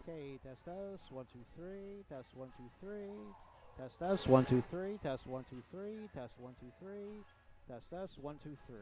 Okay, test us. 1, 2, 3. Test 1, 2, 3. Test us. 1, 2, 3. Test 1, 2, 3. Test 1, 2, 3. Test us. 1, 2, 3.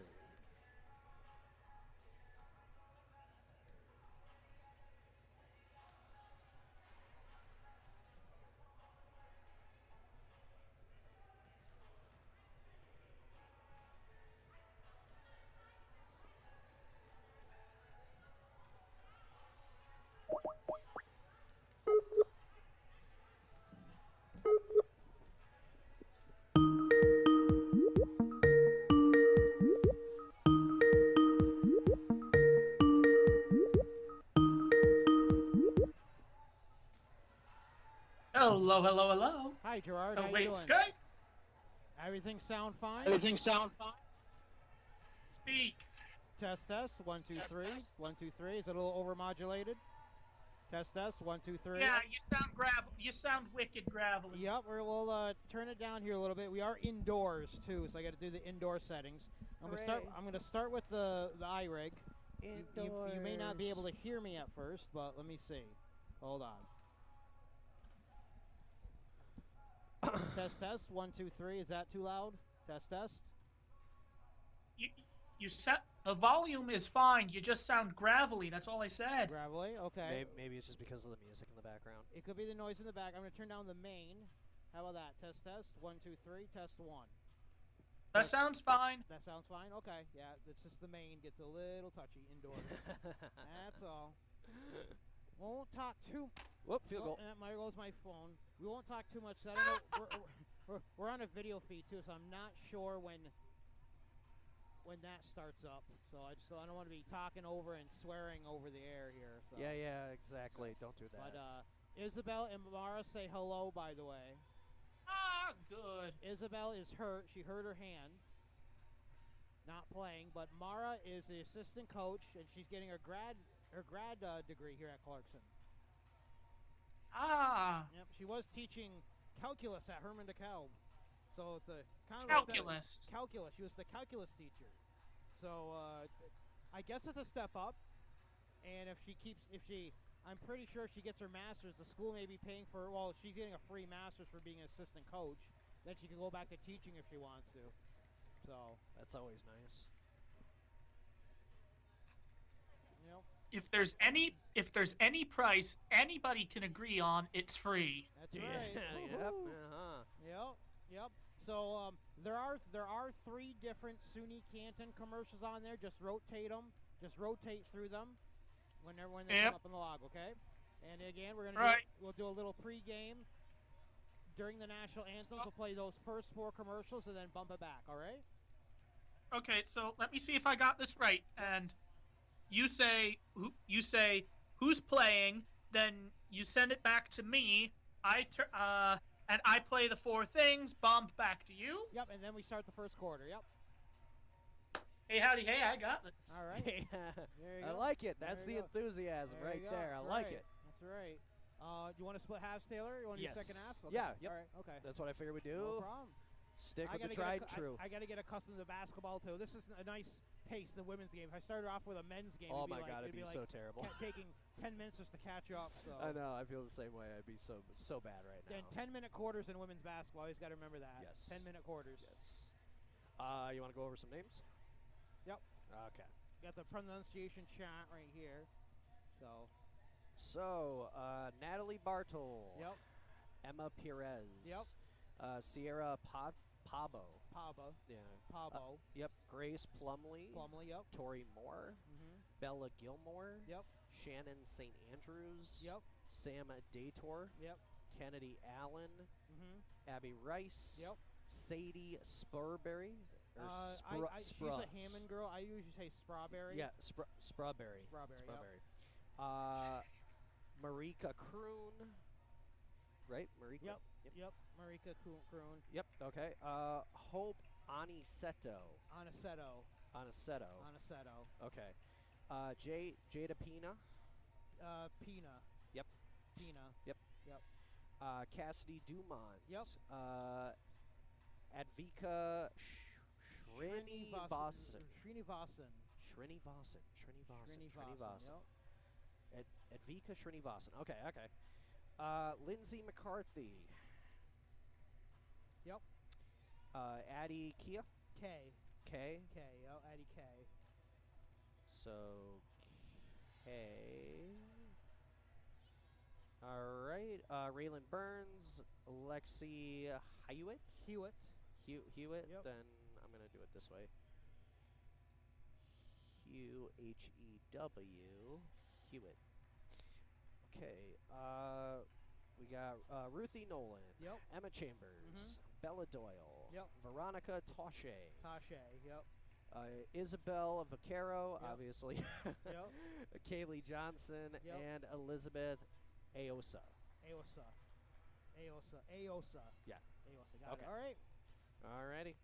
Hello, hello, hello. Hi, Gerard. Oh, How you wait, doing? Skype? Everything sound fine? Everything sound fine? Speak. Test test. 1, 2, 3. 1, 2, 3. Is it a little overmodulated? Test test. 1, 2, 3. Yeah, you sound gravel. You sound wicked gravelly. Yep, we'll turn it down here a little bit. We are indoors too, so I got to do the indoor settings. I'm gonna start with the iRig. You may not be able to hear me at first, but let me see. Hold on. Test test. 1, 2, 3. Is that too loud? Test test. You set the volume is fine. You just sound gravelly. That's all I said. Gravelly. Okay. Maybe it's just because of the music in the background. It could be the noise in the back. I'm gonna turn down the main. How about that? Test test. 1, 2, 3. Test 1. That sounds fine. That sounds fine? Okay, yeah, it's just the main gets a little touchy indoors. That's all. Won't talk too... Whoop, field goal. There goes my phone. We won't talk too much. I don't know. We're on a video feed, too, so I'm not sure when that starts up. So I don't want to be talking over and swearing over the air here. So. Yeah, exactly. Don't do that. But Isabel and Mara say hello, by the way. Ah, good. Isabel is hurt. She hurt her hand. Not playing, but Mara is the assistant coach, and she's getting her grad degree here at Clarkson. Ah. Yep, she was teaching calculus at Herman DeKalb. So it's a kind of calculus. Calculus. She was the calculus teacher. So I guess it's a step up. And if I'm pretty sure if she gets her master's, the school may be paying for. Well, she's getting a free master's for being an assistant coach. Then she can go back to teaching if she wants to. So that's always nice. Yep. If there's any price anybody can agree on, it's free. That's right. Yep. Yep. So there are 3 different SUNY Canton commercials on there. Just rotate them. Just rotate through them when they come up in the log. Okay. And again, we'll do a little pregame during the national anthems. We'll play those first 4 commercials and then bump it back. All right. Okay. So let me see if I got this right. And you say who's playing, then you send it back to me. And I play the 4 things, bump back to you. Yep, and then we start the first quarter. Yep. Hey, howdy, hey, I got this. All right. There you go. I like it. That's the enthusiasm right there. I like it. That's right. Do you want to split halves, Taylor? You want to do second half? Okay. Yeah. Yep. All right. Okay. That's what I figured we'd do. No problem. Stick with the tried and true. I got to get accustomed to basketball too. This is a nice pace, the women's game. If I started off with a men's game, oh my God, it'd be so terrible. Taking 10 minutes just to catch up. So. I know. I feel the same way. I'd be so bad right now. And 10-minute quarters in women's basketball. Always got to remember that. Yes. 10-minute quarters. Yes. You want to go over some names? Yep. Okay. Got the pronunciation chart right here. So, Natalie Bartle. Yep. Emma Perez. Yep. Sierra Pabo. Yeah. Pabo. Yep. Grace Plumley. Yep. Tori Moore. Bella Gilmore. Yep. Shannon St. Andrews. Yep. Sam Dator. Yep. Kennedy Allen. Abby Rice. Yep. Sadie Spurberry. She's a Hammond girl. I usually say Strawberry. Yeah, Strawberry. Yep. Marika Kroon. Right? Marika? Yep. Marika Kroon. Yep, okay. Hope Aniceto. Aniceto. Okay. Jada Pina. Pina. Yep. Pina. Yep. Cassidy Dumont. Yep. Advika Srinivasan. Yep. Advika Srinivasan. Okay. Lindsay McCarthy. Yep. Addie Kia. K. K. Addie K. So, K. All right. Raylan Burns. Lexi Hewitt. Hewitt. Hewitt. Yep. Then I'm going to do it this way. Hew. Hewitt. Okay. We got Ruthie Nolan. Yep. Emma Chambers. Bella Doyle. Yep. Veronica Toshe. Yep. Isabel Vaquero, Yep. obviously. Yep. Kaylee Johnson. Yep. And Elizabeth Aosa. Aosa. Yeah. Aosa. Got Okay. it. All right. Alrighty.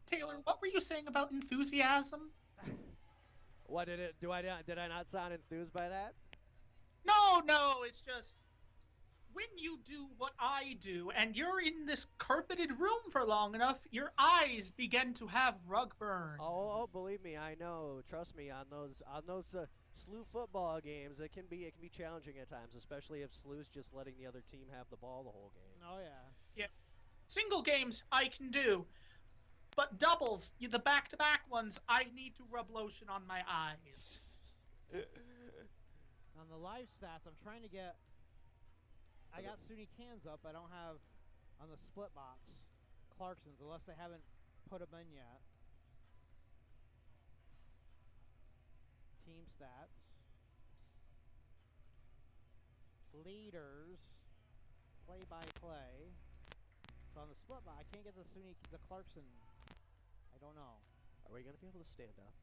Taylor, what were you saying about enthusiasm? What did it? Did I not sound enthused by that? No, it's just when you do what I do and you're in this carpeted room for long enough, your eyes begin to have rug burn. Oh, believe me, I know. Trust me, on those SLU football games, it can be challenging at times, especially if SLU's just letting the other team have the ball the whole game. Oh yeah. Yeah. Single games I can do, but doubles, the back-to-back ones, I need to rub lotion on my eyes. On the live stats, I'm trying to get. I got SUNY cans up. I don't have on the split box Clarkson's unless they haven't put them in yet. Team stats. Leaders. Play-by-play. So on the split box, I can't get the Clarkson. I don't know. Are we gonna be able to stand up?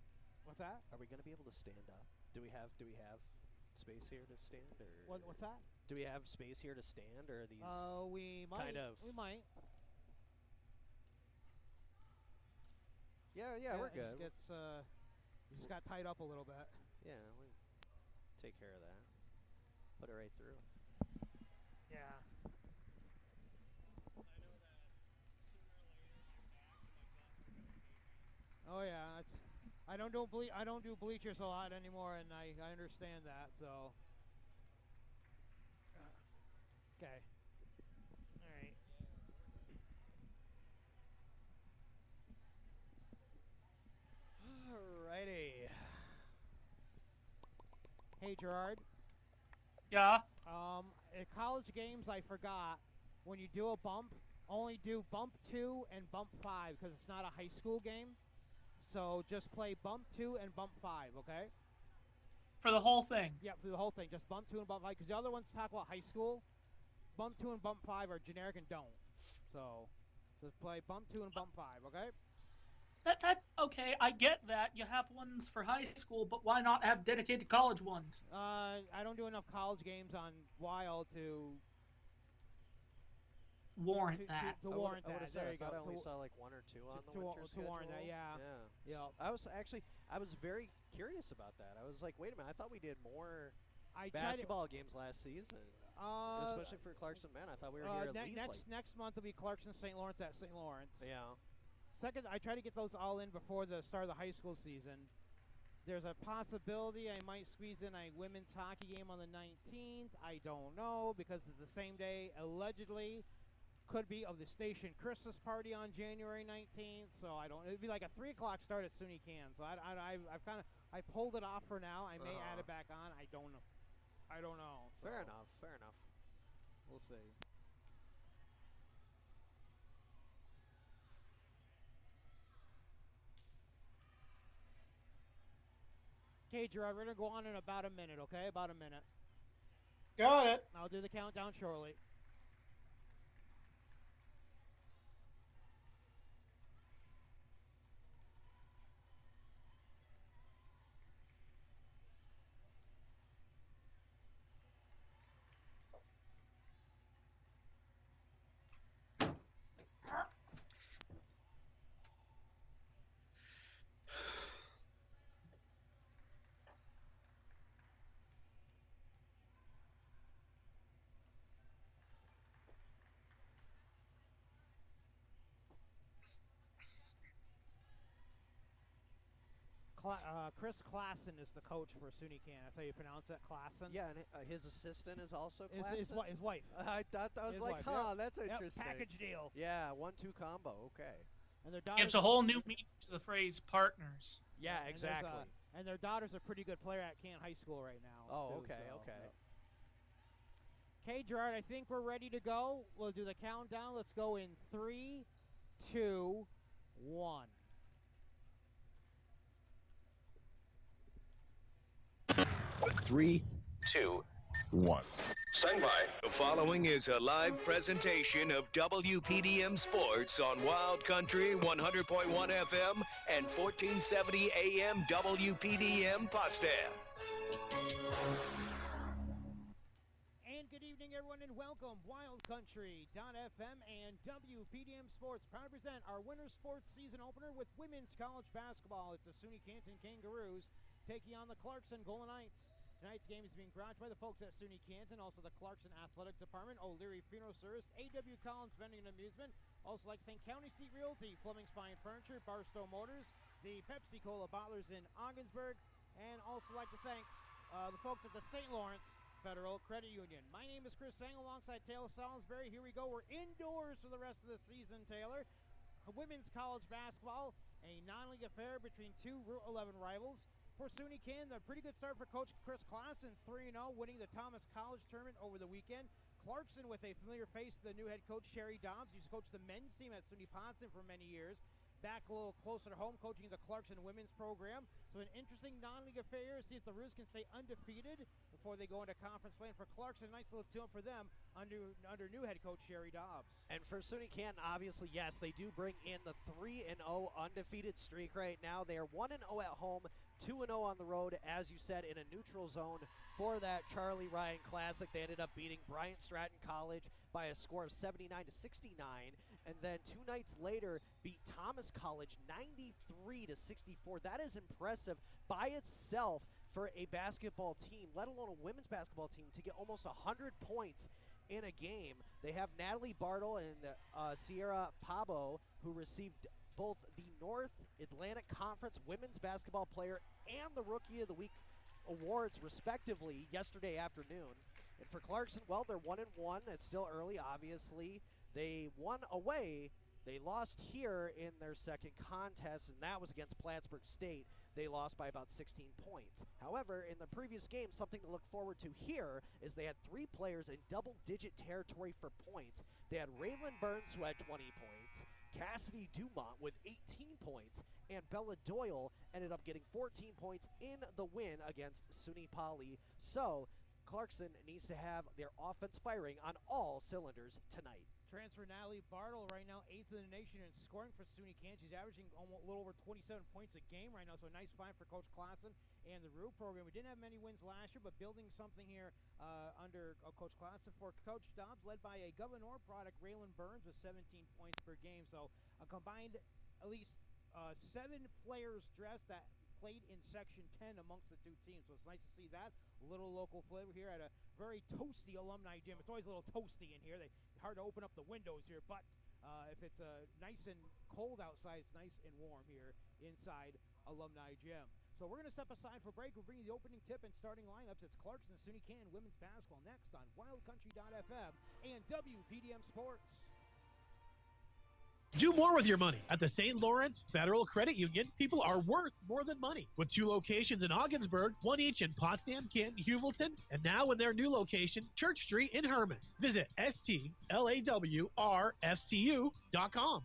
What's that? Are we gonna be able to stand up? Do we have space here to stand, or What's that? do we have space here to stand, or are these? We might. kind of. We might. Yeah, we're good. It just got tied up a little bit. Yeah, we take care of that. Put it right through. Yeah. Oh yeah, I don't do bleachers a lot anymore, and I understand that. So. Okay. All right. Alrighty. Hey Gerard. Yeah? At college games, I forgot when you do a bump, only do bump 2 and bump 5 because it's not a high school game. So just play bump 2 and bump 5, okay? For the whole thing? Yeah, for the whole thing. Just bump 2 and bump 5 because the other ones talk about high school. Bump 2 and bump 5 are generic and don't. So just play bump 2 and bump 5, okay? Okay, I get that. You have ones for high school, but why not have dedicated college ones? I don't do enough college games on Wild to warrant that. To warrant that. I thought I only saw like 1 or 2 on the winter schedule. To warrant that, yeah. Yeah. I was very curious about that. I was like, wait a minute, I thought we did more basketball games last season. Especially for Clarkson men. I thought we were here at least next month will be Clarkson St. Lawrence at St. Lawrence. Yeah. Second, I try to get those all in before the start of the high school season. There's a possibility I might squeeze in a women's hockey game on the 19th. I don't know because it's the same day, allegedly, could be of the station Christmas party on January 19th. So I don't. It'd be like a 3 o'clock start at SUNY Canton. So I pulled it off for now. I may add it back on. I don't know. So. Fair enough. We'll see. Okay, Gerard, we're going to go on in about a minute, okay? About a minute. Got it. I'll do the countdown shortly. Chris Clarkson is the coach for SUNY Canton. That's how you pronounce it, Clarkson. Yeah, and his assistant is also Clarkson? His wife. I thought that was his like, wife. that's interesting. Package deal. Yeah, 1-2 combo. Okay. And their gives a whole new meaning to the phrase partners. Yeah, exactly. And their daughter's a pretty good player at Canton High School right now. Oh, too, okay, so, okay. Okay, Gerard, I think we're ready to go. We'll do the countdown. Let's go in 3, 2, 1. Three, two, one. Stand by. The following is a live presentation of WPDM Sports on Wild Country 100.1 FM and 1470 AM WPDM Potsdam. And good evening, everyone, and welcome. Wild Country.FM and WPDM Sports proud to present our winter sports season opener with women's college basketball. It's the SUNY Canton Kangaroos taking on the Clarkson Golden Knights. Tonight's game is being brought by the folks at SUNY Canton, also the Clarkson Athletic Department, O'Leary Funeral Service, A.W. Collins Vending and Amusement, also like to thank County Seat Realty, Fleming's Fine Furniture, Barstow Motors, the Pepsi-Cola bottlers in Ogdensburg, and also like to thank the folks at the St. Lawrence Federal Credit Union. My name is Chris Sang alongside Taylor Salisbury. Here we go. We're indoors for the rest of the season, Taylor. Women's college basketball, a non-league affair between two Route 11 rivals. For SUNY Canton, a pretty good start for Coach Chris Clarkson, 3-0, winning the Thomas College tournament over the weekend. Clarkson with a familiar face to the new head coach, Sherry Dobbs. He's coached the men's team at SUNY Potsdam for many years. Back a little closer to home, coaching the Clarkson women's program. So an interesting non-league affair. See if the Roos can stay undefeated before they go into conference play. And for Clarkson, a nice little tune for them under new head coach Sherry Dobbs. And for SUNY Canton, obviously, yes, they do bring in the 3-0 undefeated streak right now. They are 1-0 at home, 2-0 on the road, as you said, in a neutral zone for that Charlie Ryan Classic. They ended up beating Bryant Stratton College by a score of 79-69. And then 2 nights later, beat Thomas College 93-64. That is impressive by itself for a basketball team, let alone a women's basketball team, to get almost 100 points in a game. They have Natalie Bartle and Sierra Pabo, who received both the North Atlantic Conference Women's Basketball Player and the Rookie of the Week awards, respectively, yesterday afternoon. And for Clarkson, well, they're 1-1. It's still early, obviously. They won away. They lost here in their second contest, and that was against Plattsburgh State. They lost by about 16 points. However, in the previous game, something to look forward to here is they had 3 players in double-digit territory for points. They had Raylan Burns, who had 20 points, Cassidy Dumont with 18 points, and Bella Doyle ended up getting 14 points in the win against SUNY Poly. So Clarkson needs to have their offense firing on all cylinders tonight. Transfer Natalie Bartle right now 8th in the nation in scoring for SUNY Canton. She's averaging almost a little over 27 points a game right now, so a nice find for Coach Clarkson and the Rue program. We didn't have many wins last year, but building something here under Coach Clarkson. For Coach Dobbs, led by a Governor product, Raylan Burns, with 17 points per game. So a combined at least 7 players dressed that played in Section 10 amongst the two teams. So it's nice to see that. A little local flavor here at a very toasty alumni gym. It's always a little toasty in here. Hard to open up the windows here, but if it's nice and cold outside, it's nice and warm here inside Alumni Gym. So we're going to step aside for break. We'll bring you the opening tip and starting lineups. It's Clarkson SUNY Canton women's basketball next on wildcountry.fm and WPDM Sports. Do more with your money. At the St. Lawrence Federal Credit Union, people are worth more than money. With 2 locations in Ogdensburg, 1 each in Potsdam, Canton, Heuvelton, and now in their new location, Church Street in Herman. Visit STLAWRFCU.com.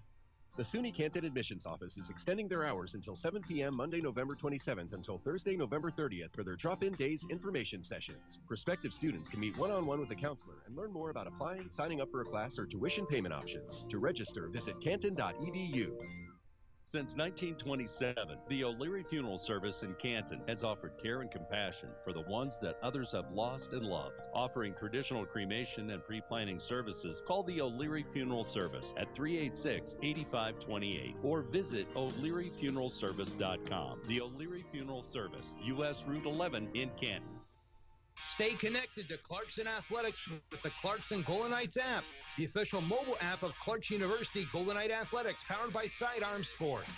The SUNY Canton Admissions Office is extending their hours until 7 p.m. Monday, November 27th until Thursday, November 30th for their drop-in days information sessions. Prospective students can meet one-on-one with a counselor and learn more about applying, signing up for a class, or tuition payment options. To register, visit canton.edu. Since 1927, the O'Leary Funeral Service in Canton has offered care and compassion for the ones that others have lost and loved. Offering traditional cremation and pre-planning services, call the O'Leary Funeral Service at 386-8528 or visit o'learyfuneralservice.com. The O'Leary Funeral Service, U.S. Route 11 in Canton. Stay connected to Clarkson Athletics with the Clarkson Golden Knights app, the official mobile app of Clarkson University Golden Knight Athletics, powered by Sidearm Sports.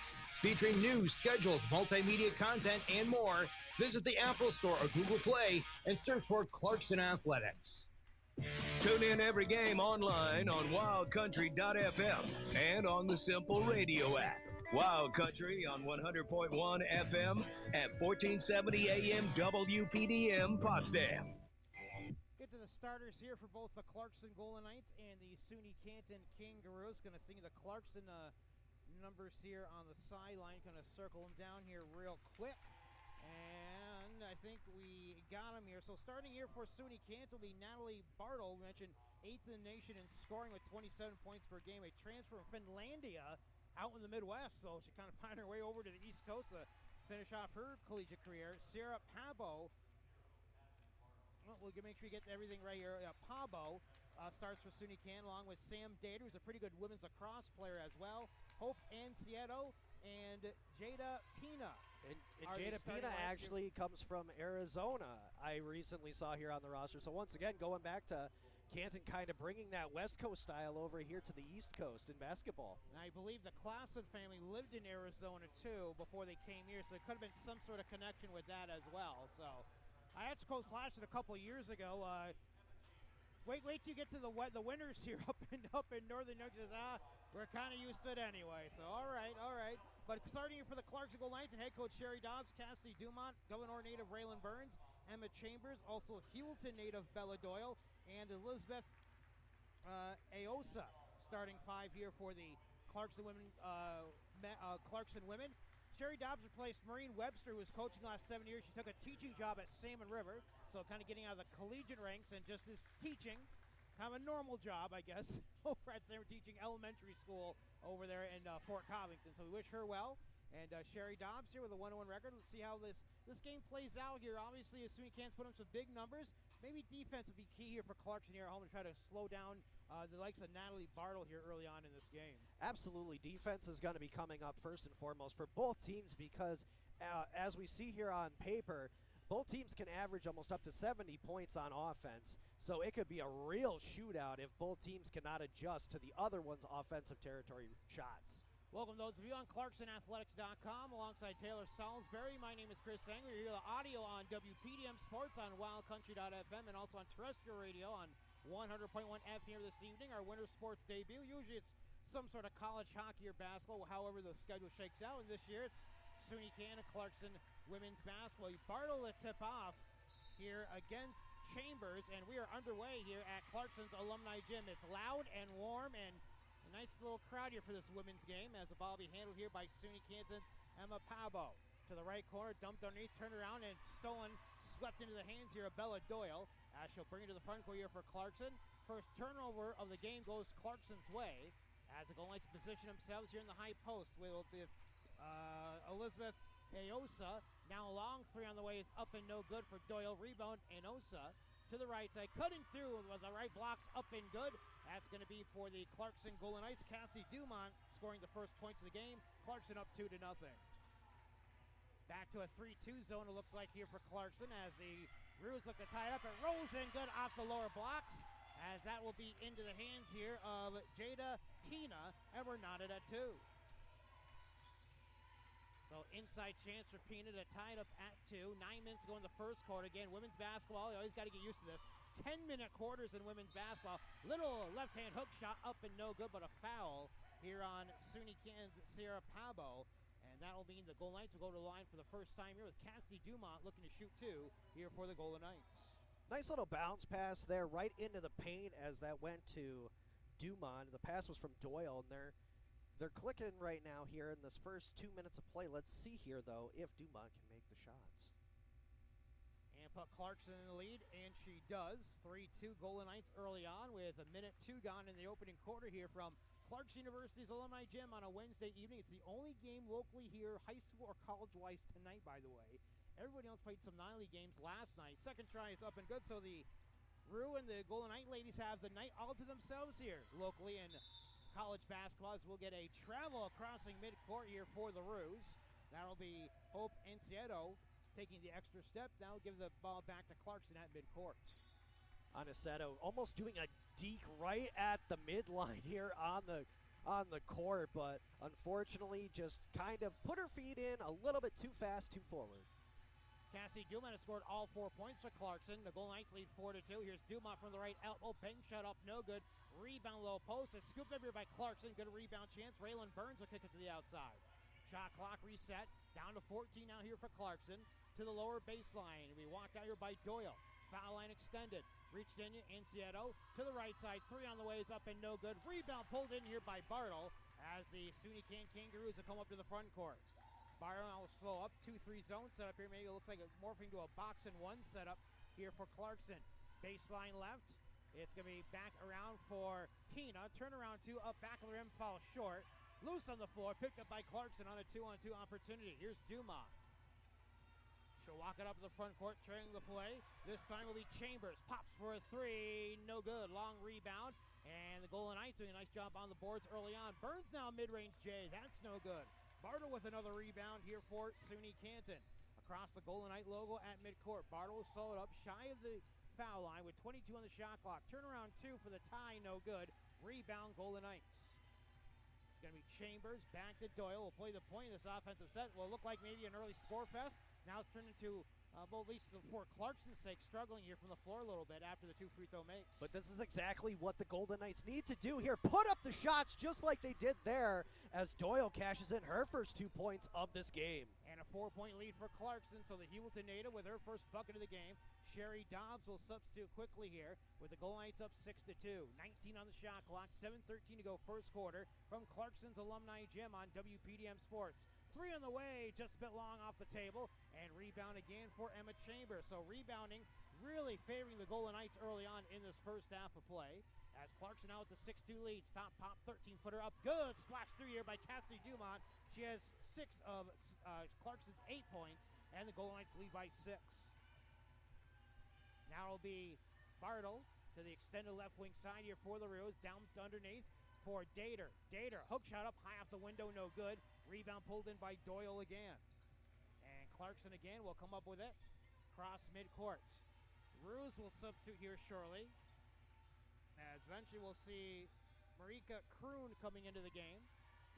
featuring news, schedules, multimedia content, and more. Visit the Apple Store or Google Play and search for Clarkson Athletics. Tune in every game online on wildcountry.fm and on the Simple Radio app. Wild Country on 100.1 FM at 1470 AM WPDM Potsdam. Get to the starters here for both the Clarkson Golden Knights and the SUNY Canton Kangaroos. Going to see the Clarkson numbers here on the sideline. Going to circle them down here real quick. And I think we got him here. So starting here for SUNY Canton, the Natalie Bartle, mentioned 8th in the nation in scoring with 27 points per game. A transfer from Finlandia out in the Midwest, so she kind of found her way over to the East Coast to finish off her collegiate career. Sarah Pabo, well, we'll make sure you get everything right here. Pabo starts for SUNY Canton along with Sam Dater, who's a pretty good women's lacrosse player as well. Hope Ancieto and Jada Pina. And Jada Pina actually comes from Arizona, I recently saw here on the roster. So once again, going back to Canton kind of bringing that West Coast style over here to the East Coast in basketball. And I believe the Clarkson family lived in Arizona, too, before they came here, so there could have been some sort of connection with that as well. So I had to coach Clarkson a couple of years ago. Wait till you get to the winters here up in northern New York. We're kind of used to it anyway. So all right. But starting here for the Clarkson Golden Knights and head coach Sherry Dobbs, Cassidy Dumont, Governor native Raylan Burns, Emma Chambers, also Hewlton native Bella Doyle, and Elizabeth Aosa starting 5 here for the Clarkson women. Sherry Dobbs replaced Maureen Webster, who was coaching the last 7 years. She took a teaching job at Salmon River, so kind of getting out of the collegiate ranks and just is teaching. Kind of a normal job, I guess, over at Salmon, teaching elementary school over there in Fort Covington. So we wish her well. And Sherry Dobbs here with a 1-1 record. Let's see how this game plays out here. Obviously, as SUNY Canton's put up some big numbers. Maybe defense would be key here for Clarkson here at home to try to slow down the likes of Natalie Bartle here early on in this game. Absolutely. Defense is going to be coming up first and foremost for both teams because, as we see here on paper, both teams can average almost up to 70 points on offense. So it could be a real shootout if both teams cannot adjust to the other one's offensive territory shots. Welcome those of you on ClarksonAthletics.com alongside Taylor Salisbury. My name is Chris Sanger. You hear the audio on WPDM Sports on wildcountry.fm and also on terrestrial radio on 100.1 FM here this evening. Our winter sports debut. Usually it's some sort of college hockey or basketball, however the schedule shakes out. And this year it's SUNY Canton, Clarkson women's basketball. Bartle to tip off here against Chambers, and we are underway here at Clarkson's Alumni Gym. It's loud and warm and a nice little crowd here for this women's game as the ball will be handled here by SUNY Canton's Emma Pabo. To the right corner, dumped underneath, turned around, and stolen, swept into the hands here of Bella Doyle as she'll bring it to the front court here for Clarkson. First turnover of the game goes Clarkson's way as the Golden Knights position themselves here in the high post with Elizabeth Aosa. Now a long three on the way is up and no good for Doyle. Rebound, Aosa to the right side, cutting through with the right blocks up and good. That's going to be for the Clarkson Golden Knights. Cassie Dumont scoring the first points of the game. Clarkson up 2-0. Back to a 3-2 zone, it looks like here for Clarkson as the Roos look to tie it up. It rolls in good off the lower blocks as that will be into the hands here of Jada Pina, and we're knotted at 2. So inside chance for Pina to tie it up at 2. 9 minutes to go in the first quarter. Again, women's basketball, you always got to get used to this. 10-minute quarters in women's basketball. Little left-hand hook shot up and no good, but a foul here on SUNY Canton's Sarah Pabo. And that will mean the Golden Knights will go to the line for the first time here with Cassidy Dumont looking to shoot 2 here for the Golden Knights. Nice little bounce pass there right into the paint as that went to Dumont. The pass was from Doyle, and they're clicking right now here in this first 2 minutes of play. Let's see here, though, if Dumont can make the shots. And put Clarkson in the lead, and she does. 3-2 Golden Knights early on with a minute 2 gone in the opening quarter here from Clarkson University's Alumni Gym on a Wednesday evening. It's the only game locally here, high school or college-wise tonight, by the way. Everybody else played some non-league games last night. Second try is up and good, so the Rue and the Golden Knight ladies have the night all to themselves here locally in college basketball as we'll get a travel crossing midcourt here for the Roos. That'll be Hope Ancieto taking the extra step. That'll give the ball back to Clarkson at midcourt. Aniceto almost doing a deke right at the midline here on on the court, but unfortunately just kind of put her feet in a little bit too fast, too forward. Cassie Dumont has scored all 4 points for Clarkson. The Golden Knights lead 4-2. Here's Dumont from the right elbow. Bank shot up, no good. Rebound low post. It's scooped up here by Clarkson. Good rebound chance. Raylan Burns will kick it to the outside. Shot clock reset. Down to 14 now here for Clarkson. To the lower baseline. We walked out here by Doyle. Foul line extended. Reached in, Ancieto to the right side. 3 on the way is up and no good. Rebound pulled in here by Bartle as the SUNY Canton Kangaroos will come up to the front court. Bartle will slow up. 2-3 zone setup here. Maybe it looks like it's morphing to a box and one setup here for Clarkson. Baseline left. It's going to be back around for Pina. Turnaround 2 up back of the rim. Fall short. Loose on the floor. Picked up by Clarkson on a 2-on-2 opportunity. Here's Dumont. She'll walk it up to the front court, trailing the play. This time will be Chambers. Pops for a 3. No good. Long rebound. And the Golden Knights doing a nice job on the boards early on. Burns now mid-range J. That's no good. Bartle with another rebound here for SUNY Canton. Across the Golden Knight logo at midcourt. Bartle will slow it up shy of the foul line with 22 on the shot clock. Turnaround 2 for the tie, no good. Rebound Golden Knights. It's going to be Chambers back to Doyle. Will play the point of this offensive set. Will look like maybe an early score fest. Now it's turned into, well, at least for Clarkson's sake, struggling here from the floor a little bit after the 2 free throw makes. But this is exactly what the Golden Knights need to do here. Put up the shots just like they did there as Doyle cashes in her first 2 points of this game. And a 4-point lead for Clarkson, so the Hewlton native with her first bucket of the game. Sherry Dobbs will substitute quickly here with the Golden Knights up 6-2. 19 on the shot clock, 7:13 to go first quarter from Clarkson's Alumni Gym on WPDM Sports. 3 on the way, just a bit long off the table, and rebound again for Emma Chambers. So rebounding really favoring the Golden Knights early on in this first half of play. As Clarkson out with the 6-2 lead, top pop, 13-footer up, good, splash through here by Cassie Dumont. She has 6 of Clarkson's 8 points, and the Golden Knights lead by 6. Now it'll be Bartle to the extended left wing side here for the Roos, down underneath for Dater. Dater, hook shot up high off the window, no good. Rebound pulled in by Doyle again. And Clarkson again will come up with it. Cross midcourt. Roos will substitute here shortly. As eventually we'll see Marika Kroon coming into the game.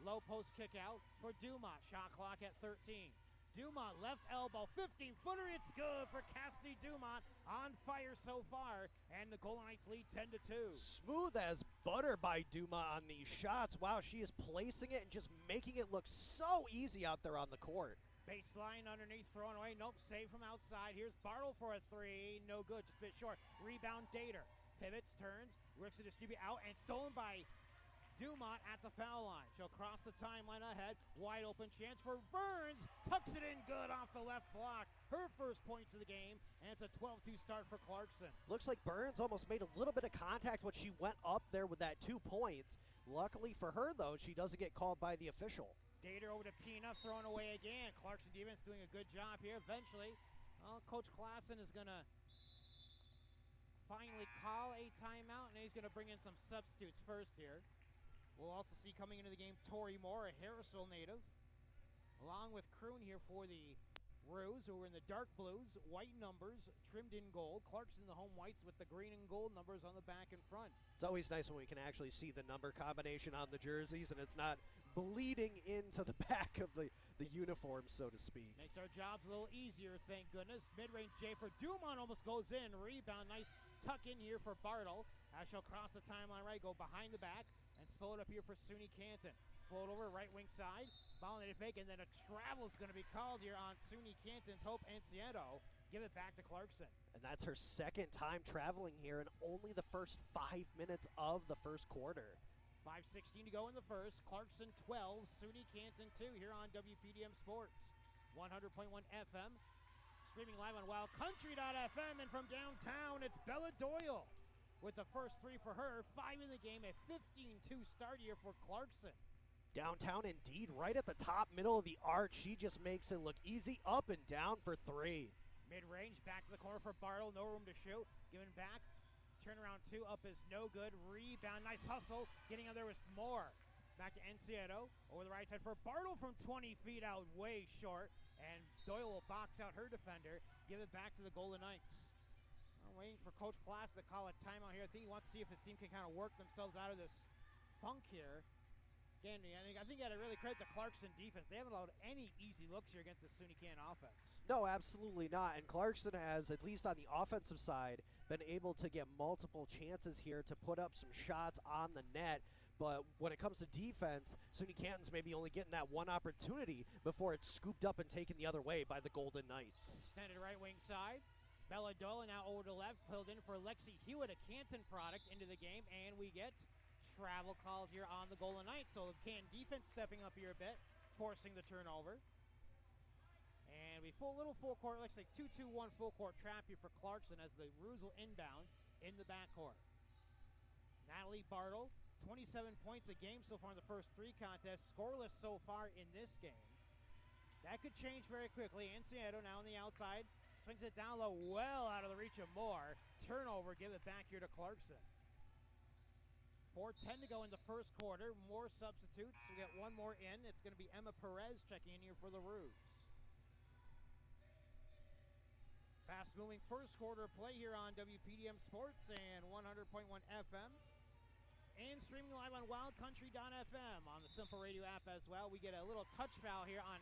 Low post kick out for Dumont. Shot clock at 13. Dumont left elbow, 15-footer. It's good for Cassidy Dumont. On fire so far, and the Golden Knights lead 10-2. Smooth as butter by Dumont on these shots. Wow, she is placing it and just making it look so easy out there on the court. Baseline underneath, thrown away. Nope, save from outside. Here's Bartle for a 3. No good, just a bit short. Rebound Dater. Pivots, turns, works to distribute out, and stolen by Dumont at the foul line. She'll cross the timeline ahead. Wide open chance for Burns. Tucks it in good off the left block. Her first points of the game, and it's a 12-2 start for Clarkson. Looks like Burns almost made a little bit of contact when she went up there with that 2 points. Luckily for her, though, she doesn't get called by the official. Dater over to Pina, thrown away again. Clarkson defense doing a good job here. Eventually, Coach Klassen is going to finally call a timeout, and he's going to bring in some substitutes first here. We'll also see coming into the game Tori Moore, a Harrisville native, along with Kroon here for the Roos, who are in the dark blues, white numbers, trimmed in gold. Clarkson the home whites with the green and gold numbers on the back and front. It's always nice when we can actually see the number combination on the jerseys and it's not bleeding into the back of the uniform, so to speak. Makes our jobs a little easier, thank goodness. Mid-range J for Dumont almost goes in. Rebound, nice tuck in here for Bartle. As she'll cross the timeline right, go behind the back, and slow it up here for SUNY Canton. Float over right wing side, ball in fake, and then a travel is going to be called here on SUNY Canton's Hope Ancieto. Give it back to Clarkson. And that's her second time traveling here in only the first 5 minutes of the first quarter. 5:16 to go in the first. Clarkson 12, SUNY Canton 2 here on WPDM Sports. 100.1 FM. Streaming live on wildcountry.fm, and from downtown, it's Bella Doyle with the first 3 for her. 5 in the game, a 15-2 start here for Clarkson. Downtown indeed, right at the top, middle of the arc. She just makes it look easy up and down for 3. Mid-range, back to the corner for Bartle, no room to shoot. Giving back, turnaround 2 up is no good. Rebound, nice hustle. Getting out there was Moore. Back to Ancieto, over the right side for Bartle from 20 feet out, way short. And Doyle will box out her defender, give it back to the Golden Knights. I'm waiting for Coach Klassen to call a timeout here. I think he wants to see if his team can kind of work themselves out of this funk here. Again, I think you got to really credit the Clarkson defense. They haven't allowed any easy looks here against the SUNY Canton offense. No, absolutely not. And Clarkson has, at least on the offensive side, been able to get multiple chances here to put up some shots on the net. But when it comes to defense, SUNY Canton's maybe only getting that one opportunity before it's scooped up and taken the other way by the Golden Knights. Extended right wing side. Bella Doyle now over to left, pulled in for Lexi Hewitt, a Canton product, into the game, and we get travel calls here on the Golden Knights. So the Canton defense stepping up here a bit, forcing the turnover. And we full little full court, looks like 2-2-1 full court trap here for Clarkson as the Roos will inbound in the backcourt. Natalie Bartle, 27 points a game so far in the first three contests, scoreless so far in this game. That could change very quickly. Encieto now on the outside, swings it down low, well out of the reach of Moore. Turnover, give it back here to Clarkson. 4:10 to go in the first quarter. More substitutes. We got one more in. It's going to be Emma Perez checking in here for the Roos. Fast-moving first quarter play here on WPDM Sports and 100.1 FM. And streaming live on wildcountry.fm on the Simple Radio app as well. We get a little touch foul here on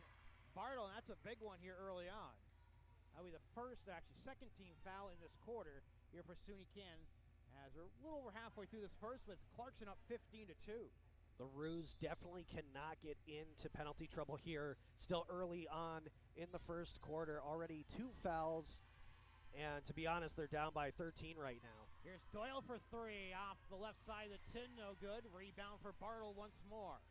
Bartle, and that's a big one here early on. That'll be the first, actually second team foul in this quarter here for SUNY Canton, as we're a little over halfway through this first with Clarkson up 15-2. The Roos definitely cannot get into penalty trouble here. Still early on in the first quarter, already 2 fouls, and to be honest, they're down by 13 right now. Here's Doyle for 3 off the left side of the tin, no good. Rebound for Bartle once more.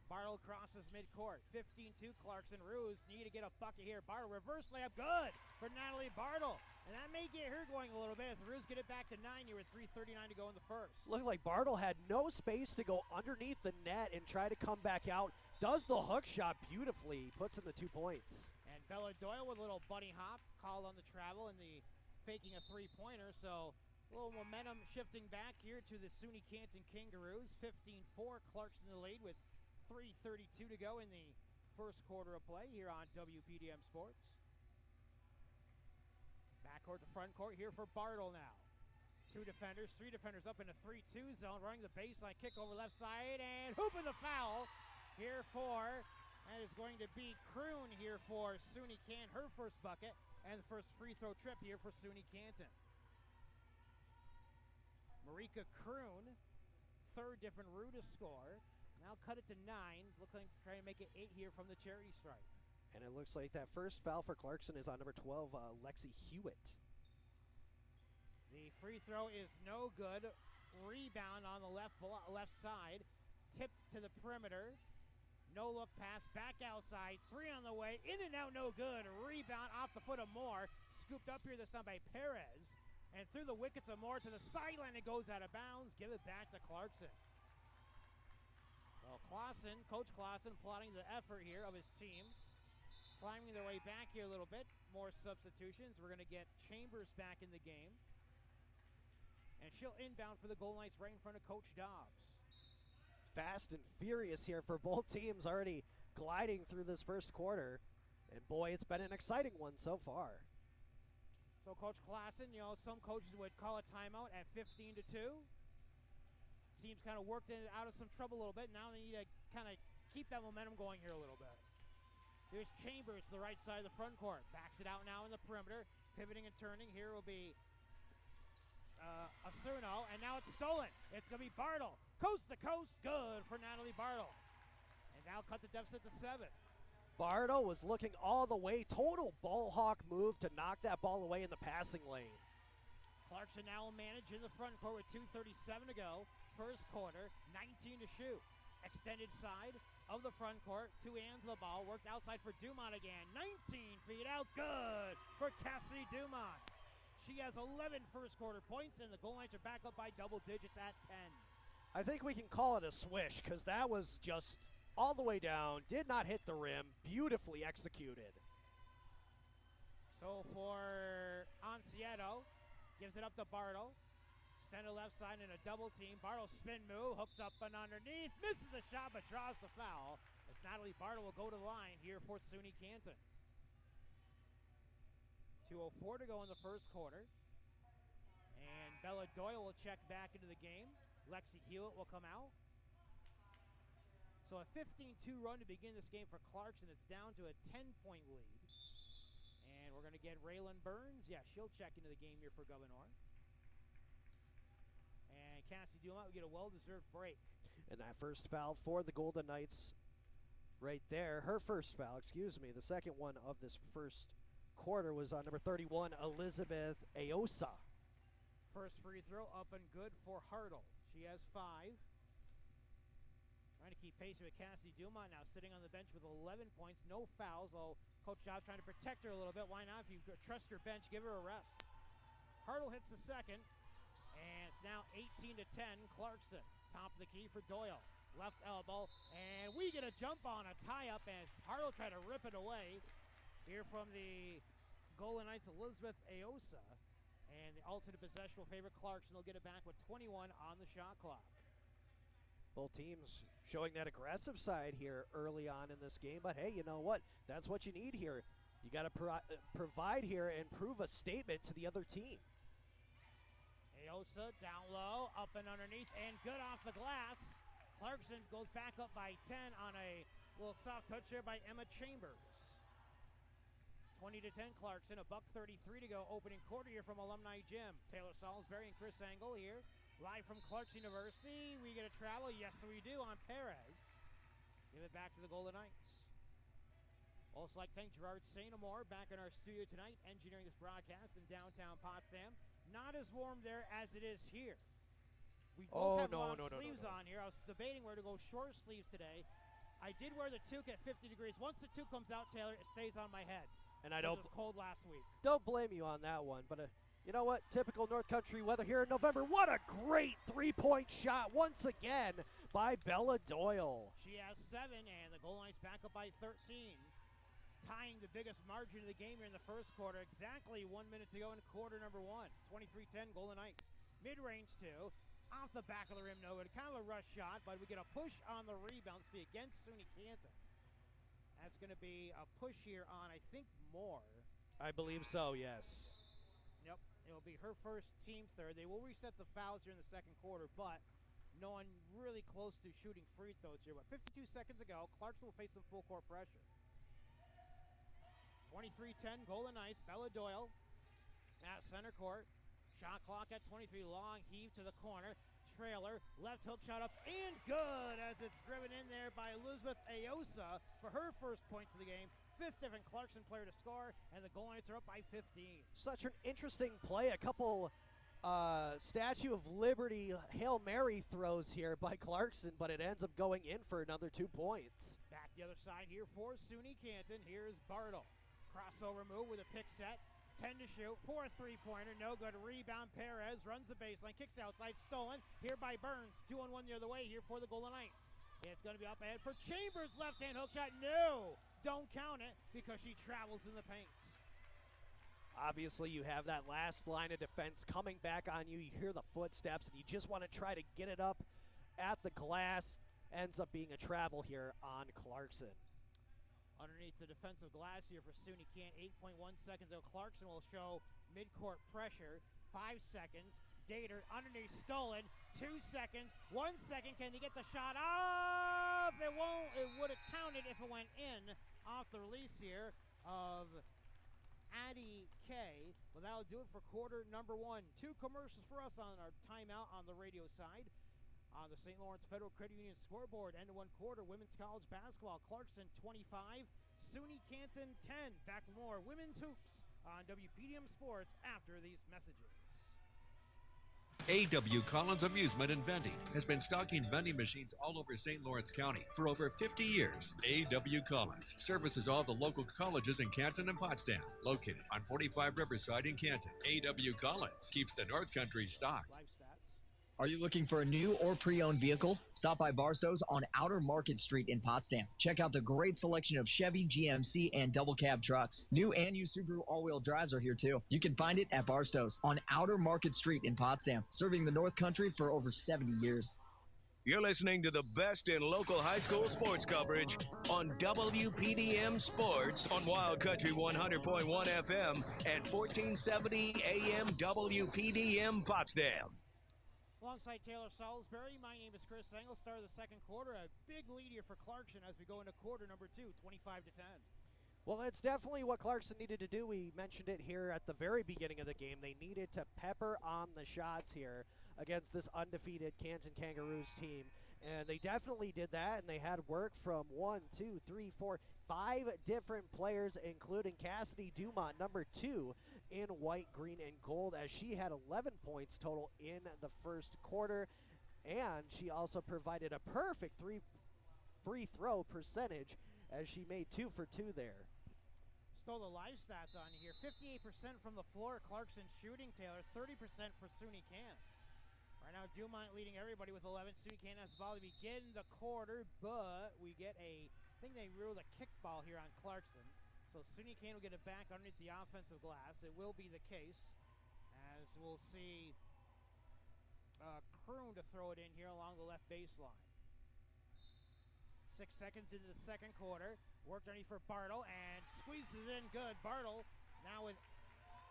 Bartle crosses midcourt. 15-2 Clarkson. Roos need to get a bucket here. Bartle reverse layup, good for Natalie Bartle. And that may get her going a little bit as the Roos get it back to 9 here with 3:39 to go in the first. Looked like Bartle had no space to go underneath the net and try to come back out. Does the hook shot beautifully. Puts in the 2 points. And Bella Doyle with a little bunny hop called on the travel and the faking a three-pointer. So a little momentum shifting back here to the SUNY Canton Kangaroos. 15-4 Clarkson in the lead with 3:32 to go in the first quarter of play here on WPDM Sports. Backcourt to front court here for Bartle now. 2 defenders, 3 defenders up in a 3-2 zone, running the baseline, kick over left side, and hooping the foul here for, that is going to be Kroon here for SUNY Canton, her first bucket, and the first free throw trip here for SUNY Canton. Marika Kroon, third different Roo to score. Now cut it to 9. Looks like trying to make it 8 here from the charity stripe. And it looks like that first foul for Clarkson is on number 12, Lexi Hewitt. The free throw is no good. Rebound on the left side. Tipped to the perimeter. No look pass. Back outside. 3 on the way. In and out, no good. Rebound off the foot of Moore. Scooped up here this time by Perez. And through the wickets of Moore to the sideline. It goes out of bounds. Give it back to Clarkson. Well, Coach Clausen plotting the effort here of his team. Climbing their way back here a little bit. More substitutions. We're going to get Chambers back in the game. And she'll inbound for the Golden Knights right in front of Coach Dobbs. Fast and furious here for both teams, already gliding through this first quarter. And boy, it's been an exciting one so far. So Coach Clausen, some coaches would call a timeout at 15-2. Team's kind of worked it out of some trouble a little bit. Now they need to kind of keep that momentum going here a little bit. Here's Chambers to the right side of the front court. Backs it out now in the perimeter. Pivoting and turning. Here will be Asuno. And now it's stolen. It's going to be Bartle. Coast to coast. Good for Natalie Bartle. And now cut the deficit to 7. Bartle was looking all the way. Total ball hawk move to knock that ball away in the passing lane. Clarkson now will manage in the front court with 2:37 to go. First quarter, 19 to shoot. Extended side of the front court. 2 hands of the ball. Worked outside for Dumont again. 19 feet out. Good for Cassidy Dumont. She has 11 first quarter points, and the Golden Knights are back up by double digits at 10. I think we can call it a swish because that was just all the way down. Did not hit the rim. Beautifully executed. So for Encieto, gives it up to Bartle. Extended left side in a double team. Bartle spin move, hooks up and underneath. Misses the shot but draws the foul. As Natalie Bartle will go to the line here for SUNY Canton. 2:04 to go in the first quarter. And Bella Doyle will check back into the game. Lexi Hewitt will come out. So a 15-2 run to begin this game for Clarkson. It's down to a 10-point lead. And we're going to get Raylan Burns. Yeah, she'll check into the game here for Governor. And Cassie Dumont will get a well-deserved break. And that first foul for the Golden Knights right there. Her first foul, excuse me. The second one of this first quarter was on number 31, Elizabeth Aosa. First free throw up and good for Hartle. She has 5. Trying to keep pace with Cassie Dumont now sitting on the bench with 11 points. No fouls. Coach Job trying to protect her a little bit. Why not? If you trust your bench, give her a rest. Hartle hits the second. And it's now 18-10. Clarkson. Top of the key for Doyle. Left elbow. And we get a jump on a tie-up as Hartle tried to rip it away. Here from the Golden Knights, Elizabeth Aosa. And the alternate possession will favor Clarkson. They'll get it back with 21 on the shot clock. Both teams showing that aggressive side here early on in this game. But, hey, you know what? That's what you need here. You got to provide here and prove a statement to the other team. Aosa down low, up and underneath, and good off the glass. Clarkson goes back up by 10 on a little soft touch there by Emma Chambers. 20-10 Clarkson, $1:33 to go, opening quarter here from Alumni Gym. Taylor Salisbury and Chris Engel here, live from Clarkson University. We get a travel, yes we do, on Perez. Give it back to the Golden Knights. Also like to thank Gerard Sainamore back in our studio tonight, engineering this broadcast in downtown Potsdam. Not as warm there as it is here. We both have long sleeves on here. I was debating where to go short sleeves today. I did wear the toque at 50 degrees. Once the toque comes out, Taylor, it stays on my head. And I don't. It was cold last week. Don't blame you on that one, but you know what? Typical North Country weather here in November. What a great three-point shot once again by Bella Doyle. She has 7, and the Golden Knights back up by 13, tying the biggest margin of the game here in the first quarter. Exactly 1 minute to go in quarter number 1. 23-10 Golden Knights. Mid-range 2, off the back of the rim, no good. Kind of a rush shot, but we get a push on the rebound. It's against SUNY Canton. That's going to be a push here on, I think, Moore. I believe so, yes. Yep, it'll be her first, team third. They will reset the fouls here in the second quarter, but no one really close to shooting free throws here. But 52 seconds ago, Clarkson will face some full court pressure. 23-10, Golden Knights. Bella Doyle at center court. Shot clock at 23. Long heave to the corner. Trailer, left hook shot up and good as it's driven in there by Elizabeth Aosa for her first points of the game. 5th different Clarkson player to score, and the Golden Knights are up by 15. Such an interesting play. A couple Statue of Liberty Hail Mary throws here by Clarkson, but it ends up going in for another 2 points. Back the other side here for SUNY Canton. Here's Bartle. Crossover move with a pick set. 10 to shoot, 4 3-pointer, no good. Rebound, Perez runs the baseline, kicks outside, stolen. Here by Burns, 2-on-1 the other way here for the Golden Knights. It's going to be up ahead for Chambers, left-hand hook shot. No, don't count it because she travels in the paint. Obviously, you have that last line of defense coming back on you. You hear the footsteps, and you just want to try to get it up at the glass. Ends up being a travel here on Clarkson. Underneath the defensive glass here for SUNY Canton, 8.1 seconds. Though Clarkson will show midcourt pressure. 5 seconds. Dater underneath, stolen. 2 seconds. 1 second. Can he get the shot up? It won't. It would have counted if it went in off the release here of Addie K. Well, that'll do it for quarter number 1. 2 commercials for us on our timeout on the radio side. On the St. Lawrence Federal Credit Union scoreboard, end of 1 quarter, women's college basketball, Clarkson 25, SUNY Canton 10. Back with more women's hoops on WPDM Sports after these messages. A.W. Collins Amusement and Vending has been stocking vending machines all over St. Lawrence County for over 50 years. A.W. Collins services all the local colleges in Canton and Potsdam, located on 45 Riverside in Canton. A.W. Collins keeps the North Country stocked. Are you looking for a new or pre-owned vehicle? Stop by Barstow's on Outer Market Street in Potsdam. Check out the great selection of Chevy, GMC, and double cab trucks. New and used Subaru all-wheel drives are here too. You can find it at Barstow's on Outer Market Street in Potsdam, serving the North Country for over 70 years. You're listening to the best in local high school sports coverage on WPDM Sports on Wild Country 100.1 FM and 1470 AM WPDM Potsdam. Alongside Taylor Salisbury, my name is Chris Engel. Start of the second quarter, a big lead here for Clarkson as we go into quarter number 2, 25-10. Well, that's definitely what Clarkson needed to do. We mentioned it here at the very beginning of the game. They needed to pepper on the shots here against this undefeated Canton Kangaroos team. And they definitely did that, and they had work from 5 different players, including Cassidy Dumont, number 2 in white, green, and gold, as she had 11 points total in the first quarter. And she also provided a perfect free throw percentage as she made 2 for 2 there. Stole the live stats on you here. 58% from the floor, Clarkson shooting, Taylor. 30% for SUNY Canton. Right now, Dumont leading everybody with 11. SUNY Canton has the ball to begin the quarter, but we get I think they ruled a kickball here on Clarkson. So SUNY Canton will get it back underneath the offensive glass. It will be the case, as we'll see Kroon to throw it in here along the left baseline. 6 seconds into the second quarter. Worked underneath for Bartle and squeezes it in good. Bartle now with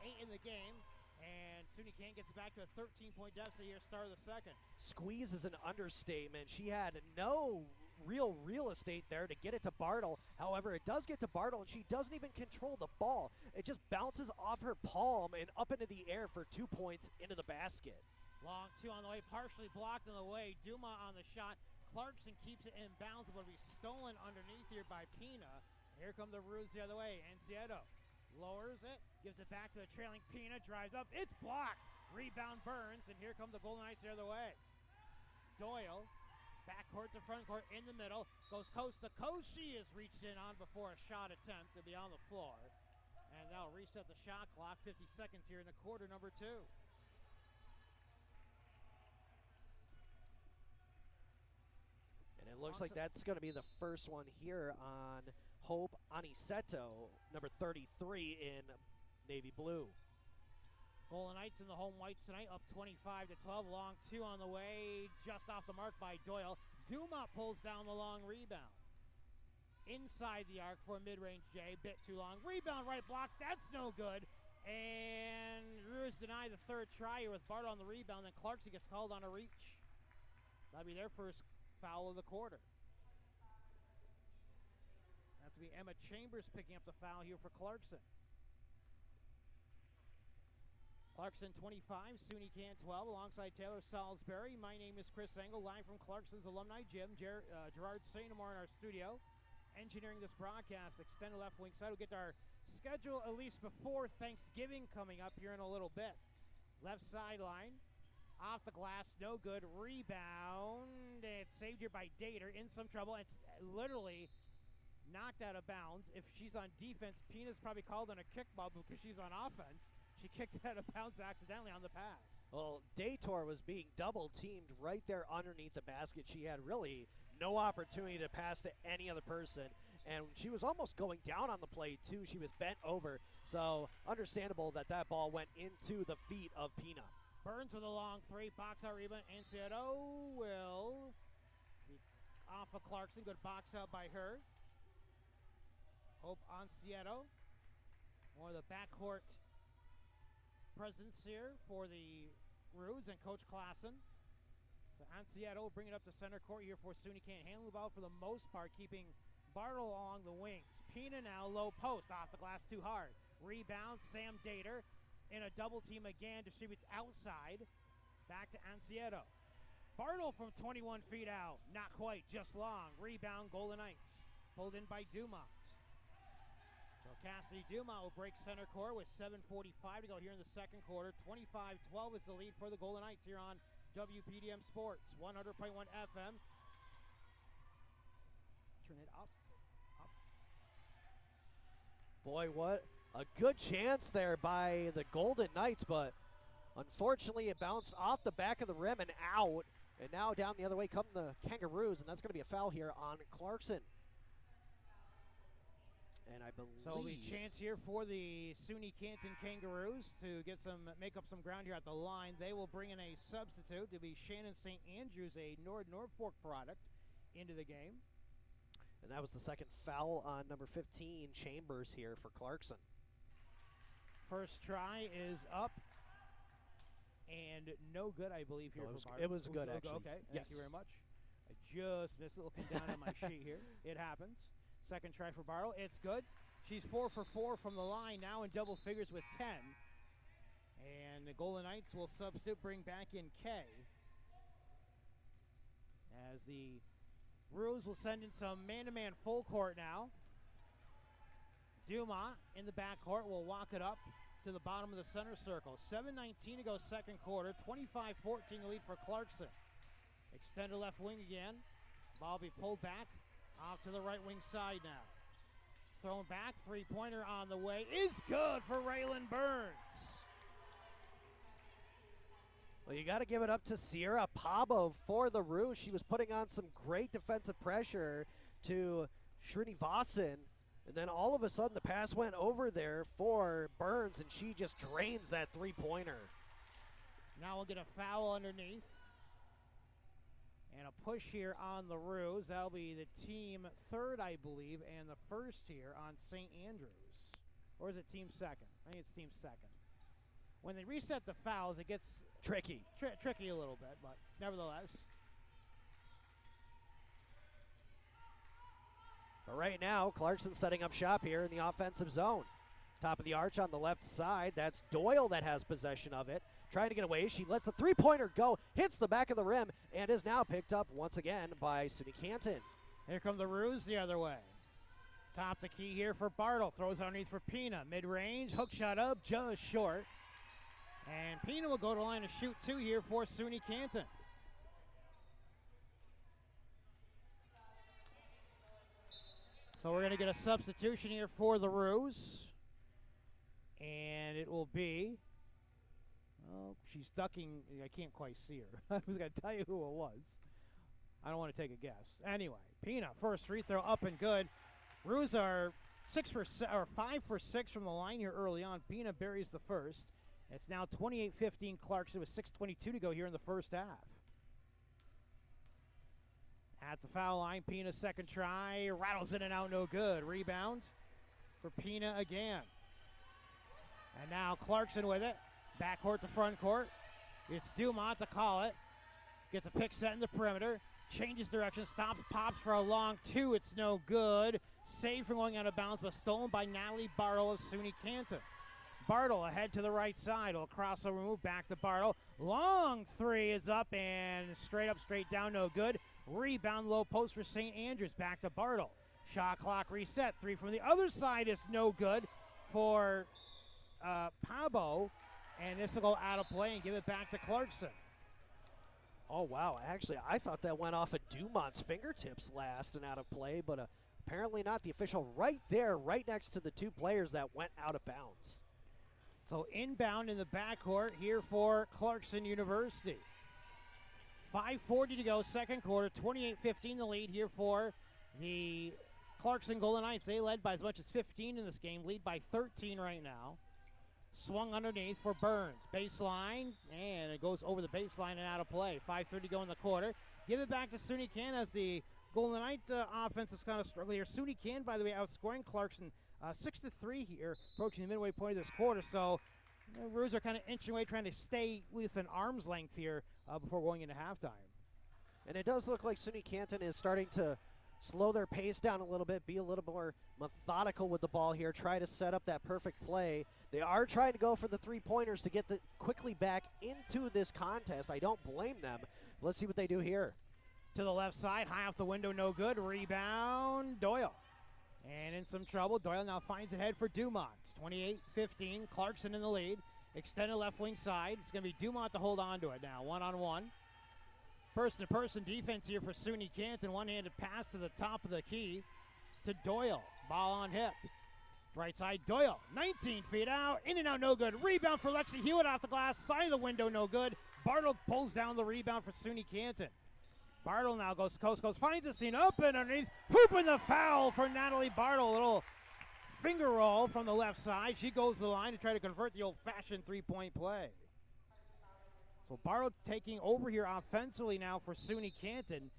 8 in the game. And SUNY Canton gets back to a 13-point deficit here, start of the second. Squeeze is an understatement. She had no real estate there to get it to Bartle. However, it does get to Bartle, and she doesn't even control the ball. It just bounces off her palm and up into the air for 2 points into the basket. Long 2 on the way, partially blocked on the way. Dumont on the shot. Clarkson keeps it in bounds, but will be stolen underneath here by Pina. Here come the Roos the other way. Ancieto lowers it, gives it back to the trailing Pina, drives up, it's blocked. Rebound Burns, and here come the Golden Knights the other way. Doyle, backcourt to frontcourt in the middle, goes coast to coast. She is reached in on before a shot attempt to be on the floor. And that'll reset the shot clock. 50 seconds here in the quarter number 2. And it looks like that's going to be the first one here on Hope Aniceto, number 33 in navy blue. Golden Knights in the home whites tonight, up 25-12. Long 2 on the way, just off the mark by Doyle. Dumont pulls down the long rebound. Inside the arc for a mid-range J, bit too long. Rebound right block, that's no good. And Roos deny the third try here with Bartle on the rebound. Then Clarkson gets called on a reach. That'll be their first foul of the quarter. That's going to be Emma Chambers picking up the foul here for Clarkson. Clarkson 25, SUNY Canton 12, alongside Taylor Salisbury. My name is Chris Engel, live from Clarkson's alumni gym. Gerard Sainamore in our studio. Engineering this broadcast, extended left wing side. We'll get to our schedule at least before Thanksgiving coming up here in a little bit. Left sideline. Off the glass, no good. Rebound. It's saved here by Dater. In some trouble. It's literally knocked out of bounds. If she's on defense, Pina's probably called on a kickball because she's on offense. She kicked it out of bounds accidentally on the pass. Well, Dator was being double-teamed right there underneath the basket. She had really no opportunity to pass to any other person, and she was almost going down on the play, too. She was bent over, so understandable that that ball went into the feet of Pina. Burns with a long 3, box out rebound. Ancieto will be off of Clarkson. Good box out by her. Hope Ancieto. More of the backcourt presence here for the Roos and Coach Klassen. So Ancieto will bring it up to center court here for SUNY Canton. Handling the ball for the most part, keeping Bartle along the wings. Pina now low post, off the glass too hard. Rebound, Sam Dater in a double team again, distributes outside. Back to Ancieto. Bartle from 21 feet out, not quite, just long. Rebound, Golden Knights. Pulled in by Dumont. So Cassidy Dumont will break center court with 7:45 to go here in the second quarter. 25-12 is the lead for the Golden Knights here on WPDM Sports, 100.1 FM. Turn it up. Boy, what a good chance there by the Golden Knights, but unfortunately it bounced off the back of the rim and out. And now down the other way come the Kangaroos, and that's going to be a foul here on Clarkson. And I believe so. A chance here for the SUNY Canton Kangaroos to make up some ground here at the line. They will bring in a substitute to be Shannon St. Andrews, a Norfolk product, into the game. And that was the second foul on number 15, Chambers, here for Clarkson. First try is up. And no good, I believe, here for Bartle. It was good, actually. Okay, yes. thank you very much. I just missed it looking down on my sheet here. It happens. Second try for Bartle. It's good. She's 4 for 4 from the line, now in double figures with 10. And the Golden Knights will substitute, bring back in Kay. As the Roos will send in some man-to-man full court now. Dumont in the backcourt will walk it up to the bottom of the center circle. 7:19 to go second quarter. 25-14 lead for Clarkson. Extended left wing again. Ball be pulled back off to the right wing side now. Thrown back, three-pointer on the way is good for Raylan Burns. Well, you got to give it up to Sierra Pabo for the Roos. She was putting on some great defensive pressure to Srinivasan. And then all of a sudden the pass went over there for Burns, and she just drains that three-pointer. Now we'll get a foul underneath. And a push here on the Roos. That'll be the team third, I believe, and the first here on St. Andrews. Or is it team second? I think it's team second. When they reset the fouls, it gets tricky. Tricky a little bit, but nevertheless. But right now, Clarkson setting up shop here in the offensive zone. Top of the arch on the left side. That's Doyle that has possession of it. Trying to get away. She lets the three-pointer go. Hits the back of the rim and is now picked up once again by SUNY Canton. Here come the Roos the other way. Top the key here for Bartle. Throws underneath for Pina. Mid-range. Hook shot up. Just short. And Pina will go to the line to shoot two here for SUNY Canton. So we're going to get a substitution here for the Roos. And it will be, oh, she's ducking. I can't quite see her. I was going to tell you who it was. I don't want to take a guess. Anyway, Pina, first free throw up and good. Roos are 5 for 6 from the line here early on. Pina buries the first. It's now 28-15 Clarkson with 6:22 to go here in the first half. At the foul line, Pina second try, rattles in and out, no good. Rebound for Pina again. And now Clarkson with it. Backcourt to front court. It's Dumont to call it. Gets a pick set in the perimeter. Changes direction, stops, pops for a long two. It's no good. Saved from going out of bounds, but stolen by Natalie Bartle of SUNY Canton. Bartle ahead to the right side. Will crossover move back to Bartle. Long three is up and straight up, straight down, no good. Rebound low post for St. Andrews. Back to Bartle. Shot clock reset. Three from the other side is no good for Pabo. And this will go out of play and give it back to Clarkson. Oh, wow. Actually, I thought that went off of Dumont's fingertips last and out of play, but apparently not. The official right there, right next to the two players that went out of bounds. So inbound in the backcourt here for Clarkson University. 5:40 to go, second quarter, 28-15 the lead here for the Clarkson Golden Knights. They led by as much as 15 in this game, lead by 13 right now. Swung underneath for Burns. Baseline, and it goes over the baseline and out of play. 5:30 to go in the quarter. Give it back to SUNY Canton as the Golden Knight offense is kind of struggling here. SUNY Canton, by the way, outscoring Clarkson 6-3 here, approaching the midway point of this quarter. So the Roos are kind of inching away, trying to stay within arm's length here before going into halftime. And it does look like SUNY Canton is starting to slow their pace down a little bit, be a little more methodical with the ball here, try to set up that perfect play. They are trying to go for the three-pointers to get quickly back into this contest. I don't blame them. Let's see what they do here. To the left side, high off the window, no good. Rebound, Doyle. And in some trouble, Doyle now finds it head for Dumont. 28-15, Clarkson in the lead. Extended left wing side. It's going to be Dumont to hold on to it now, one-on-one. Person-to-person defense here for SUNY Canton. One-handed pass to the top of the key to Doyle. Ball on hip. Right side, Doyle. 19 feet out. In and out, no good. Rebound for Lexi Hewitt off the glass. Side of the window, no good. Bartle pulls down the rebound for SUNY Canton. Bartle now goes coast, finds the scene up and underneath. Hooping the foul for Natalie Bartle. A little finger roll from the left side. She goes to the line to try to convert the old-fashioned three-point play. So Bartle taking over here offensively now for SUNY Canton.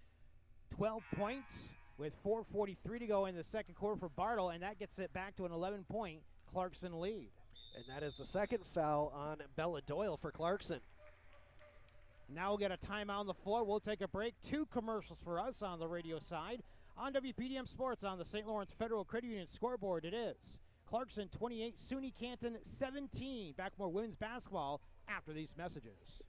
12 points with 4:43 to go in the second quarter for Bartle, and that gets it back to an 11-point Clarkson lead. And that is the second foul on Bella Doyle for Clarkson. Now we'll get a timeout on the floor. We'll take a break. 2 commercials for us on the radio side. On WPDM Sports on the St. Lawrence Federal Credit Union scoreboard, it is Clarkson 28, SUNY Canton 17. Back more women's basketball after these messages.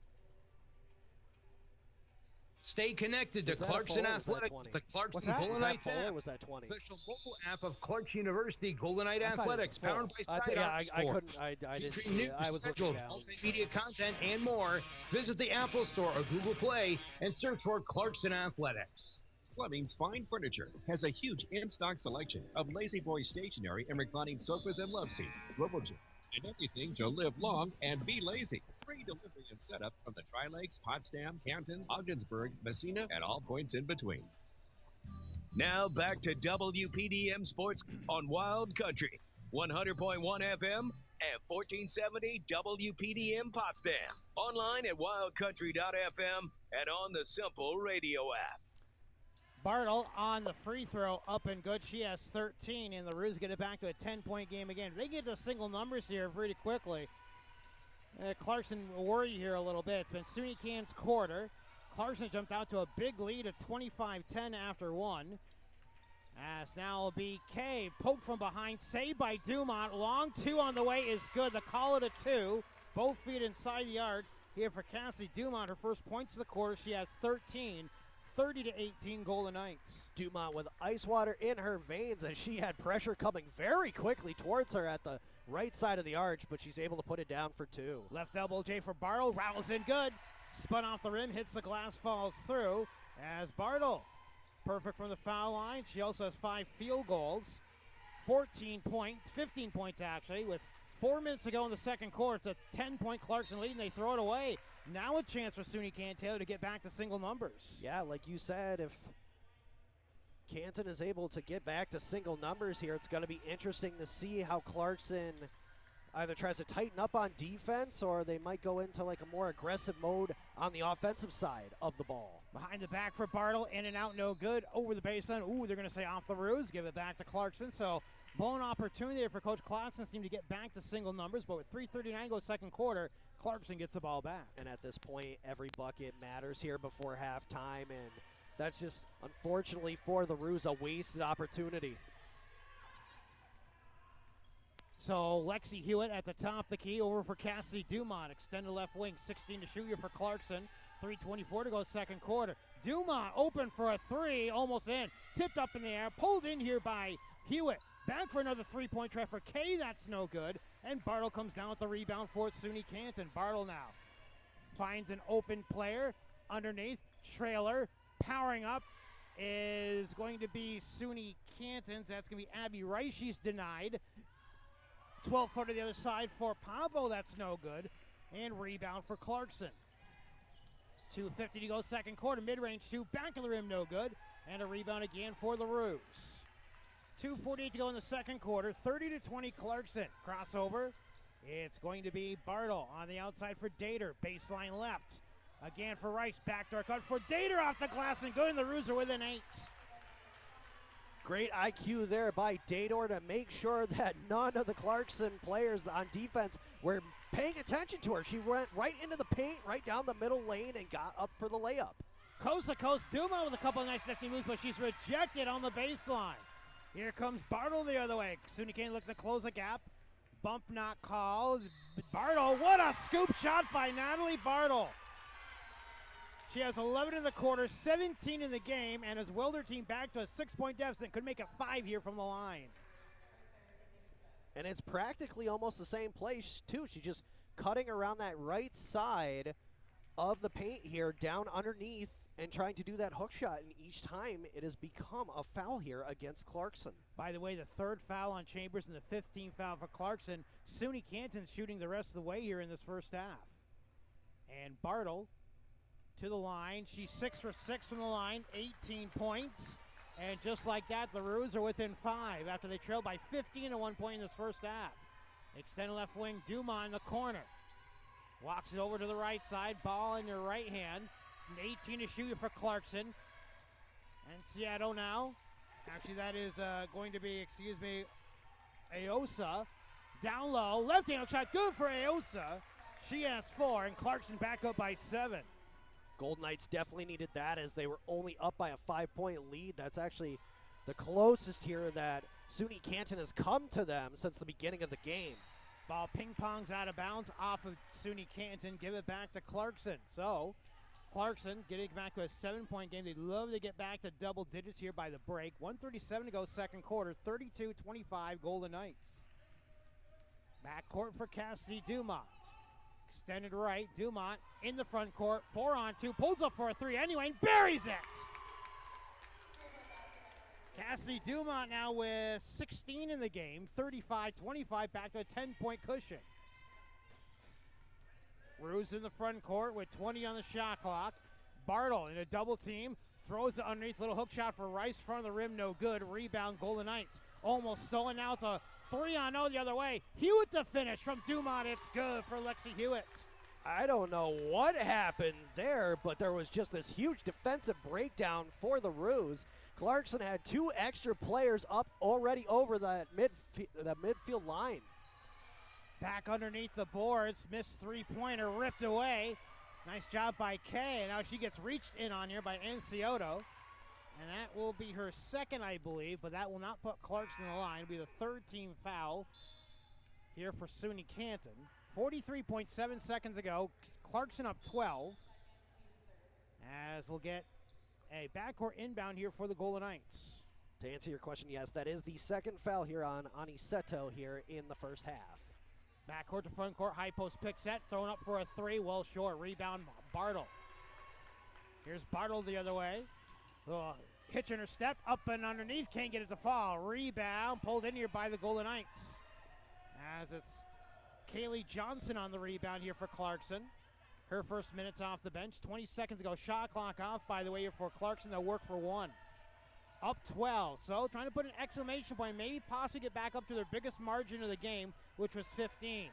Stay connected to Clarkson Athletics, the Clarkson Golden Knights app. Was that 20? Official mobile app of Clarkson University Golden Knight Athletics, powered by Sidearm Sports. I didn't Featuring see news, it. I was scheduled, looking down. multimedia content, and more. Visit the Apple Store or Google Play and search for Clarkson Athletics. Fleming's Fine Furniture has a huge in-stock selection of Lazy Boy stationery and reclining sofas and love seats, swivel chairs, and everything to live long and be lazy. Free delivery and setup from the Tri-Lakes, Potsdam, Canton, Ogdensburg, Messina, and all points in between. Now back to WPDM Sports on Wild Country, 100.1 FM and 1470 WPDM Potsdam. Online at wildcountry.fm and on the Simple Radio app. Bartle on the free throw, up and good. She has 13, and the Roos get it back to a 10-point game again. They get to single numbers here pretty quickly. Clarkson will worry here a little bit. It's been SUNY Canton's quarter. Clarkson jumped out to a big lead of 25-10 after 1. As now will be Kay, poked from behind, saved by Dumont. Long 2 on the way is good. The call it a 2. Both feet inside the arc here for Cassidy Dumont. Her first points of the quarter. She has 13. 30-18 Golden Knights. Dumont with ice water in her veins, and she had pressure coming very quickly towards her at the right side of the arch, but she's able to put it down for 2. Left elbow J for Bartle, rattles in good. Spun off the rim, hits the glass, falls through. As Bartle, perfect from the foul line. She also has 5 field goals, 14 points, 15 points actually, with 4 minutes to go in the second quarter. It's a 10-point Clarkson lead, and they throw it away. Now a chance for SUNY Canton to get back to single numbers. Yeah, like you said, if Canton is able to get back to single numbers here, it's going to be interesting to see how Clarkson either tries to tighten up on defense or they might go into like a more aggressive mode on the offensive side of the ball. Behind the back for Bartle, in and out, no good. Over the baseline, ooh, they're going to say off the Roos, give it back to Clarkson. So, blown opportunity there for Coach Clarkson's team to get back to single numbers, but with 3:39 go second quarter, Clarkson gets the ball back. And at this point, every bucket matters here before halftime, and that's just, unfortunately for the Roos, a wasted opportunity. So Lexi Hewitt at the top of the key, over for Cassidy Dumont. Extended left wing, 16 to shoot here for Clarkson. 3:24 to go second quarter. Dumont open for a 3, almost in. Tipped up in the air, pulled in here by Hewitt. Back for another 3-point try for Kay, that's no good. And Bartle comes down with the rebound for SUNY Canton. Bartle now finds an open player underneath. Trailer powering up is going to be SUNY Canton. That's going to be Abby Rice. She's denied. 12-foot to the other side for Pavo. That's no good. And rebound for Clarkson. 2:50 to go second quarter. Mid-range 2. Back of the rim, no good. And a rebound again for the Roos. 2:48 to go in the second quarter. 30-20 Clarkson. Crossover. It's going to be Bartle on the outside for Dater. Baseline left. Again for Rice. Backdoor cut for Dater off the glass and good. And the Roos are within 8. Great IQ there by Dater to make sure that none of the Clarkson players on defense were paying attention to her. She went right into the paint, right down the middle lane, and got up for the layup. Coast to coast, Dumont with a couple of nice nifty moves, but she's rejected on the baseline. Here comes Bartle the other way. SUNY Canton looking to close the gap. Bump not called. Bartle, what a scoop shot by Natalie Bartle. She has 11 in the quarter, 17 in the game, and has willed her team back to a 6-point deficit. Could make it 5 here from the line. And it's practically almost the same place, too. She's just cutting around that right side of the paint here, down underneath, and trying to do that hook shot. And each time it has become a foul here against Clarkson. By the way, the 3rd foul on Chambers and the 15th foul for Clarkson. SUNY Canton shooting the rest of the way here in this first half. And Bartle to the line. She's 6 for 6 from the line, 18 points. And just like that, the Roos are within 5 after they trailed by 15 at one point in this first half. Extended left wing, Dumont in the corner. Walks it over to the right side, ball in her right hand. 18 to shoot for Clarkson. And Seattle now. Actually, that is going to be, Aosa. Down low, left-handed shot, good for Aosa. She has 4, and Clarkson back up by 7. Golden Knights definitely needed that as they were only up by a 5-point lead. That's actually the closest here that SUNY Canton has come to them since the beginning of the game. Ball ping-pongs out of bounds off of SUNY Canton. Give it back to Clarkson. So Clarkson getting back to a 7-point game. They'd love to get back to double digits here by the break. 1:37 to go second quarter. 32-25 Golden Knights. Backcourt for Cassidy Dumont. Extended right. Dumont in the front court. 4-on-2. Pulls up for a 3 anyway and buries it. Cassidy Dumont now with 16 in the game. 35-25 back to a 10-point cushion. Ruse in the front court with 20 on the shot clock. Bartle in a double team. Throws it underneath. Little hook shot for Rice. Front of the rim. No good. Rebound Golden Knights. Almost stolen. Now it's a 3-on-0 the other way. Hewitt to finish from Dumont. It's good for Lexi Hewitt. I don't know what happened there, but there was just this huge defensive breakdown for the Ruse. Clarkson had 2 extra players up already over the midfield line. Back underneath the boards. Missed 3-pointer. Ripped away. Nice job by Kay. Now she gets reached in on here by Ancioto. And that will be her second, I believe, but that will not put Clarkson in the line. It'll be the third team foul here for SUNY Canton. 43.7 seconds ago. Clarkson up 12. As we'll get a backcourt inbound here for the Golden Knights. To answer your question, yes, that is the second foul here on Aniceto here in the first half. Backcourt to front court, high post pick set, thrown up for a 3, well short. Rebound, Bartle. Here's Bartle the other way. Hitch in her step, up and underneath, can't get it to fall. Rebound, pulled in here by the Golden Knights. As it's Kaylee Johnson on the rebound here for Clarkson. Her first minutes off the bench. 20 seconds ago, shot clock off, by the way, here for Clarkson. They'll work for 1. Up 12, so trying to put an exclamation point, maybe possibly get back up to their biggest margin of the game, which was 15.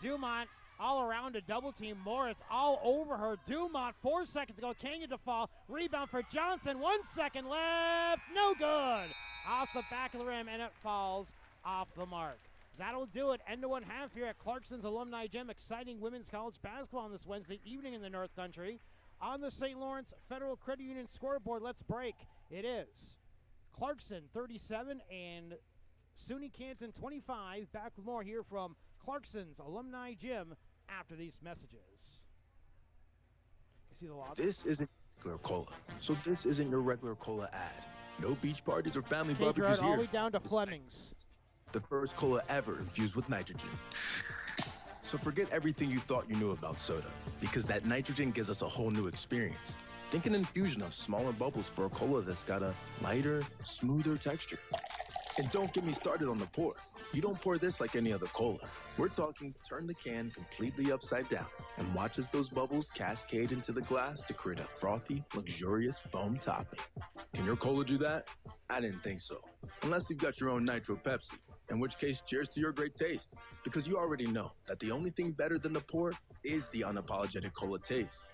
Dumont all around a double team. Morris all over her. Dumont, 4 seconds ago, can't get to fall. Rebound for Johnson, 1 second left, no good. Off the back of the rim, and it falls off the mark. That'll do it. End of one half here at Clarkson's Alumni Gym. Exciting women's college basketball on this Wednesday evening in the North Country. On the St. Lawrence Federal Credit Union scoreboard, let's break. It is Clarkson 37 and SUNY Canton 25. Back with more here from Clarkson's Alumni Gym after these messages. You see the log? This isn't regular cola, so this isn't your regular cola ad. No beach parties or family barbecues here. All the way down to Fleming's. The first cola ever infused with nitrogen. So forget everything you thought you knew about soda, because that nitrogen gives us a whole new experience. Think an infusion of smaller bubbles for a cola that's got a lighter, smoother texture. And don't get me started on the pour. You don't pour this like any other cola. We're talking turn the can completely upside down and watch as those bubbles cascade into the glass to create a frothy, luxurious foam topping. Can your cola do that? I didn't think so. Unless you've got your own Nitro Pepsi, in which case cheers to your great taste. Because you already know that the only thing better than the pour is the unapologetic cola taste.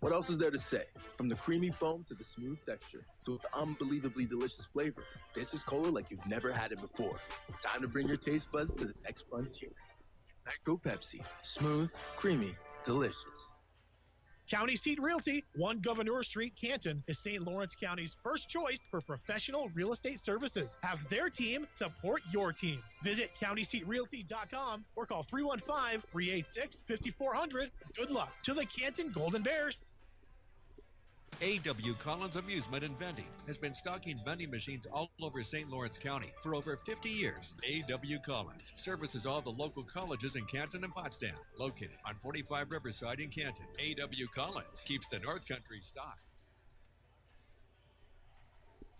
What else is there to say? From the creamy foam to the smooth texture to its unbelievably delicious flavor, this is cola like you've never had it before. Time to bring your taste buds to the next frontier. Nitro Pepsi. Smooth, creamy, delicious. County Seat Realty, 1 Governor Street, Canton, is St. Lawrence County's first choice for professional real estate services. Have their team support your team. Visit countyseatrealty.com or call 315-386-5400. Good luck to the Canton Golden Bears. A.W. Collins Amusement and Vending has been stocking vending machines all over St. Lawrence County for over 50 years. A.W. Collins services all the local colleges in Canton and Potsdam, located on 45 Riverside in Canton. A.W. Collins keeps the North Country stocked.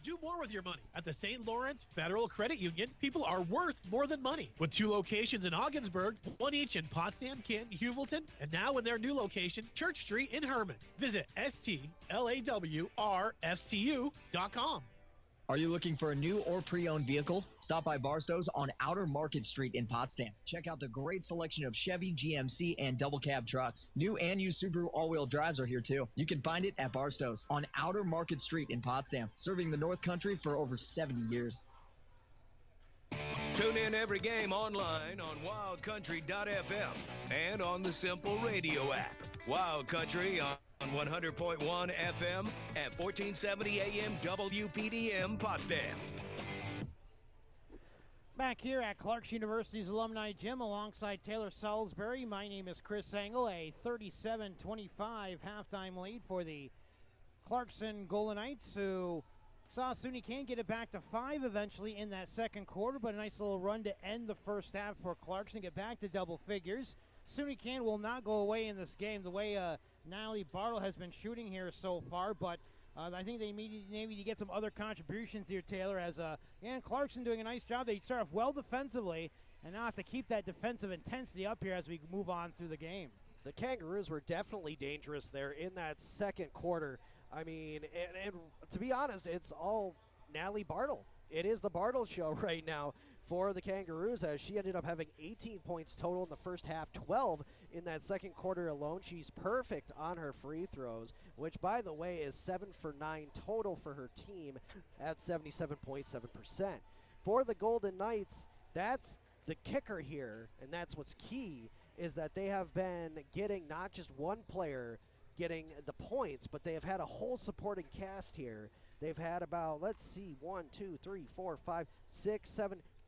Do more with your money. At the St. Lawrence Federal Credit Union, people are worth more than money. With 2 locations in Ogdensburg, 1 each in Potsdam, Canton, Heuvelton, and now in their new location, Church Street in Herman. Visit STLAWRFCU.com. Are you looking for a new or pre-owned vehicle? Stop by Barstow's on Outer Market Street in Potsdam. Check out the great selection of Chevy, GMC, and double cab trucks. New and used Subaru all-wheel drives are here too. You can find it at Barstow's on Outer Market Street in Potsdam, serving the North Country for over 70 years. Tune in every game online on wildcountry.fm and on the Simple Radio app. Wild Country on 100.1 FM at 1470 AM WPDM Potsdam. Back here at Clarkson University's Alumni Gym alongside Taylor Salisbury. My name is Chris Engel. A 37-25 halftime lead for the Clarkson Golden Knights, who saw SUNY Canton get it back to 5 eventually in that second quarter, but a nice little run to end the first half for Clarkson, get back to double figures. SUNY Canton will not go away in this game the way Natalie Bartle has been shooting here so far, but I think they need to get some other contributions here, Taylor, as Clarkson doing a nice job. They start off well defensively, and now have to keep that defensive intensity up here as we move on through the game. The Kangaroos were definitely dangerous there in that second quarter. I mean, and to be honest, it's all Natalie Bartle. It is the Bartle show right now for the Kangaroos, as she ended up having 18 points total in the first half, 12 in that second quarter alone. She's perfect on her free throws, which, by the way, is 7 for 9 total for her team at 77.7%. For the Golden Knights, that's the kicker here, and that's what's key, is that they have been getting not just one player getting the points, but they have had a whole supporting cast here. They've had about,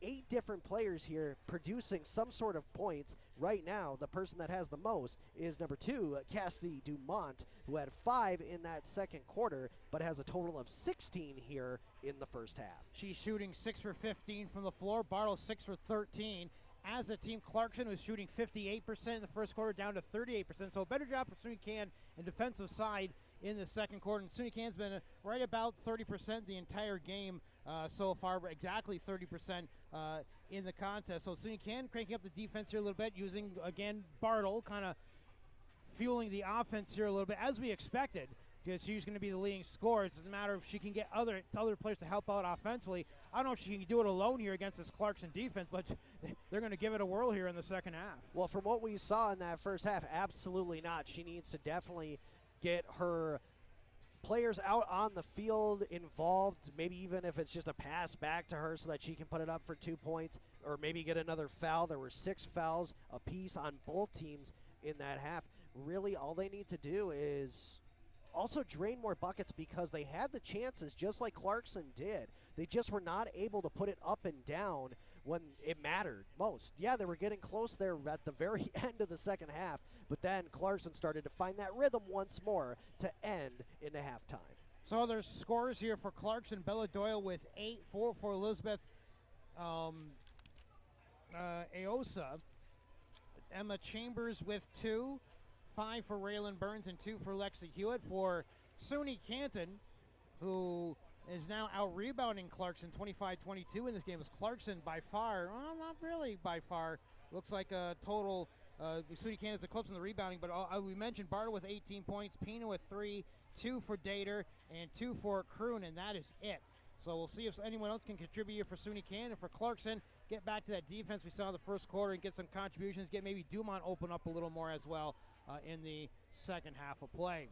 8 different players here producing some sort of points. Right now, the person that has the most is number 2, Cassidy Dumont, who had 5 in that second quarter, but has a total of 16 here in the first half. She's shooting 6 for 15 from the floor. Bartle 6 for 13. As a team, Clarkson was shooting 58% in the first quarter, down to 38%. So a better job for SUNY Canton in defensive side in the second quarter. And SUNY Canton's been right about 30% the entire game so far, exactly 30% in the contest. So SUNY Canton cranking up the defense here a little bit, using, again, Bartle, kind of fueling the offense here a little bit, as we expected, because she's going to be the leading scorer. It doesn't matter if she can get other players to help out offensively. I don't know if she can do it alone here against this Clarkson defense, but they're going to give it a whirl here in the second half. Well, from what we saw in that first half, absolutely not. She needs to definitely get her players out on the field involved, maybe even if it's just a pass back to her so that she can put it up for 2 points, or maybe get another foul. There were 6 fouls apiece on both teams in that half. Really, all they need to do is also drain more buckets, because they had the chances just like Clarkson did. They just were not able to put it up and down when it mattered most. Yeah, they were getting close there at the very end of the second half, but then Clarkson started to find that rhythm once more to end into halftime. So there's scores here for Clarkson. Bella Doyle with 8, 4 for Elizabeth Aosa. Emma Chambers with 2, 5 for Raylan Burns, and 2 for Lexi Hewitt. For SUNY Canton, who is now out-rebounding Clarkson 25-22 in this game, is Clarkson by far, well, not really by far, looks like a total, SUNY Canton is eclipsing the rebounding, but we mentioned Bartle with 18 points, Pina with 3, 2 for Dater, and 2 for Kroon, and that is it. So we'll see if anyone else can contribute here for SUNY Canton. For Clarkson, get back to that defense we saw in the first quarter and get some contributions, get maybe Dumont open up a little more as well in the second half of play.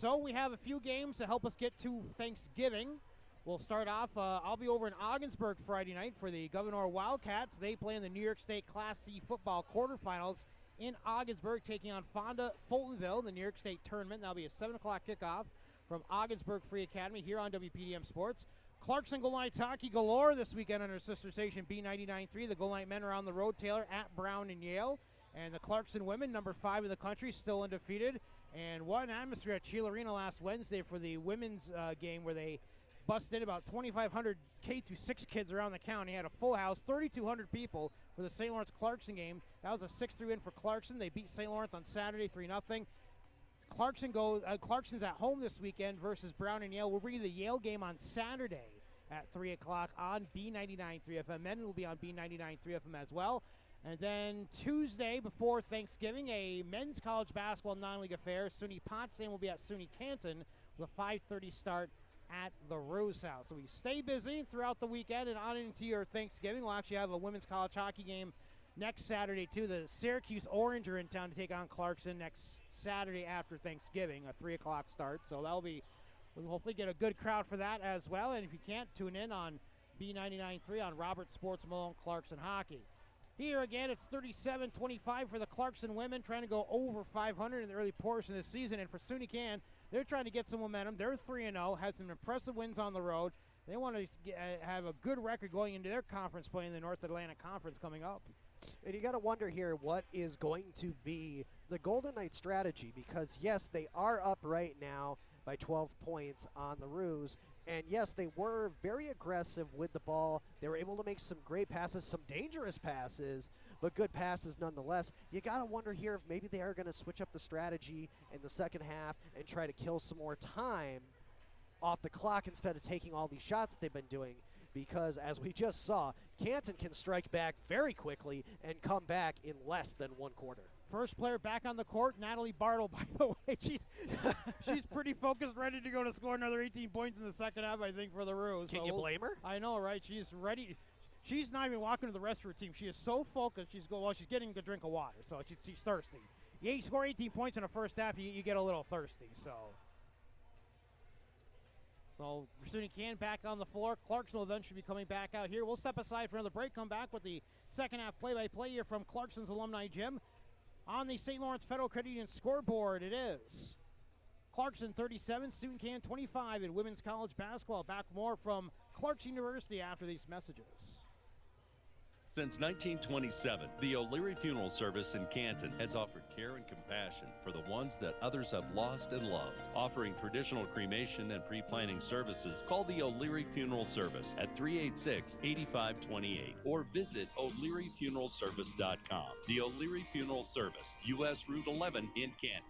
So we have a few games to help us get to Thanksgiving. We'll start off, I'll be over in Ogdensburg Friday night for the Governor Wildcats. They play in the New York State Class C football quarterfinals in Ogdensburg, taking on Fonda Fultonville, the New York State tournament. That'll be a 7 o'clock kickoff from Ogdensburg Free Academy here on WPDM Sports. Clarkson Golden Knights hockey galore this weekend on our sister station B99.3. The Golden Knight men are on the road, Taylor, at Brown and Yale. And the Clarkson women, number 5 in the country, still undefeated. And what an atmosphere at Sheila Arena last Wednesday for the women's game, where they busted about 2,500 K-6 kids around the county. Had a full house, 3,200 people for the St. Lawrence Clarkson game. That was a 6-3 win for Clarkson. They beat St. Lawrence on Saturday 3-0. Clarkson's at home this weekend versus Brown and Yale. We'll bring you the Yale game on Saturday at 3 o'clock on B99.3 FM. Men will be on B99.3 FM as well. And then Tuesday before Thanksgiving, a men's college basketball non-league affair. SUNY Potsdam will be at SUNY Canton with a 5:30 start at the Rose House. So we stay busy throughout the weekend and on into your Thanksgiving. We'll actually have a women's college hockey game next Saturday too. The Syracuse Orange are in town to take on Clarkson next Saturday after Thanksgiving, a 3 o'clock start. So we'll hopefully get a good crowd for that as well. And if you can't, tune in on B99.3 on Robert Sports Malone Clarkson Hockey. Here again, it's 37-25 for the Clarkson women, trying to go over 500 in the early portion of the season. And for SUNY Canton, they're trying to get some momentum. They're 3-0, had some impressive wins on the road. They want to have a good record going into their conference play in the North Atlantic Conference coming up. And you got to wonder here what is going to be the Golden Knights strategy, because, yes, they are up right now by 12 points on the Roos. And, yes, they were very aggressive with the ball. They were able to make some great passes, some dangerous passes, but good passes nonetheless. You got to wonder here if maybe they are going to switch up the strategy in the second half and try to kill some more time off the clock instead of taking all these shots that they've been doing. Because, as we just saw, Canton can strike back very quickly and come back in less than one quarter. First player back on the court, Natalie Bartle, by the way. She's pretty focused, ready to go to score another 18 points in the second half, I think, for the Roos. Can you blame her? I know, right? She's ready. She's not even walking to the rest of her team. She is so focused. She's getting a drink of water, so she's thirsty. You score 18 points in the first half, you get a little thirsty, So SUNY Canton back on the floor. Clarkson will eventually be coming back out here. We'll step aside for another break, come back with the second half play-by-play here from Clarkson's Alumni Gym. On the St. Lawrence Federal Credit Union scoreboard, it is Clarkson 37, SUNY Canton 25 in women's college basketball. Back more from Clarkson University after these messages. Since 1927, the O'Leary Funeral Service in Canton has offered care and compassion for the ones that others have lost and loved. Offering traditional cremation and pre-planning services, call the O'Leary Funeral Service at 386-8528 or visit o'learyfuneralservice.com. The O'Leary Funeral Service, U.S. Route 11 in Canton.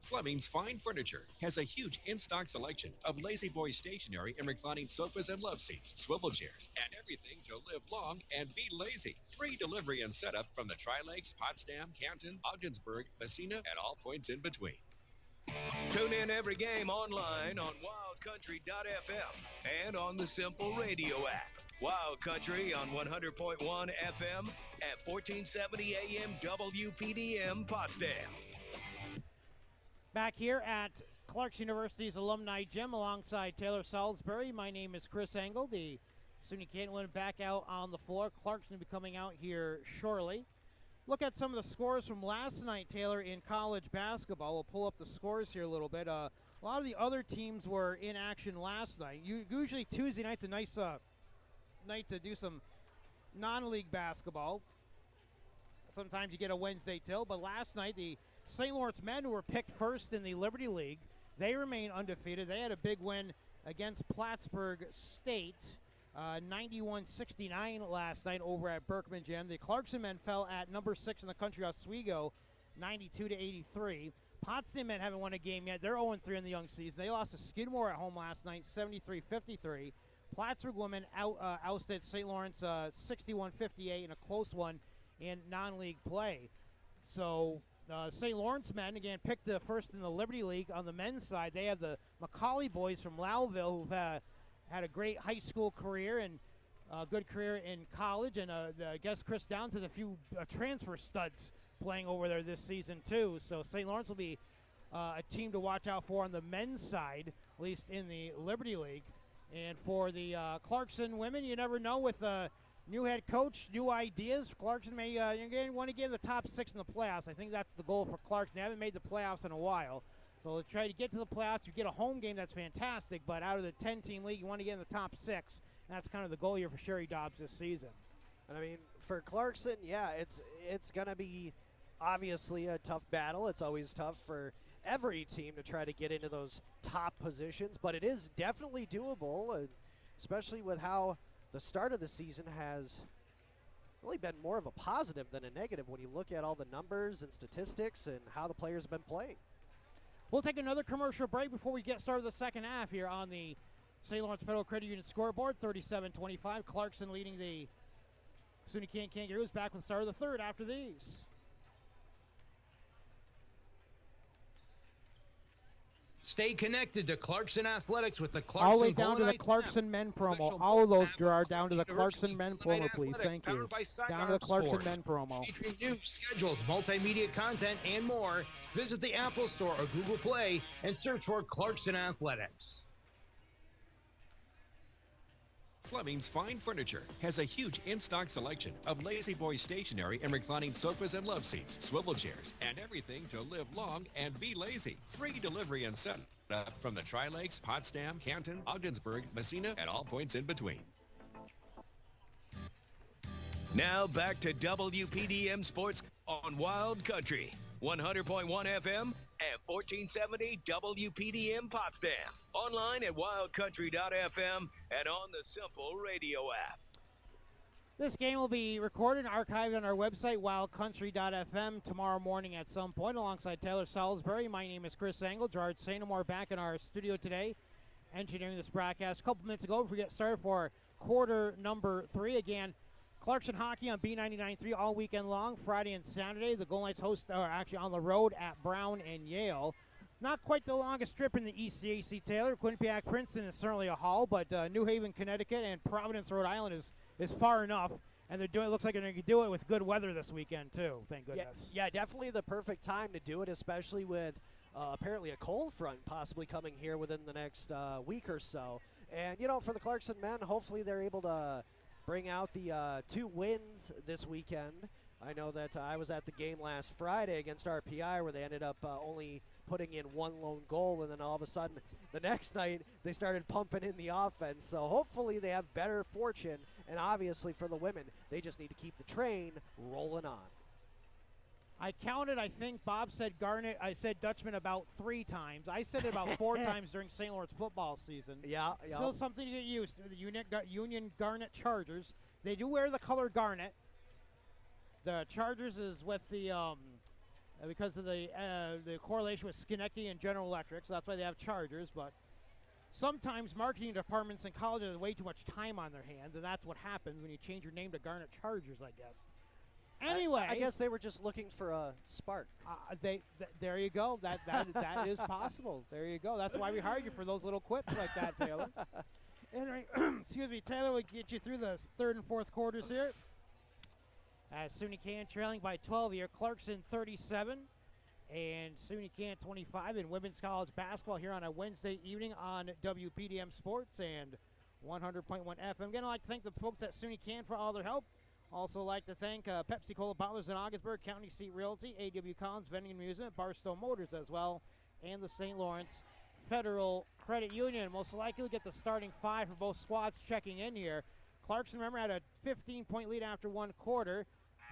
Fleming's Fine Furniture has a huge in-stock selection of Lazy Boy stationery and reclining sofas and love seats, swivel chairs, and everything to live long and be lazy. Free delivery and setup from the Tri-Lakes, Potsdam, Canton, Ogdensburg, Messina, and all points in between. Tune in every game online on wildcountry.fm and on the Simple Radio app. Wild Country on 100.1 FM at 1470 AM WPDM Potsdam. Back here at Clarkson University's Alumni Gym alongside Taylor Salisbury. My name is Chris Engel. The SUNY Canton went back out on the floor. Clarkson will be coming out here shortly. Look at some of the scores from last night, Taylor, in college basketball. We'll pull up the scores here a little bit. A lot of the other teams were in action last night. Usually Tuesday night's a nice night to do some non-league basketball. Sometimes you get a Wednesday till, but last night the St. Lawrence men, who were picked first in the Liberty League, they remain undefeated. They had a big win against Plattsburgh State, 91-69 last night over at Berkman Gym. The Clarkson men fell at number 6 in the country, Oswego, 92-83. Potsdam men haven't won a game yet. They're 0-3 in the young season. They lost to Skidmore at home last night, 73-53. Plattsburgh women ousted St. Lawrence 61-58 in a close one in non-league play. So St. Lawrence men, again, picked first in the Liberty League on the men's side. They have the Macaulay boys from Lowville, who've had a great high school career and a good career in college. And I guess Chris Downs has a few transfer studs playing over there this season, too. So St. Lawrence will be a team to watch out for on the men's side, at least in the Liberty League. And for the Clarkson women, you never know with new head coach, new ideas. Clarkson may want to get in the top 6 in the playoffs. I think that's the goal for Clarkson. They haven't made the playoffs in a while. So they'll try to get to the playoffs. You get a home game, that's fantastic. But out of the 10-team league, you want to get in the top 6. And that's kind of the goal here for Sherry Dobbs this season. And I mean, for Clarkson, yeah, it's going to be obviously a tough battle. It's always tough for every team to try to get into those top positions. But it is definitely doable, especially with how the start of the season has really been more of a positive than a negative when you look at all the numbers and statistics and how the players have been playing. We'll take another commercial break before we get started the second half here on the St. Lawrence Federal Credit Union scoreboard, 37-25. Clarkson leading the SUNY Canton Kangaroos. Back with the start of the third after these. Stay connected to Clarkson Athletics with the Clarkson all the way down to the Clarkson men promo. All of those, Gerard, down to the Clarkson men promo, please. Thank you. Down to the Clarkson men promo. Featuring news, schedules, multimedia content, and more. Visit the Apple Store or Google Play and search for Clarkson Athletics. Fleming's Fine Furniture has a huge in-stock selection of Lazy Boy stationery and reclining sofas and love seats, swivel chairs, and everything to live long and be lazy. Free delivery and setup from the Tri-Lakes, Potsdam, Canton, Ogdensburg, Messina, and all points in between. Now back to WPDM Sports on Wild Country, 100.1 FM and 1470 WPDM Potsdam. Online at wildcountry.fm and on the Simple Radio app. This game will be recorded and archived on our website, wildcountry.fm, tomorrow morning at some point, alongside Taylor Salisbury. My name is Chris Engel. Gerard Sainamore back in our studio today, engineering this broadcast. A couple minutes ago, before we get started for quarter number 3, again, Clarkson hockey on B99.3 all weekend long, Friday and Saturday. The Golden Knights are actually on the road at Brown and Yale. Not quite the longest trip in the ECAC, Taylor. Quinnipiac, Princeton is certainly a haul, but New Haven, Connecticut, and Providence, Rhode Island is far enough. And they're doing. It looks like they're going to do it with good weather this weekend too. Thank goodness. Yeah, definitely the perfect time to do it, especially with apparently a cold front possibly coming here within the next week or so. And for the Clarkson men, hopefully they're able to bring out the 2 wins this weekend. I know that I was at the game last Friday against RPI where they ended up only putting in 1 lone goal, and then all of a sudden the next night they started pumping in the offense. So hopefully they have better fortune, and obviously for the women, they just need to keep the train rolling on. I counted, I think Bob said Garnet, I said Dutchman about 3 times. I said it about 4 times during St. Lawrence football season. Yeah. Still something to get used to. The Union Garnet Chargers. They do wear the color garnet. The Chargers is with the, because of the correlation with Schenectady and General Electric, so that's why they have Chargers. But sometimes marketing departments in colleges have way too much time on their hands, and that's what happens when you change your name to Garnet Chargers, I guess. Anyway, I guess they were just looking for a spark. There you go. That is possible. There you go. That's why we hired you, for those little quips like that, Taylor. Anyway, excuse me, Taylor, we'll get you through the 3rd and 4th quarters here. As SUNY Canton trailing by 12 here, Clarkson 37 and SUNY Canton 25 in women's college basketball here on a Wednesday evening on WPDM Sports and 100.1 FM. Again, I'd like to thank the folks at SUNY Canton for all their help. Also like to thank Pepsi Cola Bottlers in Augsburg, County Seat Realty, A.W. Collins Vending and Amusement, Barstow Motors as well, and the St. Lawrence Federal Credit Union. Most likely get the starting 5 for both squads checking in here. Clarkson, remember, had a 15-point lead after 1 quarter.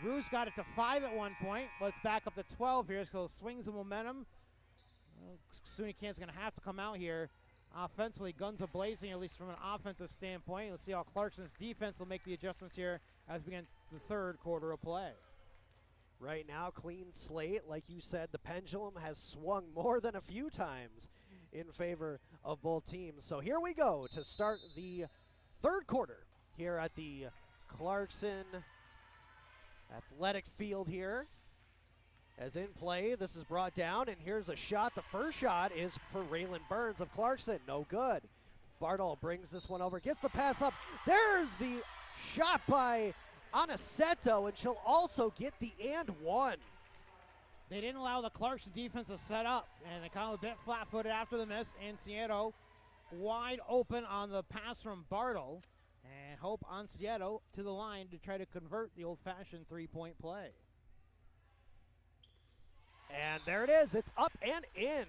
Ruse got it to 5 at one point, but it's back up to 12 here, so swings of momentum. SUNY Canton's going to have to come out here offensively, guns a-blazing, at least from an offensive standpoint. Let's see how Clarkson's defense will make the adjustments here as we get the 3rd quarter of play. Right now, clean slate. Like you said, the pendulum has swung more than a few times in favor of both teams. So here we go to start the 3rd quarter here at the Clarkson Athletic Field here. As in play, this is brought down, and here's a shot. The first shot is for Raylan Burns of Clarkson. No good. Bartle brings this one over, gets the pass up. There's the shot by Aniceto, and she'll also get the and one. They didn't allow the Clarkson defense to set up, and they kind of a bit flat-footed after the miss. Ancietto wide open on the pass from Bartle, and Hope Ancietto to the line to try to convert the old-fashioned 3-point play. And there it is. It's up and in.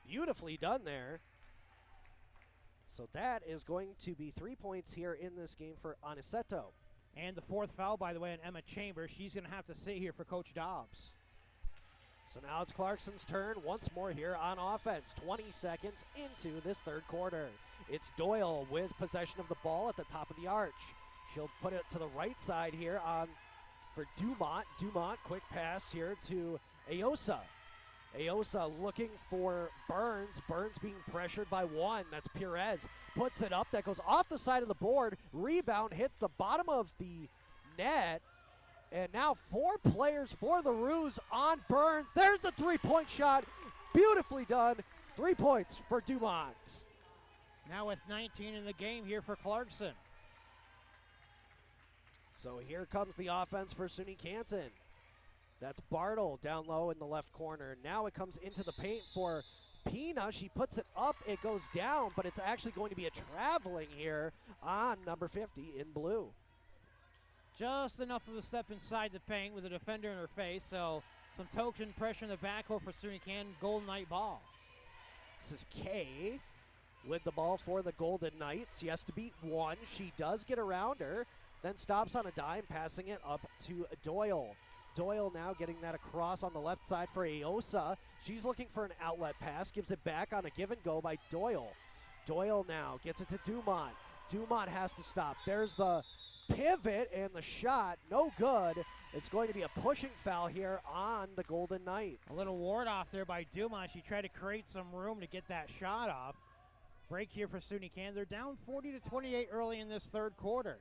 Beautifully done there. So that is going to be 3 points here in this game for Aniceto. And the 4th foul, by the way, on Emma Chambers. She's going to have to sit here for Coach Dobbs. So now it's Clarkson's turn once more here on offense. 20 seconds into this 3rd quarter. It's Doyle with possession of the ball at the top of the arch. She'll put it to the right side here for Dumont. Dumont, quick pass here to Aosa. Aosa looking for Burns. Burns being pressured by 1. That's Perez. Puts it up. That goes off the side of the board. Rebound hits the bottom of the net. And now 4 players for the Roos on Burns. There's the 3-point shot. Beautifully done. 3 points for Dumont. Now with 19 in the game here for Clarkson. So here comes the offense for SUNY Canton. That's Bartle down low in the left corner. Now it comes into the paint for Pina, she puts it up, it goes down, but it's actually going to be a traveling here on number 50 in blue. Just enough of a step inside the paint with a defender in her face, so some token pressure in the backcourt for SUNY Canton. Golden Knight ball. This is Kay with the ball for the Golden Knights. She has to beat one. She does get around her, then stops on a dime, passing it up to Doyle. Doyle now getting that across on the left side for Aosa. She's looking for an outlet pass, gives it back on a give and go by Doyle. Doyle now gets it to Dumont. Dumont has to stop. There's the pivot and the shot, no good. It's going to be a pushing foul here on the Golden Knights. A little ward off there by Dumont. She tried to create some room to get that shot off. Break here for SUNY Canton. They're down 40-28 early in this third quarter.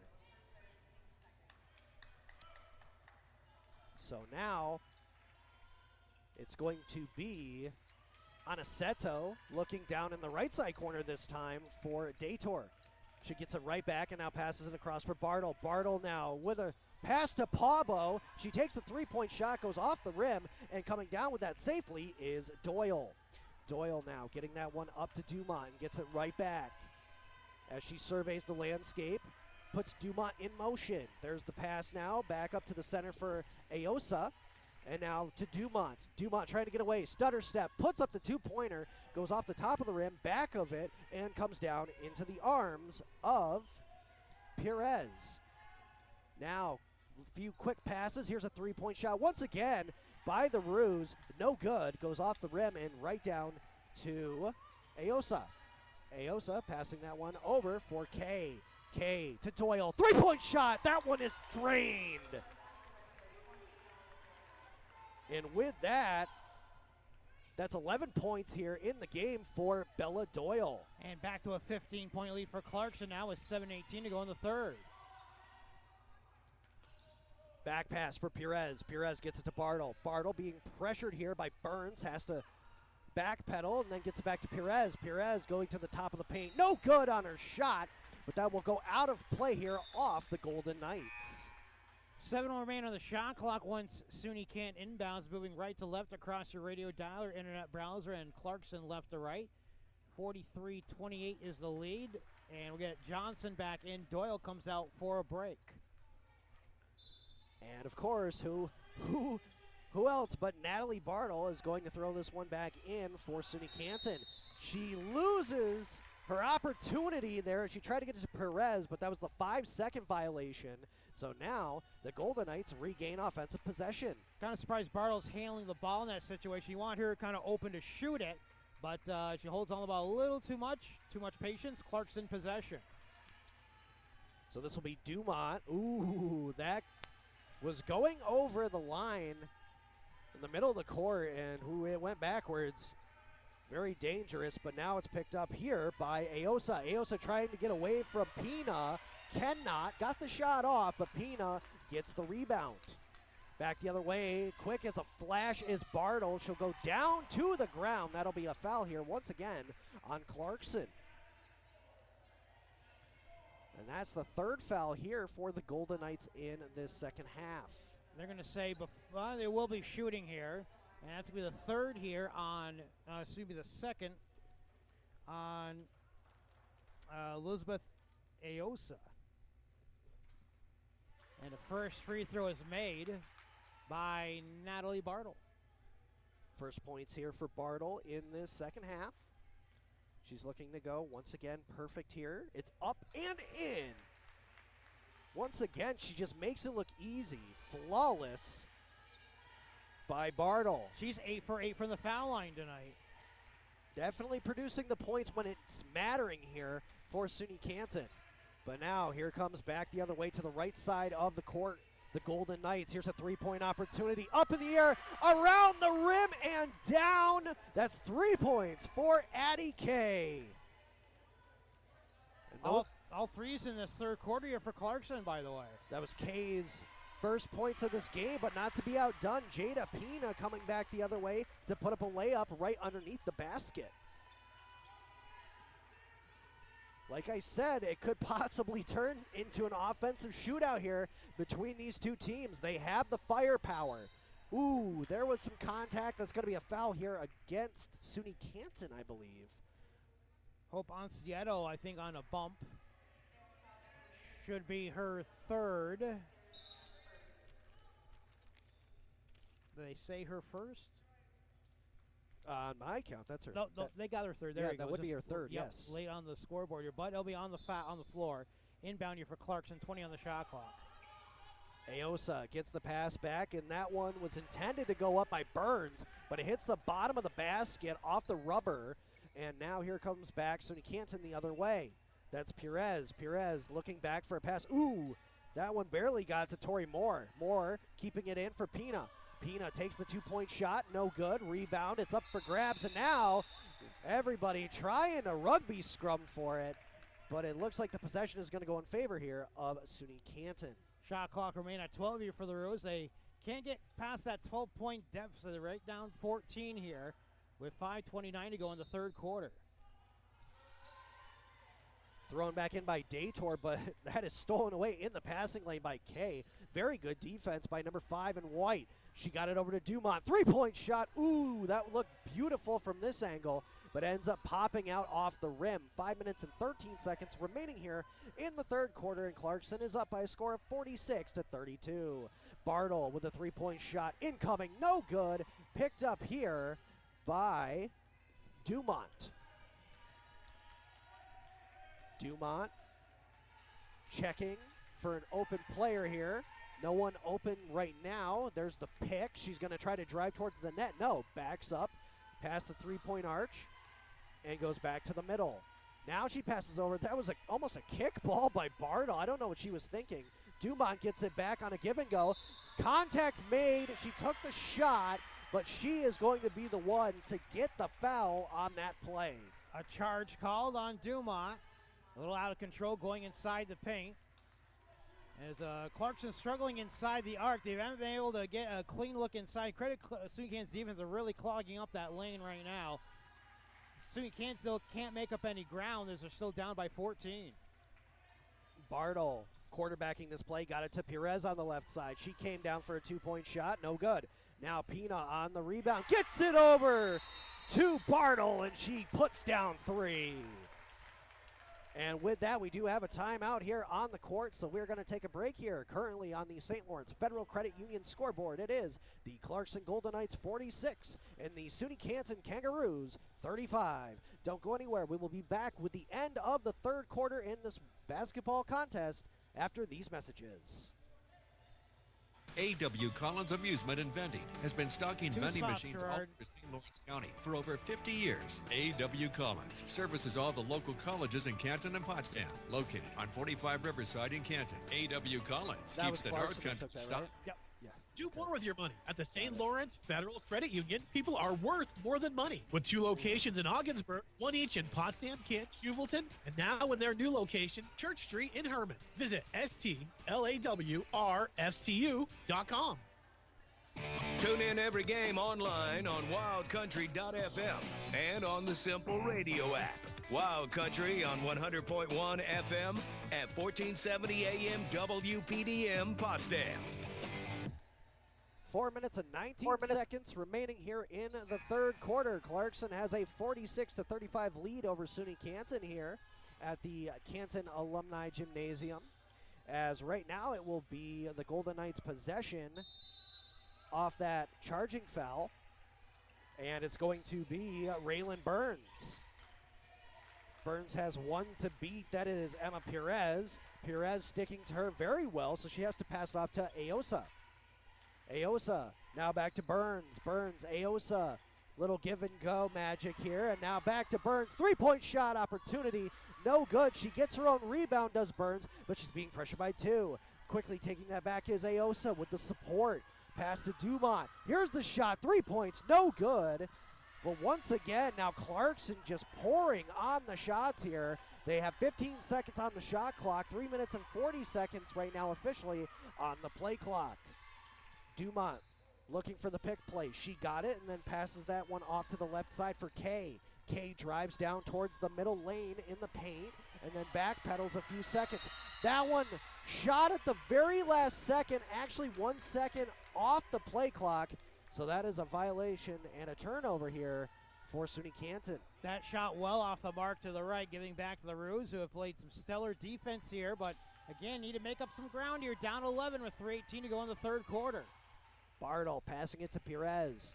So now it's going to be Aniceto looking down in the right side corner this time for Dator. She gets it right back and now passes it across for Bartle. Bartle now with a pass to Pablo. She takes the three-point shot, goes off the rim, and coming down with that safely is Doyle. Doyle now getting that one up to Dumont and gets it right back as she surveys the landscape. Puts Dumont in motion. There's the pass now, back up to the center for Aosa. And now to Dumont. Dumont trying to get away, stutter step, puts up the two-pointer, goes off the top of the rim, back of it, and comes down into the arms of Perez. Now, a few quick passes. Here's a three-point shot once again by the Ruse. No good, goes off the rim and right down to Aosa. Aosa passing that one over for Kay. Kay to Doyle, three-point shot, that one is drained. And with that, that's 11 points here in the game for Bella Doyle. And back to a 15-point lead for Clarkson now with 7:18 to go in the third. Back pass for Perez. Perez gets it to Bartle. Bartle being pressured here by Burns, has to backpedal and then gets it back to Perez. Perez going to the top of the paint. No good on her shot, but that will go out of play here off the Golden Knights. 7 will remain on the shot clock once SUNY Canton inbounds, moving right to left across your radio dialer, internet browser, and Clarkson left to right. 43-28 is the lead, and we'll get Johnson back in. Doyle comes out for a break. And of course, who else but Natalie Bartle is going to throw this one back in for SUNY Canton. She loses her opportunity there. She tried to get it to Perez, but that was the 5-second violation. So now the Golden Knights regain offensive possession. Kind of surprised Bartle's handling the ball in that situation. You want her kind of open to shoot it, but she holds on the ball a little too much patience. Clarkson possession. So this will be Dumont. Ooh, that was going over the line in the middle of the court, and it went backwards. Very dangerous, but now it's picked up here by Aosa. Aosa trying to get away from Pina. Cannot. Got the shot off, but Pina gets the rebound. Back the other way. Quick as a flash is Bartle. She'll go down to the ground. That'll be a foul here once again on Clarkson. And that's the third foul here for the Golden Knights in this second half. They're going to say they will be shooting here. And that's going to be the third here on, the second on Elizabeth Aosa. And the first free throw is made by Natalie Bartle. First points here for Bartle in this second half. She's looking to go once again perfect here. It's up and in. Once again, she just makes it look easy, flawless by Bartle. She's 8 for 8 from the foul line tonight. Definitely producing the points when it's mattering here for SUNY Canton. But now here comes back the other way to the right side of the court, the Golden Knights. Here's a three-point opportunity. Up in the air, around the rim, and down. That's 3 points for Addie Kay. All threes in this third quarter here for Clarkson, by the way. That was Kay's first points of this game, but not to be outdone. Jada Pina coming back the other way to put up a layup right underneath the basket. Like I said, it could possibly turn into an offensive shootout here between these two teams. They have the firepower. Ooh, there was some contact. That's going to be a foul here against SUNY Canton, I believe. Hope Ancieto, I think, on a bump. Should be her third. Do they say her first? On my count, that's her. No, they got her third. There yeah, you go. that would be her third, yep, yes. Late on the scoreboard here, but it'll be on the floor. Inbound here for Clarkson, 20 on the shot clock. Aosa gets the pass back, and that one was intended to go up by Burns, but it hits the bottom of the basket off the rubber, and now here comes back SUNY Canton the other way. That's Perez. Perez looking back for a pass. Ooh, that one barely got to Tori Moore. Moore keeping it in for Pina. Pina takes the two-point shot, no good. Rebound, it's up for grabs, and now everybody trying a rugby scrum for it, but it looks like the possession is going to go in favor here of SUNY Canton. Shot clock remain at 12 here for the Rose. They can't get past that 12-point deficit. They're right down 14 here with 5:29 to go in the third quarter. Thrown back in by Dator, but that is stolen away in the passing lane by Kay. Very good defense by number 5 in white. She got it over to Dumont. Three-point shot. Ooh, that looked beautiful from this angle, but ends up popping out off the rim. 5 minutes and 13 seconds remaining here in the third quarter, and Clarkson is up by a score of 46-32. Bartle with a three-point shot incoming, no good. Picked up here by Dumont. Dumont checking for an open player here. No one open right now. There's the pick. She's going to try to drive towards the net. No, backs up past the three-point arch and goes back to the middle. Now she passes over. That was almost a kick ball by Bartle. I don't know what she was thinking. Dumont gets it back on a give and go. Contact made. She took the shot, but she is going to be the one to get the foul on that play. A charge called on Dumont. A little out of control going inside the paint. As Clarkson struggling inside the arc. They haven't been able to get a clean look inside. Credit SUNY Canton's defense are really clogging up that lane right now. SUNY Canton still can't make up any ground as they're still down by 14. Bartle quarterbacking this play. Got it to Perez on the left side. She came down for a two-point shot. No good. Now Pina on the rebound. Gets it over to Bartle, and she puts down three. And with that, we do have a timeout here on the court, so we're going to take a break here. Currently on the St. Lawrence Federal Credit Union scoreboard, it is the Clarkson Golden Knights 46 and the SUNY Canton Kangaroos 35. Don't go anywhere. We will be back with the end of the third quarter in this basketball contest after these messages. A.W. Collins Amusement and Vending has been stocking vending machines all Gerard. over St. Lawrence County for over 50 years. A.W. Collins services all the local colleges in Canton and Pottstown, located on 45 Riverside in Canton. A.W. Collins That keeps was the North Clarkson that Country took that, stocked. right? Yep. Yeah. Do more with your money. At the St. Lawrence Federal Credit Union, people are worth more than money. With 2 locations in Ogdensburg, 1 each in Potsdam, Canton, Huvilton, and now in their new location, Church Street in Herman. Visit STLAWRFCU.com. Tune in every game online on wildcountry.fm and on the Simple Radio app. Wild Country on 100.1 FM at 1470 AM WPDM Potsdam. 4 minutes and 19 seconds remaining here in the third quarter. Clarkson has a 46-35 lead over SUNY Canton here at the Canton Alumni Gymnasium. As right now it will be the Golden Knights' possession off that charging foul. And it's going to be Raylan Burns. Burns has one to beat. That is Emma Perez. Perez sticking to her very well, so she has to pass it off to Aosa. Aosa now back to Burns. Burns, Aosa. Little give and go magic here. And now back to Burns. Three-point shot opportunity. No good. She gets her own rebound, does Burns, but she's being pressured by 2. Quickly taking that back is Aosa with the support. Pass to Dumont. Here's the shot. 3 points. No good. But once again, now Clarkson just pouring on the shots here. They have 15 seconds on the shot clock. 3 minutes and 40 seconds right now officially on the play clock. Dumont looking for the pick play. She got it and then passes that one off to the left side for Kay. Kay drives down towards the middle lane in the paint and then backpedals a few seconds. That one shot at the very last second, actually 1 second off the play clock. So that is a violation and a turnover here for SUNY Canton. That shot well off the mark to the right, giving back to the Roos, who have played some stellar defense here, but again, need to make up some ground here. Down 11 with 3:18 to go in the third quarter. Bartle passing it to Perez.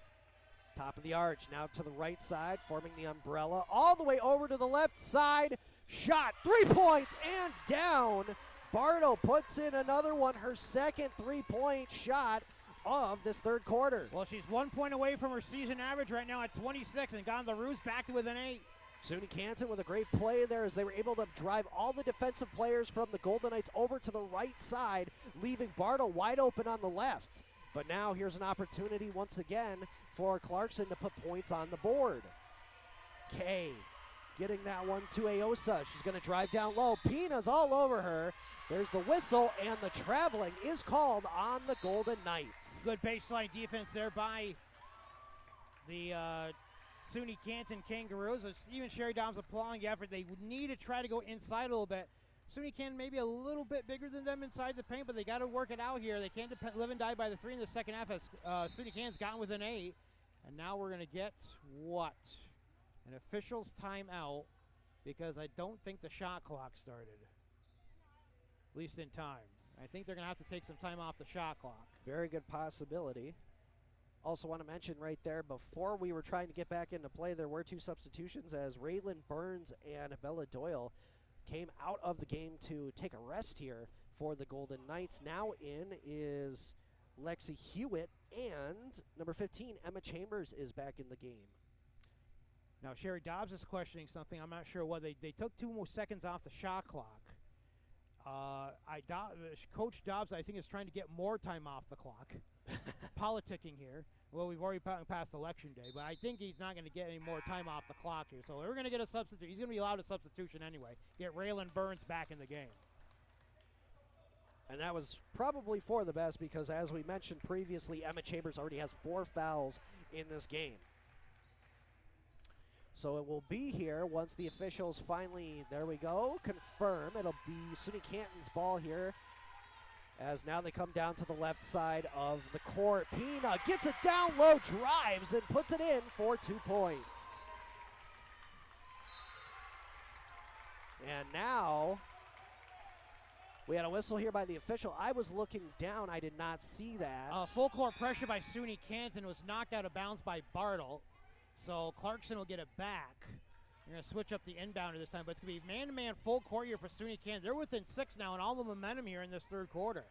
Top of the arch, now to the right side, forming the umbrella. All the way over to the left side. Shot, 3 points, and down. Bartle puts in another one, her second 3-point shot of this third quarter. Well, she's 1 point away from her season average right now at 26 and gotten the Roos back to within 8. SUNY Canton with a great play there as they were able to drive all the defensive players from the Golden Knights over to the right side, leaving Bartle wide open on the left. But now here's an opportunity once again for Clarkson to put points on the board. Kay getting that one to Aosa. She's going to drive down low. Pina's all over her. There's the whistle, and the traveling is called on the Golden Knights. Good baseline defense there by the SUNY Canton Kangaroos. Even Sherry Dobbs applauding the effort. They would need to try to go inside a little bit. SUNY Canton maybe a little bit bigger than them inside the paint, but they got to work it out here. They can't live and die by the 3 in the second half as SUNY Canton's gotten within 8. And now we're going to get what? An official's timeout because I don't think the shot clock started, at least in time. I think they're going to have to take some time off the shot clock. Very good possibility. Also want to mention right there, before we were trying to get back into play, there were 2 substitutions as Raylan Burns and Bella Doyle came out of the game to take a rest here for the Golden Knights. Now in is Lexi Hewitt, and number 15, Emma Chambers, is back in the game. Now Sherry Dobbs is questioning something. I'm not sure what. They took 2 more seconds off the shot clock. Coach Dobbs, I think, is trying to get more time off the clock. Politicking here. Well, we've already passed Election Day, but I think he's not going to get any more time off the clock here. So we're going to get a substitute. He's going to be allowed a substitution anyway. Get Raylan Burns back in the game. And that was probably for the best because, as we mentioned previously, Emma Chambers already has 4 fouls in this game. So it will be here once the officials finally, there we go, confirm. It'll be SUNY Canton's ball here as now they come down to the left side of the court. Pina gets it down low, drives, and puts it in for 2 points. And now we had a whistle here by the official. I was looking down. I did not see that. Full court pressure by SUNY Canton was knocked out of bounds by Bartle. So Clarkson will get it back. You're going to switch up the inbounder this time, but it's going to be man-to-man full court here for SUNY Canton. They're within 6 now and all the momentum here in this third quarter.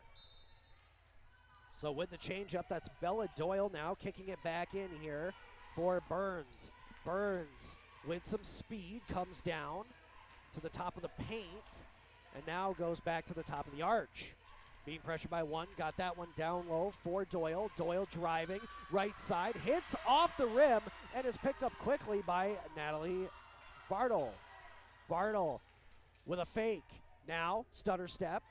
So with the change-up, that's Bella Doyle now kicking it back in here for Burns. Burns with some speed comes down to the top of the paint and now goes back to the top of the arch. Being pressured by 1, got that one down low for Doyle. Doyle driving, right side, hits off the rim, and is picked up quickly by Natalie Bartle. Bartle with a fake. Now, stutter step.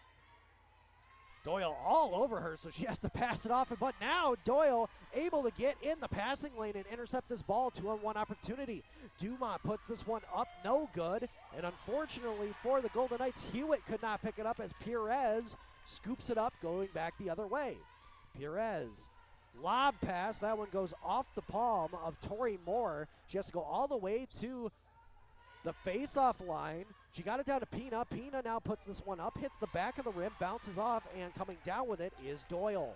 Doyle all over her, so she has to pass it off. But now Doyle able to get in the passing lane and intercept this ball. 2-on-1 opportunity. Dumont puts this one up, no good. And unfortunately for the Golden Knights, Hewitt could not pick it up as Perez scoops it up, going back the other way. Perez, lob pass. That one goes off the palm of Tori Moore. She has to go all the way to the face-off line. She got it down to Pina. Pina now puts this one up, hits the back of the rim, bounces off, and coming down with it is Doyle.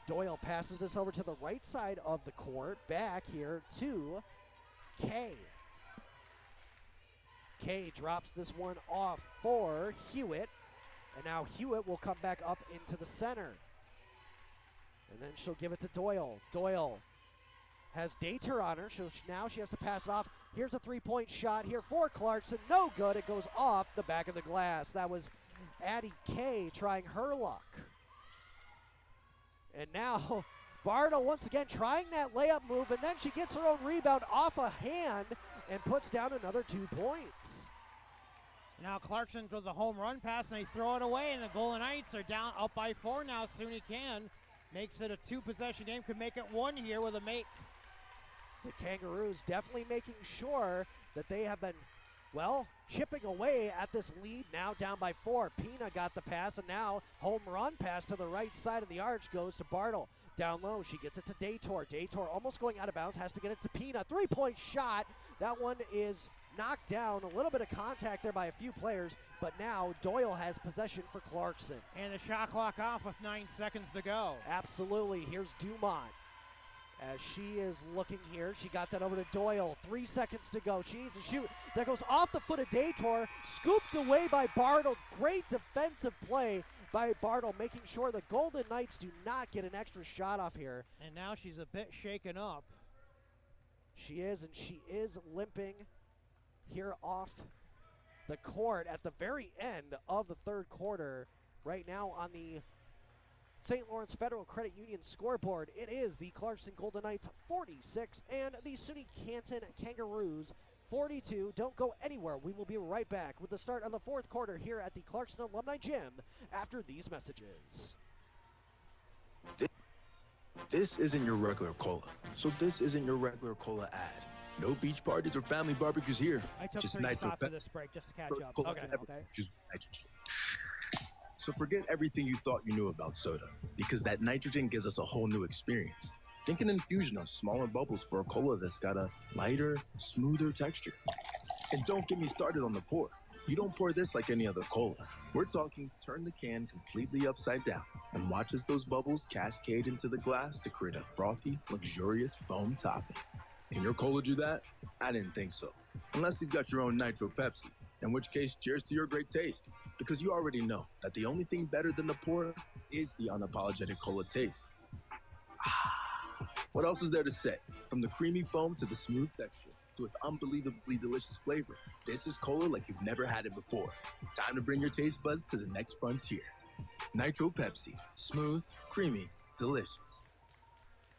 Doyle passes this over to the right side of the court, back here to Kay. Kay drops this one off for Hewitt. And now Hewitt will come back up into the center. And then she'll give it to Doyle. Doyle has Dater on her, so now she has to pass it off. Here's a 3-point shot here for Clarkson. No good. It goes off the back of the glass. That was Addie Kay trying her luck. And now Bartle once again trying that layup move, and then she gets her own rebound off a hand and puts down another 2 points. Now Clarkson with the home run pass, and they throw it away, and the Golden Knights are down up by 4 now. SUNY Canton makes it a 2-possession game, could make it 1 here with a make. The Kangaroos definitely making sure that they have been well, chipping away at this lead, now down by 4. Pina got the pass, and now home run pass to the right side of the arch goes to Bartle. Down low, she gets it to Dator. Dator almost going out of bounds, has to get it to Pina. 3-point shot. That one is knocked down. A little bit of contact there by a few players, but now Doyle has possession for Clarkson. And the shot clock off with 9 seconds to go. Absolutely. Here's Dumont. As she is looking here, she got that over to Doyle. 3 seconds to go. She needs to shoot. That goes off the foot of Dator. Scooped away by Bartle. Great defensive play by Bartle, making sure the Golden Knights do not get an extra shot off here. And now she's a bit shaken up. She is, and she is limping here off the court at the very end of the third quarter. Right now on the St. Lawrence Federal Credit Union scoreboard, it is the Clarkson Golden Knights 46 and the SUNY Canton Kangaroos 42. Don't go anywhere. We will be right back with the start of the fourth quarter here at the Clarkson Alumni Gym after these messages. This isn't your regular cola, so this isn't your regular cola ad. No beach parties or family barbecues here. I took just 3 Nitro stops of this break just to catch First up. cola Okay. ever infused with nitrogen. So forget everything you thought you knew about soda, because that nitrogen gives us a whole new experience. Think an infusion of smaller bubbles for a cola that's got a lighter, smoother texture. And don't get me started on the pour. You don't pour this like any other cola. We're talking turn the can completely upside down and watch as those bubbles cascade into the glass to create a frothy, luxurious foam topping. Can your cola do that? I didn't think so. Unless you've got your own Nitro Pepsi, in which case, cheers to your great taste. Because you already know that the only thing better than the pour is the unapologetic cola taste. What else is there to say? From the creamy foam to the smooth texture to its unbelievably delicious flavor, this is cola like you've never had it before. Time to bring your taste buds to the next frontier. Nitro Pepsi. Smooth, creamy, delicious.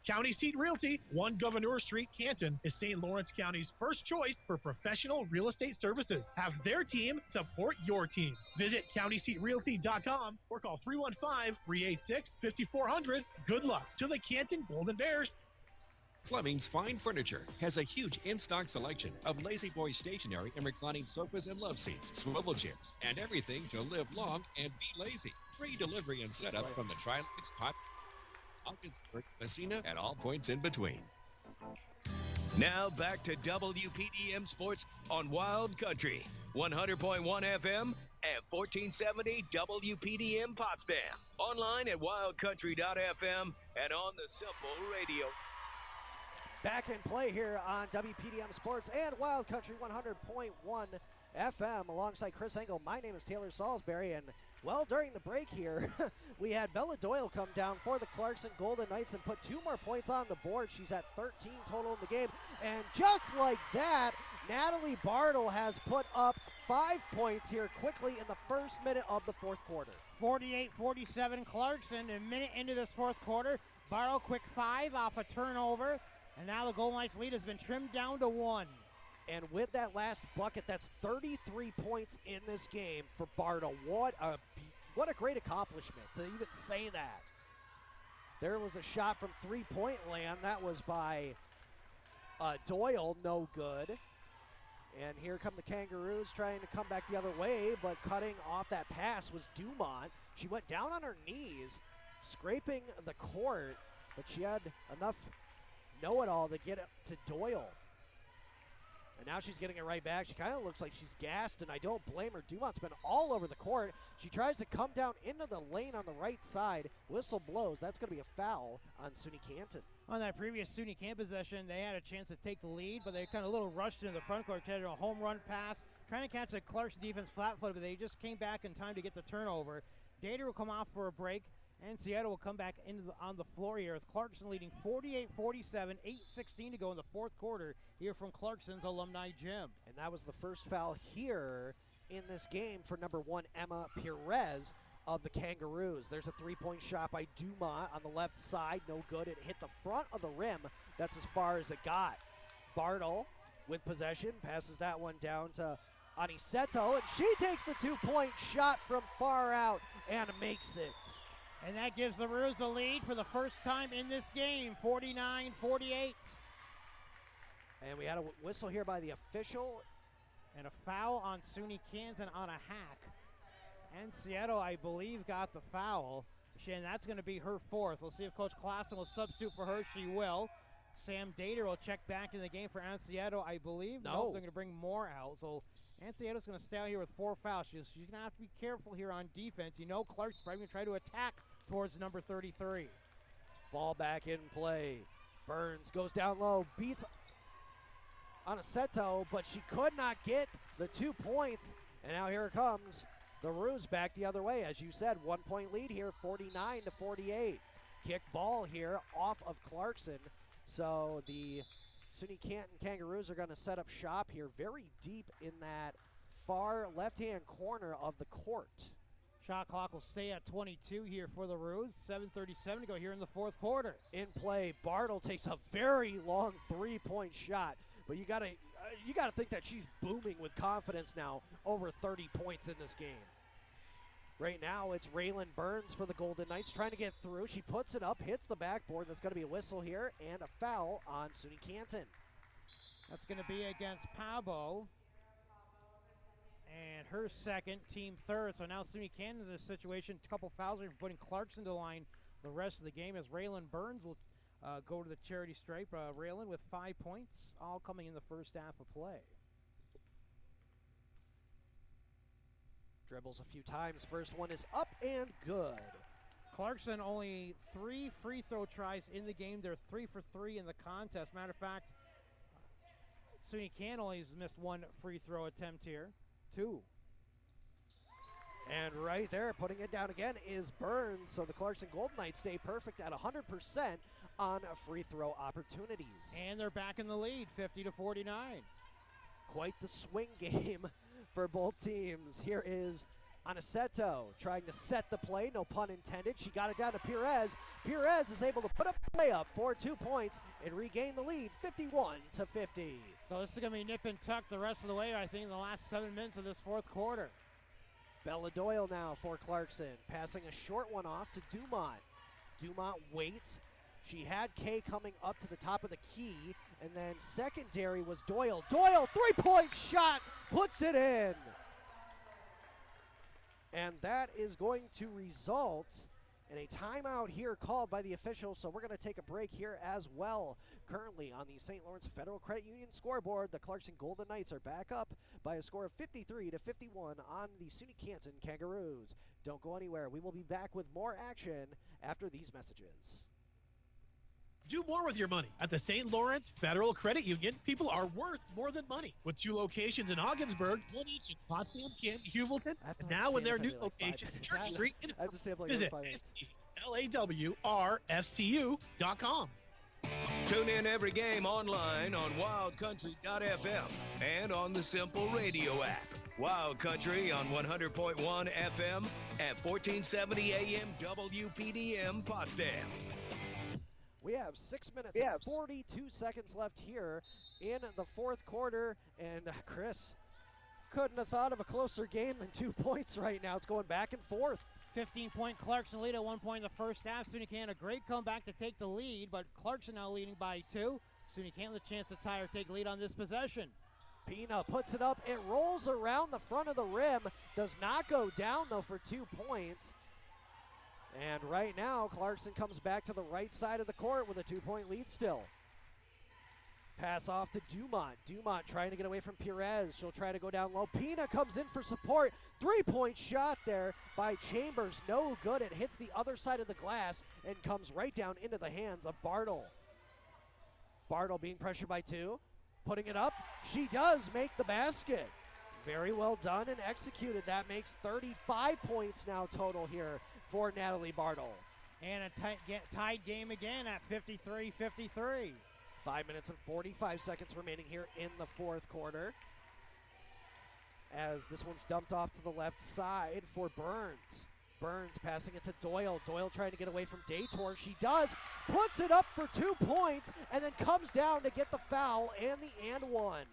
County Seat Realty, 1 Governor Street, Canton, is St. Lawrence County's first choice for professional real estate services. Have their team support your team. Visit countyseatrealty.com or call 315-386-5400. Good luck to the Canton Golden Bears. Fleming's Fine Furniture has a huge in-stock selection of Lazy Boy stationery and reclining sofas and love seats, swivel chairs, and everything to live long and be lazy. Free delivery and setup from the Trilux Hot Ogdensburg, Messina, and all points in between. Now back to WPDM Sports on Wild Country, 100.1 FM and 1470 WPDM Potsdam. Online at wildcountry.fm and on the Simple Radio. Back in play here on WPDM Sports and Wild Country 100.1 FM alongside Chris Engel. My name is Taylor Salisbury, and well, during the break here, we had Bella Doyle come down for the Clarkson Golden Knights and put 2 more points on the board. She's at 13 total in the game. And just like that, Natalie Bartle has put up 5 points here quickly in the first minute of the fourth quarter. 48-47 Clarkson. A minute into this fourth quarter. Bartle quick 5 off a turnover. And now the Golden Knights lead has been trimmed down to 1. And with that last bucket, that's 33 points in this game for Bartle. What a great accomplishment to even say that. There was a shot from three-point land. That was by Doyle, no good. And here come the Kangaroos trying to come back the other way, but cutting off that pass was Dumont. She went down on her knees, scraping the court, but she had enough know-it-all to get it to Doyle. And now she's getting it right back. She kind of looks like she's gassed, and I don't blame her. Dumont's been all over the court. She tries to come down into the lane on the right side. Whistle blows. That's going to be a foul on SUNY Canton. On that previous SUNY Canton possession, they had a chance to take the lead, but they kind of a little rushed into the front court, tried a home run pass, trying to catch the Clarkson defense flat-footed, but they just came back in time to get the turnover. Dater will come off for a break, and Seattle will come back on the floor here with Clarkson leading 48-47, 8:16 to go in the fourth quarter here from Clarkson's Alumni Gym. And that was the first foul here in this game for number 1, Emma Perez of the Kangaroos. There's a three-point shot by Dumont on the left side. No good. It hit the front of the rim. That's as far as it got. Bartle with possession passes that one down to Aniceto, and she takes the two-point shot from far out and makes it. And that gives the Roos the lead for the first time in this game, 49-48. And we had a whistle here by the official. And a foul on SUNY Canton on a hack. Ancieto, I believe, got the foul. And that's going to be her fourth. We'll see if Coach Clarkson will substitute for her. She will. Sam Dater will check back in the game for Ancieto, I believe. No. They're going to bring more out. So Ancieto's going to stay out here with 4 fouls. She's going to have to be careful here on defense. You know Clark's probably going to try to attack towards number 33. Ball back in play. Burns goes down low, beats Aniceto, but she could not get the 2 points. And now here it comes. The Roos back the other way. As you said, 1 point lead here, 49-48. Kick ball here off of Clarkson. So the SUNY Canton Kangaroos are going to set up shop here very deep in that far left-hand corner of the court. Shot clock will stay at 22 here for the Roos. 7:37 to go here in the fourth quarter. In play, Bartle takes a very long 3-point shot, but you gotta think that she's booming with confidence now. Over 30 points in this game. Right now, it's Raylan Burns for the Golden Knights trying to get through. She puts it up, hits the backboard. That's going to be a whistle here and a foul on SUNY Canton. That's going to be against Pabo. And her second, team third. So now SUNY Canton in this situation. A couple fouls are putting Clarkson to the line the rest of the game as Raylan Burns will go to the charity stripe. Raylan with 5 points, all coming in the first half of play. Dribbles a few times. First one is up and good. Clarkson only 3 free throw tries in the game. They're 3 for 3 in the contest. Matter of fact, SUNY Canton only has missed 1 free throw attempt here. 2. And right there, putting it down again, is Burns. So the Clarkson Golden Knights stay perfect at 100% on free throw opportunities. And they're back in the lead, 50-49. Quite the swing game for both teams. Here is Aniceto trying to set the play, no pun intended. She got it down to Perez. Perez is able to put a play up for 2 points and regain the lead, 51-50. So this is going to be nip and tuck the rest of the way, I think, in the last 7 minutes of this fourth quarter. Bella Doyle now for Clarkson, passing a short one off to Dumont. Dumont waits. She had Kay coming up to the top of the key, and then secondary was Doyle. Doyle, 3-point shot, puts it in. And that is going to result in a timeout here called by the officials, so we're going to take a break here as well. Currently on the St. Lawrence Federal Credit Union scoreboard, the Clarkson Golden Knights are back up by a score of 53-51 on the SUNY Canton Kangaroos. Don't go anywhere. We will be back with more action after these messages. Do more with your money. At the St. Lawrence Federal Credit Union, people are worth more than money. With 2 locations in Ogdensburg, 1 each in Potsdam, Canton, Huvilton, and now in their new location, Church Street. Visit LAWRFCU.com. Tune in every game online on wildcountry.fm and on the Simple Radio app. Wild Country on 100.1 FM at 1470 AM WPDM Potsdam. We have 6 minutes and 42 seconds left here in the fourth quarter. And Chris, couldn't have thought of a closer game than 2 points right now. It's going back and forth. 15-point Clarkson lead at 1 point in the first half. SUNY Canton a great comeback to take the lead, but Clarkson now leading by 2. SUNY Canton with a chance to tie or take lead on this possession. Pina puts it up. It rolls around the front of the rim. Does not go down, though, for 2 points. And right now, Clarkson comes back to the right side of the court with a 2-point lead still. Pass off to Dumont. Dumont trying to get away from Perez. She'll try to go down low. Pina comes in for support. 3-point shot there by Chambers. No good. It hits the other side of the glass and comes right down into the hands of Bartle. Bartle being pressured by 2. Putting it up. She does make the basket. Very well done and executed. That makes 35 points now total here for Natalie Bartle. And a tied game again at 53-53. 5 minutes and 45 seconds remaining here in the fourth quarter. As this one's dumped off to the left side for Burns. Burns passing it to Doyle. Doyle trying to get away from Daytor. She does. Puts it up for 2 points and then comes down to get the foul and the and one.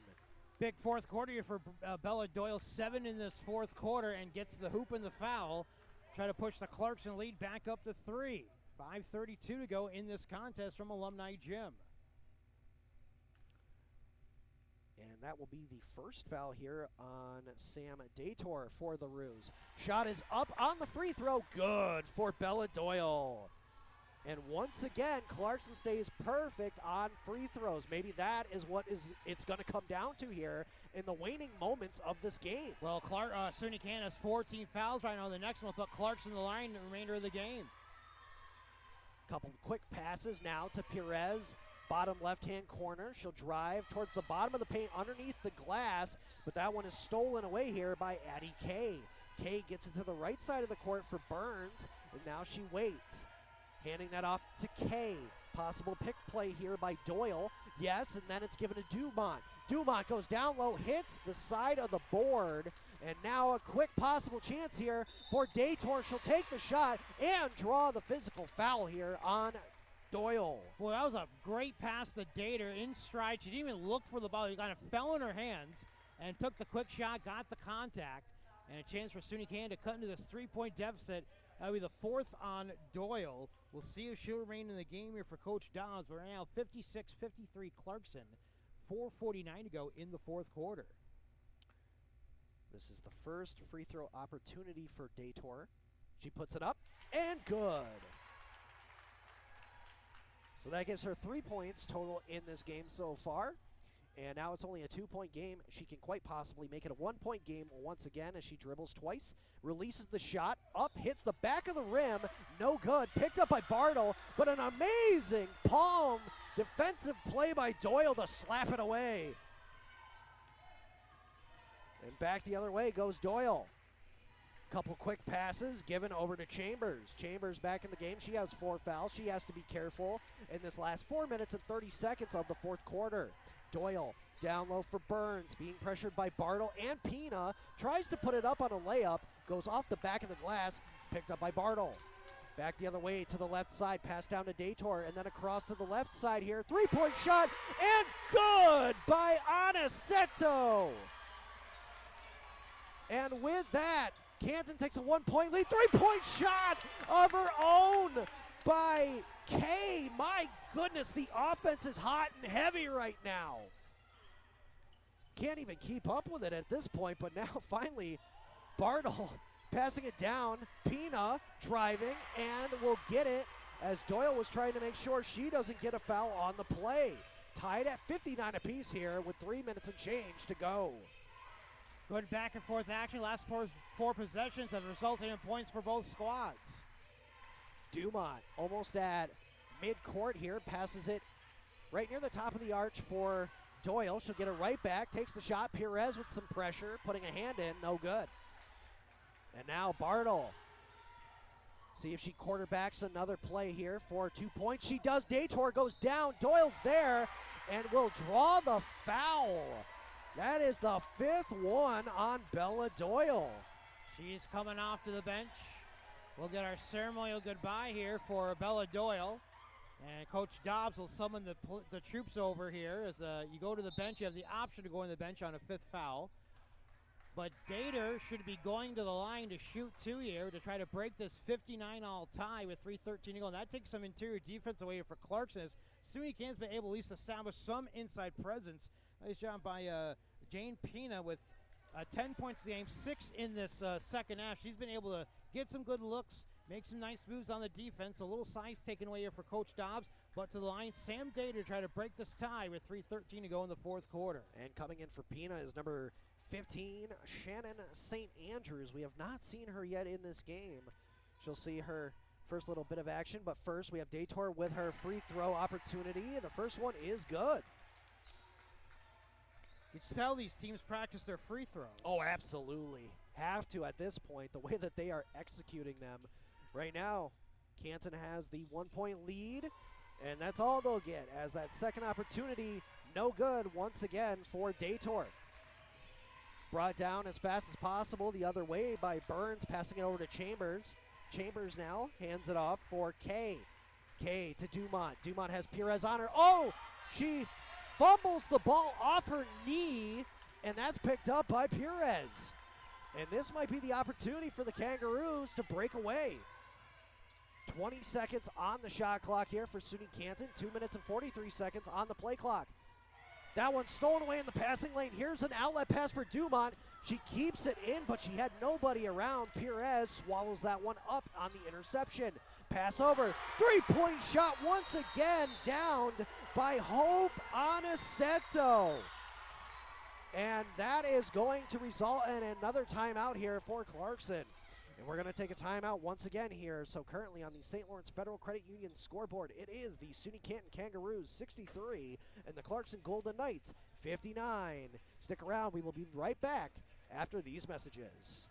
Big fourth quarter here for Bella Doyle. 7 in this fourth quarter and gets the hoop and the foul. Try to push the Clarkson lead back up to 3. 5:32 to go in this contest from Alumni Gym. And that will be the first foul here on Sam Dator for the Roos. Shot is up on the free throw. Good for Bella Doyle. And once again, Clarkson stays perfect on free throws. Maybe that is what it's going to come down to here in the waning moments of this game. Well, SUNY Canton has 14 fouls right now. The next one will put Clarkson in the line the remainder of the game. Couple quick passes now to Perez. Bottom left-hand corner. She'll drive towards the bottom of the paint underneath the glass, but that one is stolen away here by Addie Kay. Kay gets it to the right side of the court for Burns, and now she waits. Handing that off to Kay. Possible pick play here by Doyle. Yes, and then it's given to Dumont. Dumont goes down low, hits the side of the board, and now a quick possible chance here for Dator. She'll take the shot and draw the physical foul here on Doyle. Boy, that was a great pass to Dator in stride. She didn't even look for the ball. She kind of fell in her hands and took the quick shot, got the contact, and a chance for SUNY Canton to cut into this 3-point deficit. That'll be the fourth on Doyle. We'll see if she'll remain in the game here for Coach Dobbs. But right now, 56-53 Clarkson. 4:49 to go in the fourth quarter. This is the first free throw opportunity for Dator. She puts it up, and good. So that gives her 3 points total in this game so far. And now it's only a 2-point game. She can quite possibly make it a 1-point game once again as she dribbles twice. Releases the shot, up, hits the back of the rim. No good. Picked up by Bartle, but an amazing palm defensive play by Doyle to slap it away. And back the other way goes Doyle. Couple quick passes given over to Chambers. Chambers back in the game. She has 4 fouls. She has to be careful in this last 4 minutes and 30 seconds of the fourth quarter. Doyle down low for Burns, being pressured by Bartle and Pina. Tries to put it up on a layup. Goes off the back of the glass. Picked up by Bartle. Back the other way to the left side. Pass down to Dator. And then across to the left side here. 3-point shot. And good by Aniceto. And with that, Canton takes a 1-point lead. 3-point shot of her own by Kay. My goodness, the offense is hot and heavy right now. Can't even keep up with it at this point, but now finally Bartle passing it down. Pina driving and will get it as Doyle was trying to make sure she doesn't get a foul on the play. Tied at 59 apiece here with 3 minutes and change to go. Good back and forth action. Last four possessions have resulted in points for both squads. Dumont almost at mid-court here. Passes it right near the top of the arch for Doyle. She'll get it right back. Takes the shot. Perez with some pressure. Putting a hand in. No good. And now Bartle. See if she quarterbacks another play here for 2 points. She does. Dator goes down. Doyle's there and will draw the foul. That is the 5th one on Bella Doyle. She's coming off to the bench. We'll get our ceremonial goodbye here for Bella Doyle. And Coach Dobbs will summon the troops over here. As you go to the bench, you have the option to go on the bench on a 5th foul. But Dator should be going to the line to shoot 2 here to try to break this 59-all tie with 3:13 to go. And that takes some interior defense away for Clarkson. As SUNY Canton's been able at least to establish some inside presence. Nice job by Jane Pina with 10 points in the game, 6 in this second half. She's been able to get some good looks, make some nice moves on the defense. A little size taken away here for Coach Dobbs, but to the line, Sam Dator to try to break this tie with 3:13 to go in the fourth quarter. And coming in for Pina is number 15, Shannon St. Andrews. We have not seen her yet in this game. She'll see her first little bit of action, but first we have Dator with her free throw opportunity. The first one is good. You can tell these teams practice their free throws. Oh, absolutely. Have to at this point, the way that they are executing them. Right now, Canton has the 1-point lead, and that's all they'll get as that second opportunity, no good once again for Dator. Brought down as fast as possible the other way by Burns, passing it over to Chambers. Chambers now hands it off for Kay. Kay to Dumont. Dumont has Perez on her. Oh, she fumbles the ball off her knee, and that's picked up by Perez. And this might be the opportunity for the Kangaroos to break away. 20 seconds on the shot clock here for SUNY Canton. 2 minutes and 43 seconds on the play clock. That one's stolen away in the passing lane. Here's an outlet pass for Dumont. She keeps it in, but she had nobody around. Perez swallows that one up on the interception. Pass over. Three-point shot once again downed by Hope Aniceto. And that is going to result in another timeout here for Clarkson. And we're going to take a timeout once again here. So currently on the St. Lawrence Federal Credit Union scoreboard, it is the SUNY Canton Kangaroos 63 and the Clarkson Golden Knights 59. Stick around. We will be right back after these messages.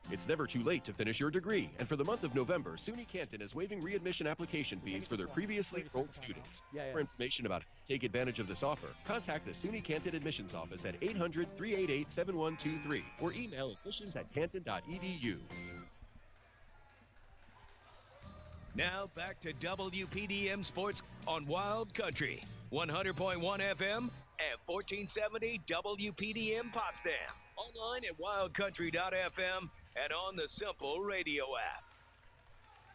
It's never too late to finish your degree, and for the month of November, SUNY Canton is waiving readmission application fees for their previously enrolled students. For information about how to take advantage of this offer, contact the SUNY Canton Admissions Office at 800-388-7123 or email admissions@canton.edu. Now back to WPDM Sports on Wild Country, 100.1 FM and 1470 WPDM Potsdam. Online at wildcountry.fm and on the Simple Radio app.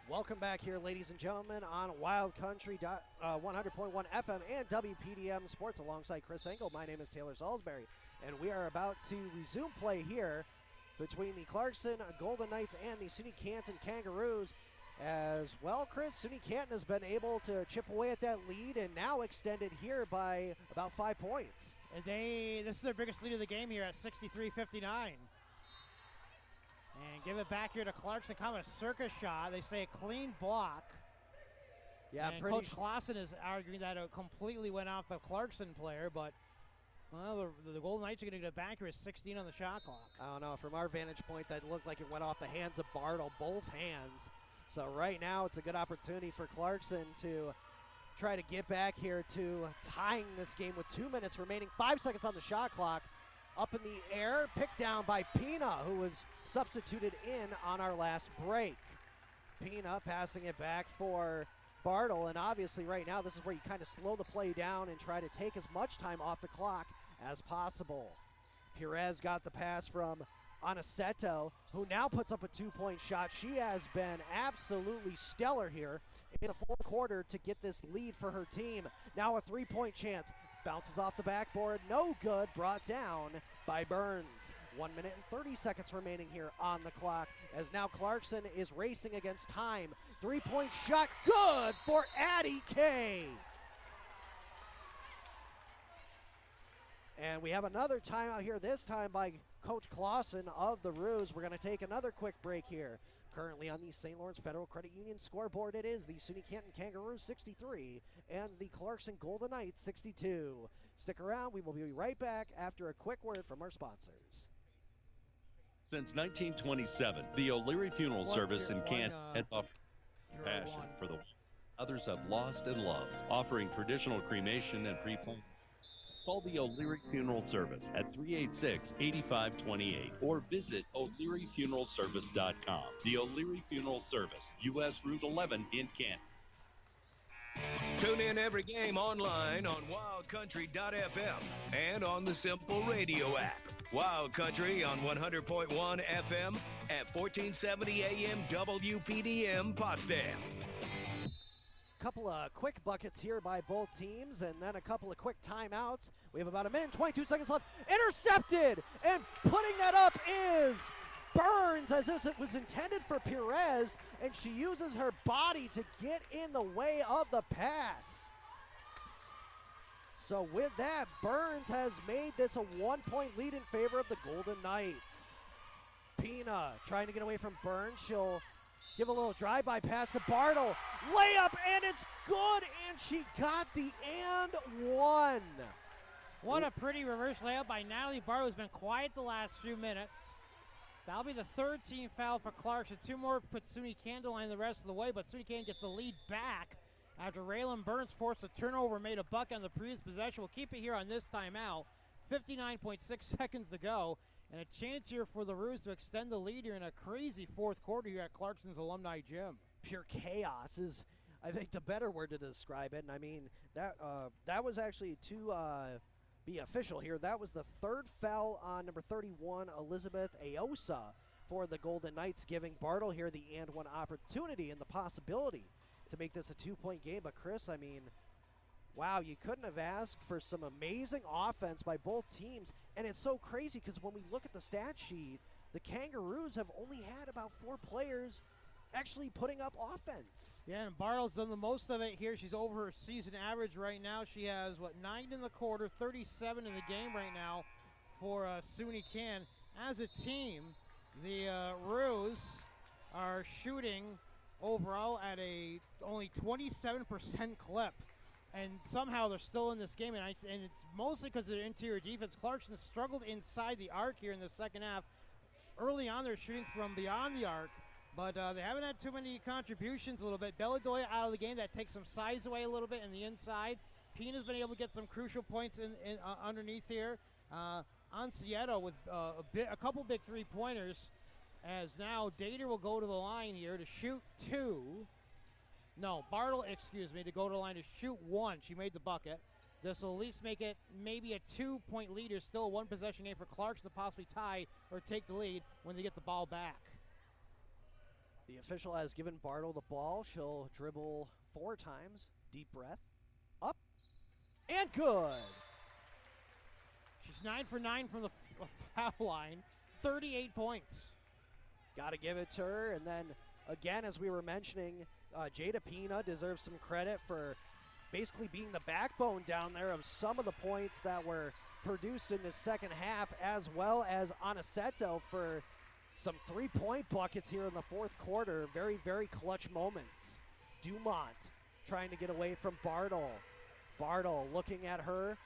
Welcome back here, ladies and gentlemen, on Wild Country 100.1 FM and WPDM Sports alongside Chris Engel. My name is Taylor Salisbury, and we are about to resume play here between the Clarkson Golden Knights and the SUNY Canton Kangaroos. As well, Chris, SUNY Canton has been able to chip away at that lead and now extended here by about 5 points. This is their biggest lead of the game here at 63-59. And give it back here to Clarkson, kind of a circus shot. They say a clean block. Yeah, and Coach Clausen is arguing that it completely went off the Clarkson player, but well, the Golden Knights are going to get it back here at 16 on the shot clock. I don't know. From our vantage point, that looked like it went off the hands of Bartle, both hands. So right now, it's a good opportunity for Clarkson to try to get back here to tying this game with 2 minutes remaining. 5 seconds on the shot clock. Up in the air, picked down by Pina, who was substituted in on our last break. Pina passing it back for Bartle, and obviously right now this is where you kind of slow the play down and try to take as much time off the clock as possible. Perez got the pass from Aniceto, who now puts up a 2-point shot. She has been absolutely stellar here in the fourth quarter to get this lead for her team. Now a 3-point chance. Bounces off the backboard, no good, brought down by Burns. 1 minute and 30 seconds remaining here on the clock as now Clarkson is racing against time. 3-point shot, good for Addie Kay. And we have another timeout here, this time by Coach Clausen of the Roos. We're going to take another quick break here. Currently on the St. Lawrence Federal Credit Union scoreboard, it is the SUNY Canton Kangaroos 63 and the Clarkson Golden Knights 62. Stick around. We will be right back after a quick word from our sponsors. Since 1927, the O'Leary Funeral Service in Canton has offered passion for the others have lost and loved, offering traditional cremation and pre-planning. Call the O'Leary Funeral Service at 386-8528 or visit o'learyfuneralservice.com. The O'Leary Funeral Service, U.S. Route 11 in Canton. Tune in every game online on wildcountry.fm and on the Simple Radio app. Wild Country on 100.1 FM at 1470 AM WPDM Potsdam. Couple of quick buckets here by both teams, and then a couple of quick timeouts. We have about a minute and 22 seconds left. Intercepted, and putting that up is Burns, as if it was intended for Perez, and she uses her body to get in the way of the pass. So with that, Burns has made this a 1-point lead in favor of the Golden Knights. Pina trying to get away from Burns. She'll give a little drive-by pass to Bartle. Layup, and it's good, and she got the and one. What a pretty reverse layup by Natalie Bartle, who's been quiet the last few minutes. That'll be the third team foul for Clarkson. 2 more put SUNY Canton line the rest of the way, but SUNY Canton gets the lead back after Raylan Burns forced a turnover, made a bucket on the previous possession. We'll keep it here on this timeout. 59.6 seconds to go. And a chance here for the Roos to extend the lead here in a crazy fourth quarter here at Clarkson's Alumni Gym. Pure chaos is, I think, the better word to describe it. And I mean, that was actually, to be official here, that was the third foul on number 31, Elizabeth Aosa, for the Golden Knights, giving Bartle here the and one opportunity and the possibility to make this a 2-point game. But Chris, I mean, Wow, you couldn't have asked for some amazing offense by both teams. And it's so crazy because when we look at the stat sheet, the Kangaroos have only had about 4 players actually putting up offense. Yeah, and Bartle's done the most of it here. She's over her season average right now. She has, 9 in the quarter, 37 in the game right now for SUNY Canton. As a team, the Roos are shooting overall at a only 27% clip. And somehow they're still in this game, and it's mostly because of their interior defense. Clarkson struggled inside the arc here in the second half. Early on, they're shooting from beyond the arc, but they haven't had too many contributions a little bit. Belladoya out of the game. That takes some size away a little bit in the inside. Pina's been able to get some crucial points in underneath here. Ancieto with a couple big three-pointers, as now Dater will go to the line here to shoot 2. No, Bartle, to go to the line to shoot 1. She made the bucket. This will at least make it maybe a 2-point lead. There's still a 1-possession game for Clarkson to possibly tie or take the lead when they get the ball back. The official has given Bartle the ball. She'll dribble 4 times. Deep breath. Up. And good. She's 9 for 9 from the foul line. 38 points. Got to give it to her. And then, again, as we were mentioning, Jada Pina deserves some credit for basically being the backbone down there of some of the points that were produced in the second half, as well as Aniceto for some 3-point buckets here in the fourth quarter. Very, very clutch moments. Dumont trying to get away from Bartle. Bartle looking at her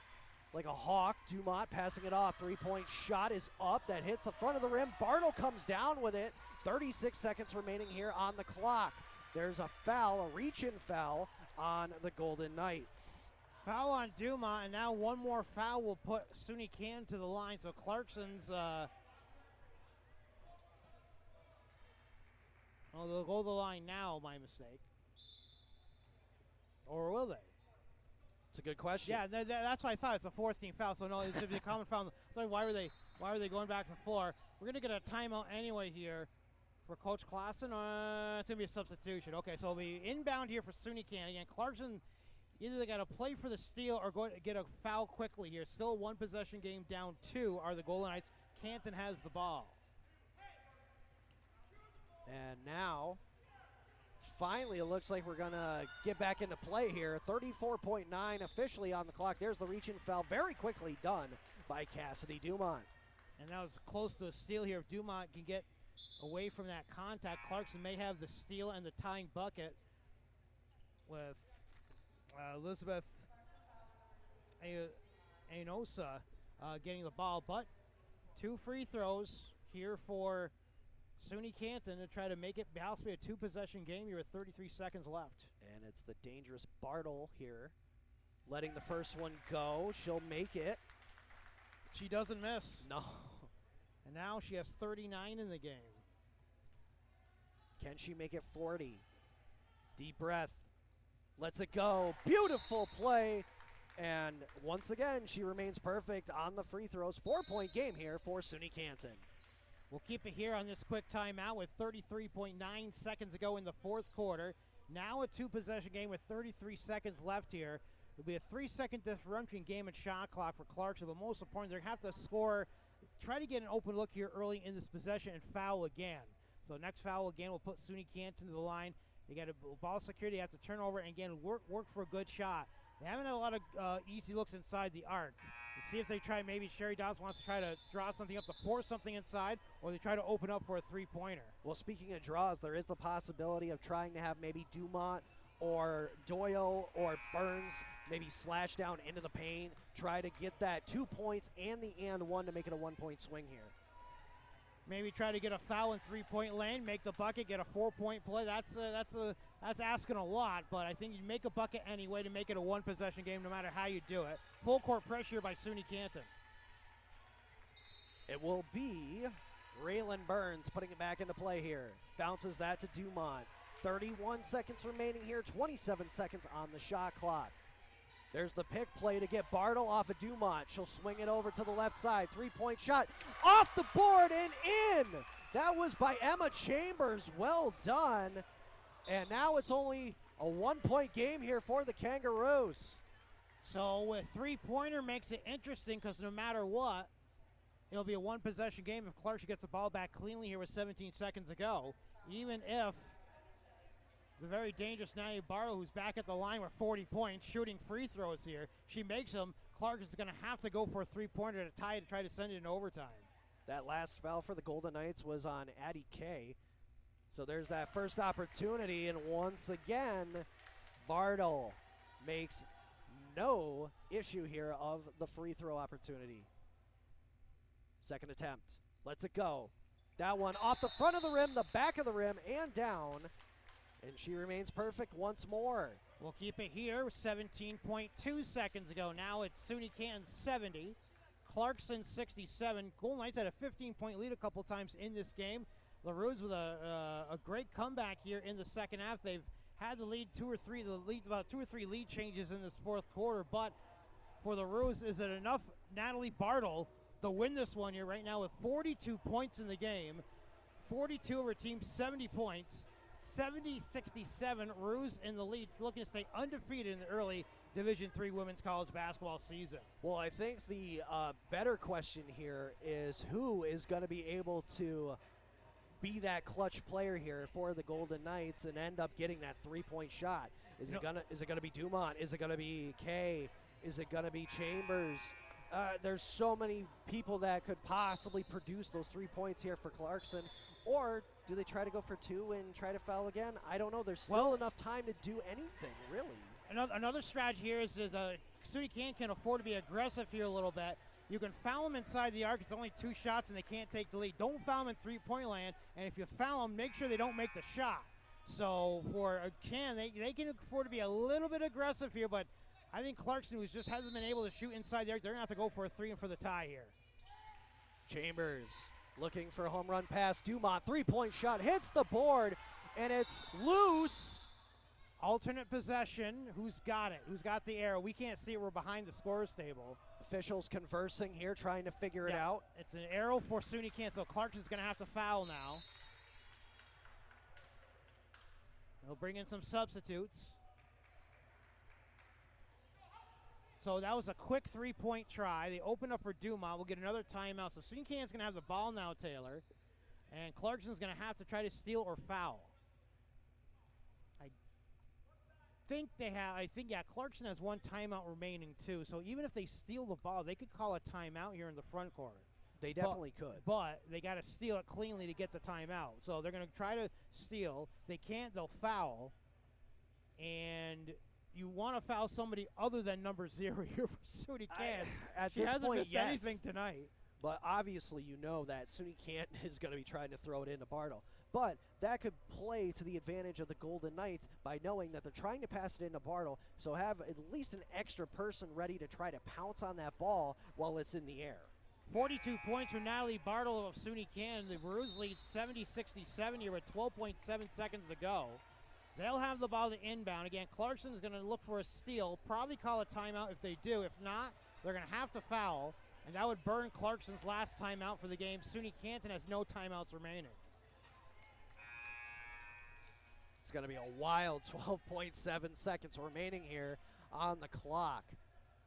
like a hawk. Dumont passing it off. 3-point shot is up. That hits the front of the rim. Bartle comes down with it. 36 seconds remaining here on the clock. There's a foul, a reach-in foul on the Golden Knights. Foul on Dumont, and now one more foul will put SUNY Canton to the line. So Clarkson's, they'll go to the line now, my mistake. Or will they? It's a good question. Yeah, that's why I thought it's a 4th-team foul. So no, it's a common foul. So why were they going back to the floor? We're gonna get a timeout anyway here for Coach Clarkson. It's gonna be a substitution. Okay, so it'll be inbound here for SUNY Canton. Again, Clarkson, either they got to play for the steal or go to get a foul quickly here. Still a 1-possession game. Down 2 are the Golden Knights. Canton has the ball. And now, finally, it looks like we're going to get back into play here. 34.9 officially on the clock. There's the reach-in foul. Very quickly done by Cassidy Dumont. And that was close to a steal here. If Dumont can get away from that contact, Clarkson may have the steal and the tying bucket with Elizabeth Ainosa getting the ball. But 2 free throws here for SUNY Canton to try to make it possibly a 2-possession game here with 33 seconds left. And it's the dangerous Bartle here, letting the first one go. She'll make it. She doesn't miss. No. And now she has 39 in the game. Can she make it 40? Deep breath. Lets it go. Beautiful play. And once again, she remains perfect on the free throws. 4-point game here for SUNY Canton. We'll keep it here on this quick timeout with 33.9 seconds to go in the fourth quarter. Now a 2-possession game with 33 seconds left here. It'll be a 3-second differential game and shot clock for Clarkson, but most important, they're going to have to score, try to get an open look here early in this possession and foul again. So next foul again will put SUNY Canton to the line. They got a ball security, have to turn over, and again, work for a good shot. They haven't had a lot of easy looks inside the arc. We'll see if they try, maybe Sherry Dawes wants to try to draw something up to force something inside, or they try to open up for a 3-pointer. Well, speaking of draws, there is the possibility of trying to have maybe Dumont or Doyle or Burns maybe slash down into the paint, try to get that 2 points and the and one to make it a 1-point swing here. Maybe try to get a foul in 3-point lane, make the bucket, get a 4-point play. That's asking a lot, but I think you make a bucket anyway to make it a 1-possession game no matter how you do it. Full court pressure by SUNY Canton. It will be Raylan Burns putting it back into play here. Bounces that to Dumont. 31 seconds remaining here, 27 seconds on the shot clock. There's the pick play to get Bartle off of Dumont. She'll swing it over to the left side. 3-point shot off the board and in. That was by Emma Chambers. Well done. And now it's only a 1-point game here for the Kangaroos. So a three-pointer makes it interesting because no matter what, it'll be a one-possession game if Clarkson gets the ball back cleanly here with 17 seconds to go. Even if the very dangerous Natalie Bartle, who's back at the line with 40 points, shooting free throws here, she makes them. Clarkson's going to have to go for a three-pointer to tie to try to send it in overtime. That last foul for the Golden Knights was on Addie Kay. So there's that first opportunity, and once again, Bartle makes no issue here of the free throw opportunity. Second attempt. Lets it go. That one off the front of the rim, the back of the rim, and down. And she remains perfect once more. We'll keep it here with 17.2 seconds ago. Now it's SUNY Canton 70, Clarkson 67. Golden Knights had a 15-point lead a couple times in this game. LaRue's with a great comeback here in the second half. They've had the lead about two or three lead changes in this fourth quarter, but for the Roos, is it enough? Natalie Bartle to win this one here right now with 42 points in the game, 42 of her team's 70 points, 70-67. Roos in the lead, looking to stay undefeated in the early Division III women's college basketball season. Well, I think the better question here is who is going to be able to be that clutch player here for the Golden Knights and end up getting that three-point shot. Is it gonna be Dumont? Is it gonna be Kay? Is it gonna be Chambers? There's so many people that could possibly produce those 3 points here for Clarkson. Or do they try to go for two and try to foul again? I don't know. There's still enough time to do anything, really. Another strategy here is SUNY Canton can afford to be aggressive here a little bit. You can foul them inside the arc. It's only two shots and they can't take the lead. Don't foul them in three-point land, and if you foul them, make sure they don't make the shot. So for Canton, they can afford to be a little bit aggressive here, but I think Clarkson, who just hasn't been able to shoot inside the arc, they're going to have to go for a three and for the tie here. Chambers looking for a home run pass. Dumont, three-point shot, hits the board, and it's loose. Alternate possession. Who's got it? Who's got the arrow? We can't see it. We're behind the scorer's table. Officials conversing here, trying to figure it out. It's an arrow for SUNY Canton, so Clarkson's going to have to foul now. They'll bring in some substitutes. So that was a quick three-point try. They open up for Dumont. We'll get another timeout. So SUNY Canton's going to have the ball now, Taylor. And Clarkson's going to have to try to steal or foul. Clarkson has one timeout remaining too. So even if they steal the ball, they could call a timeout here in the front court. They definitely could. But they got to steal it cleanly to get the timeout. So they're going to try to steal. They can't, they'll foul. And you want to foul somebody other than number 0 here for SUNY Canton. At she this hasn't point, missed yes. anything tonight. But obviously you know that SUNY Canton is going to be trying to throw it into Bartle. But that could play to the advantage of the Golden Knights by knowing that they're trying to pass it into Bartle, so have at least an extra person ready to try to pounce on that ball while it's in the air. 42 points for Natalie Bartle of SUNY Canton. The Roos lead 70-67 here with 12.7 seconds to go. They'll have the ball to inbound. Again, Clarkson's going to look for a steal, probably call a timeout if they do. If not, they're going to have to foul, and that would burn Clarkson's last timeout for the game. SUNY Canton has no timeouts remaining. It's going to be a wild 12.7 seconds remaining here on the clock.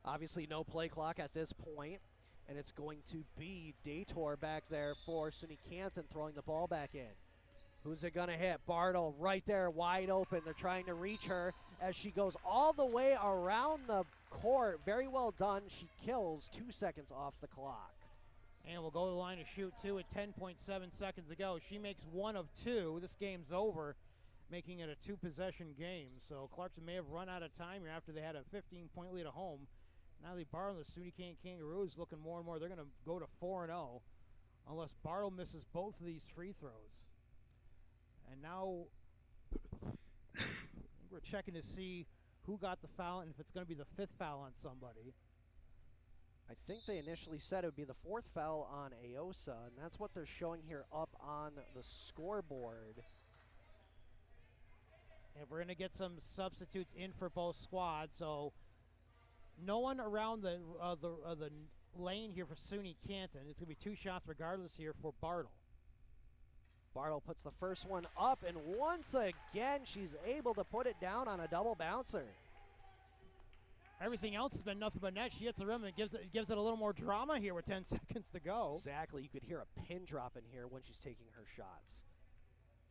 Obviously no play clock at this point, and it's going to be Detour back there for SUNY Canton throwing the ball back in. Who's it going to hit? Bartle right there, wide open. They're trying to reach her as she goes all the way around the court. Very well done. She kills 2 seconds off the clock. And we'll go to the line to shoot two at 10.7 seconds to go. She makes 1 of 2. This game's over, making it a 2-possession game. So Clarkson may have run out of time here after they had a 15-point lead at home. Natalie Bartle, the SUNY Canton Kangaroos, looking more and more. They're going to go to 4-0 unless Bartle misses both of these free throws. And now we're checking to see who got the foul and if it's going to be the 5th foul on somebody. I think they initially said it would be the 4th foul on Aosa, and that's what they're showing here up on the scoreboard. And we're going to get some substitutes in for both squads, so no one around the lane here for SUNY Canton. It's going to be 2 shots regardless here for Bartle. Bartle puts the first one up, and once again she's able to put it down on a double bouncer. Everything else has been nothing but net. She hits the rim and gives it a little more drama here with 10 seconds to go. Exactly. You could hear a pin drop in here when she's taking her shots.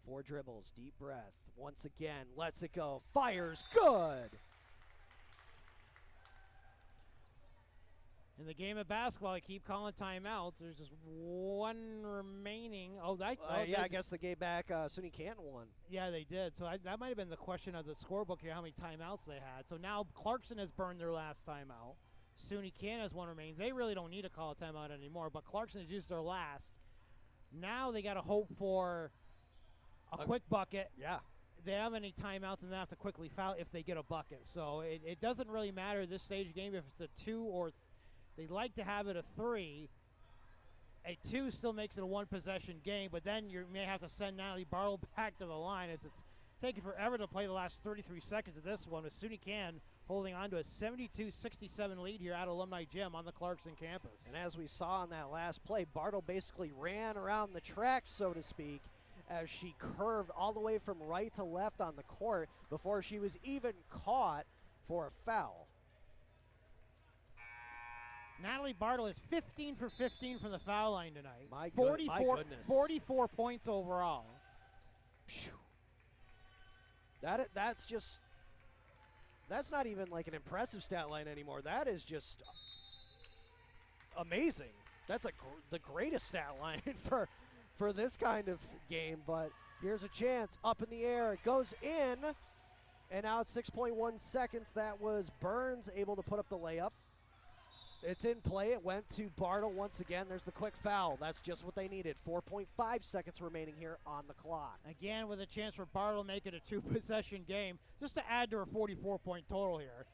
4 dribbles, deep breath. Once again, lets it go. Fires, good. In the game of basketball, I keep calling timeouts. There's just one remaining. I guess they gave back SUNY Canton one. Yeah, they did. So that might have been the question of the scorebook here, how many timeouts they had. So now Clarkson has burned their last timeout. SUNY Canton has one remaining. They really don't need to call a timeout anymore, but Clarkson has used their last. Now they got to hope for a quick bucket. Yeah. They have any timeouts, and they have to quickly foul if they get a bucket. So it doesn't really matter at this stage of the game if it's a 2 or they'd like to have it a 3. A 2 still makes it a 1-possession game, but then you may have to send Natalie Bartle back to the line as it's taken forever to play the last 33 seconds of this one, with SUNY Canton holding on to a 72-67 lead here at Alumni Gym on the Clarkson campus. And as we saw in that last play, Bartle basically ran around the track, so to speak, as she curved all the way from right to left on the court before she was even caught for a foul. Natalie Bartle is 15 for 15 from the foul line tonight. My 44 goodness. 44 points overall. That's not even like an impressive stat line anymore. That is just amazing. That's the greatest stat line for this kind of game. But here's a chance. Up in the air. It goes in. And now it's 6.1 seconds. That was Burns able to put up the layup. It's in play. It went to Bartle once again. There's the quick foul. That's just what they needed. 4.5 seconds remaining here on the clock. Again, with a chance for Bartle to make it a 2-possession game, just to add to her 44-point total here.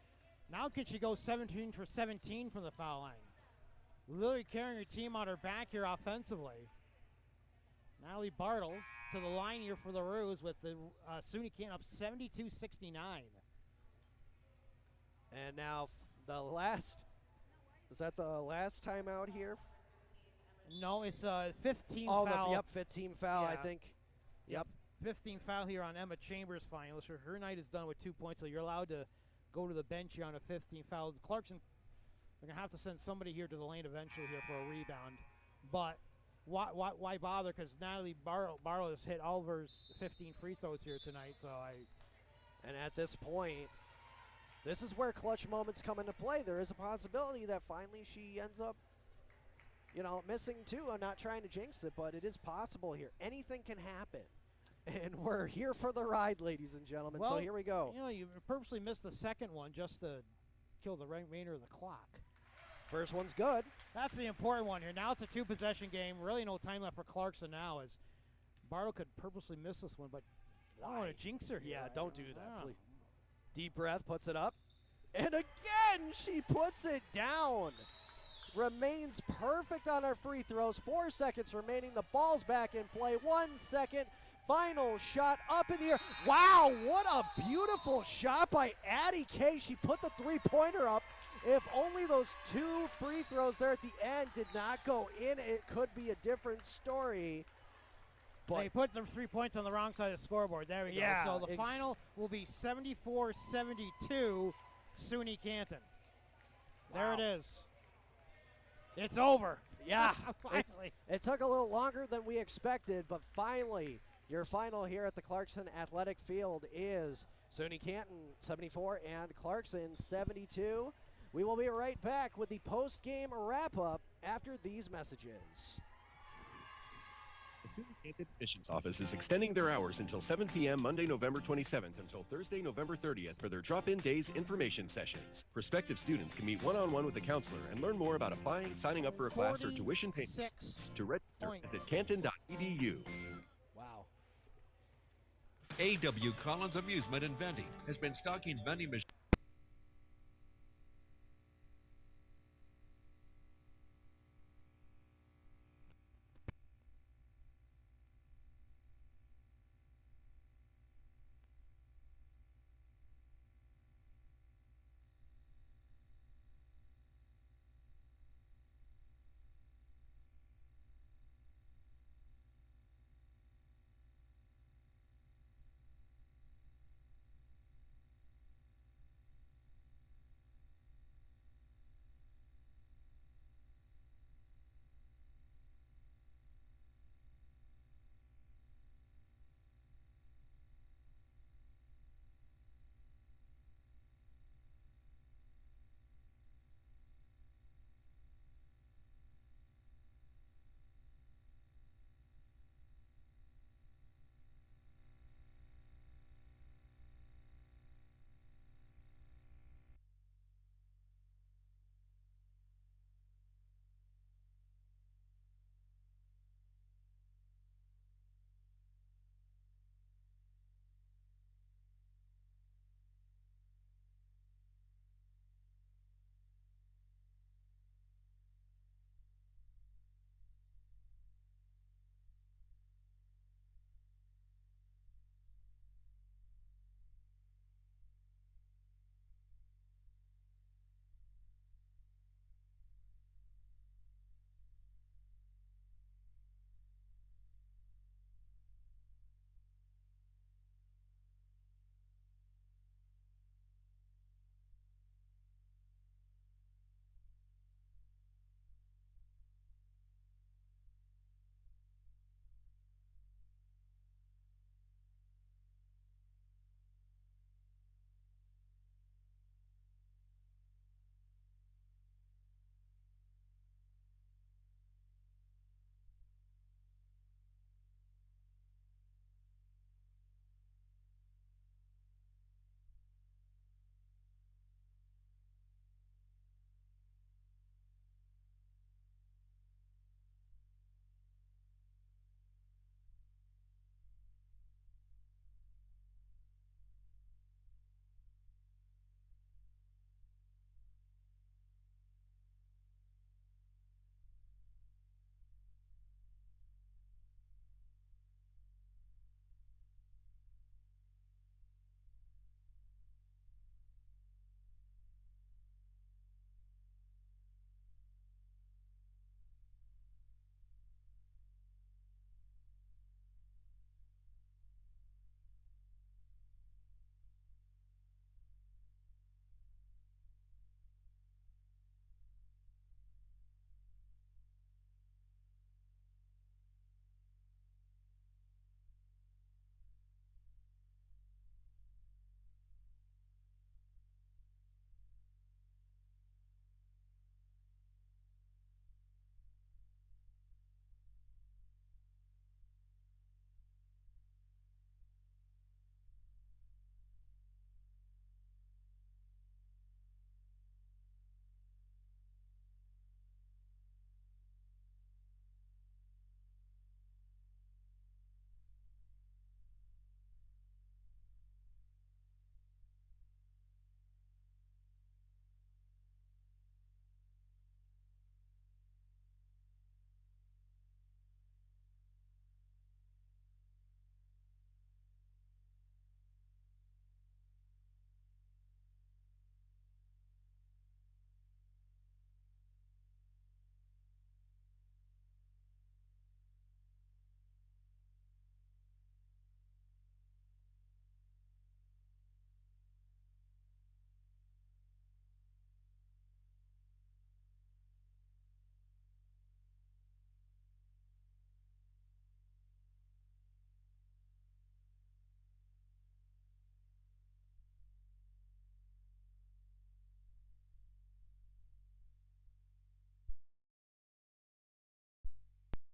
Now can she go 17 for 17 from the foul line? Literally carrying her team on her back here offensively. Natalie Bartle to the line here for the Roos with the SUNY Canton up 72-69. And now the last... Is that the last timeout here? No, it's 15 foul. Yep, 15 foul, yeah. I think. Yep. 15 foul here on Emma Chambers finally. So her night is done with 2 points, so you're allowed to go to the bench here on a 15 foul. Clarkson, they're going to have to send somebody here to the lane eventually here for a rebound. But why bother? Because Natalie Bartle has hit all of her 15 free throws here tonight. And at this point, this is where clutch moments come into play. There is a possibility that finally she ends up, missing 2. I'm not trying to jinx it, but it is possible here. Anything can happen. And we're here for the ride, ladies and gentlemen. Well, so here we go. You purposely missed the second one just to kill the remainder of the clock. First one's good. That's the important one here. Now it's a 2-possession game. Really no time left for Clarkson now, as Bartle could purposely miss this one, but I don't want to jinx her here. Yeah, don't do that, please. Deep breath, puts it up. And again, she puts it down. Remains perfect on her free throws. 4 seconds remaining. The ball's back in play. 1 second. Final shot up in the air. Wow, what a beautiful shot by Addie Kay. She put the 3-pointer up. If only those 2 free throws there at the end did not go in, it could be a different story. But they put the 3 points on the wrong side of the scoreboard. There we go. So the final will be 74-72, SUNY Canton. There it is. It's over. Yeah. Finally. It took a little longer than we expected, but finally, your final here at the Clarkson Athletic Field is SUNY Canton 74 and Clarkson 72. We will be right back with the post-game wrap-up after these messages. The SUNY Canton Admissions Office is extending their hours until 7 p.m. Monday, November 27th until Thursday, November 30th for their drop-in days information sessions. Prospective students can meet one-on-one with a counselor and learn more about applying, signing up for a class, or tuition payments. To register, visit canton.edu. Wow. A.W. Collins Amusement and Vending has been stocking vending machines.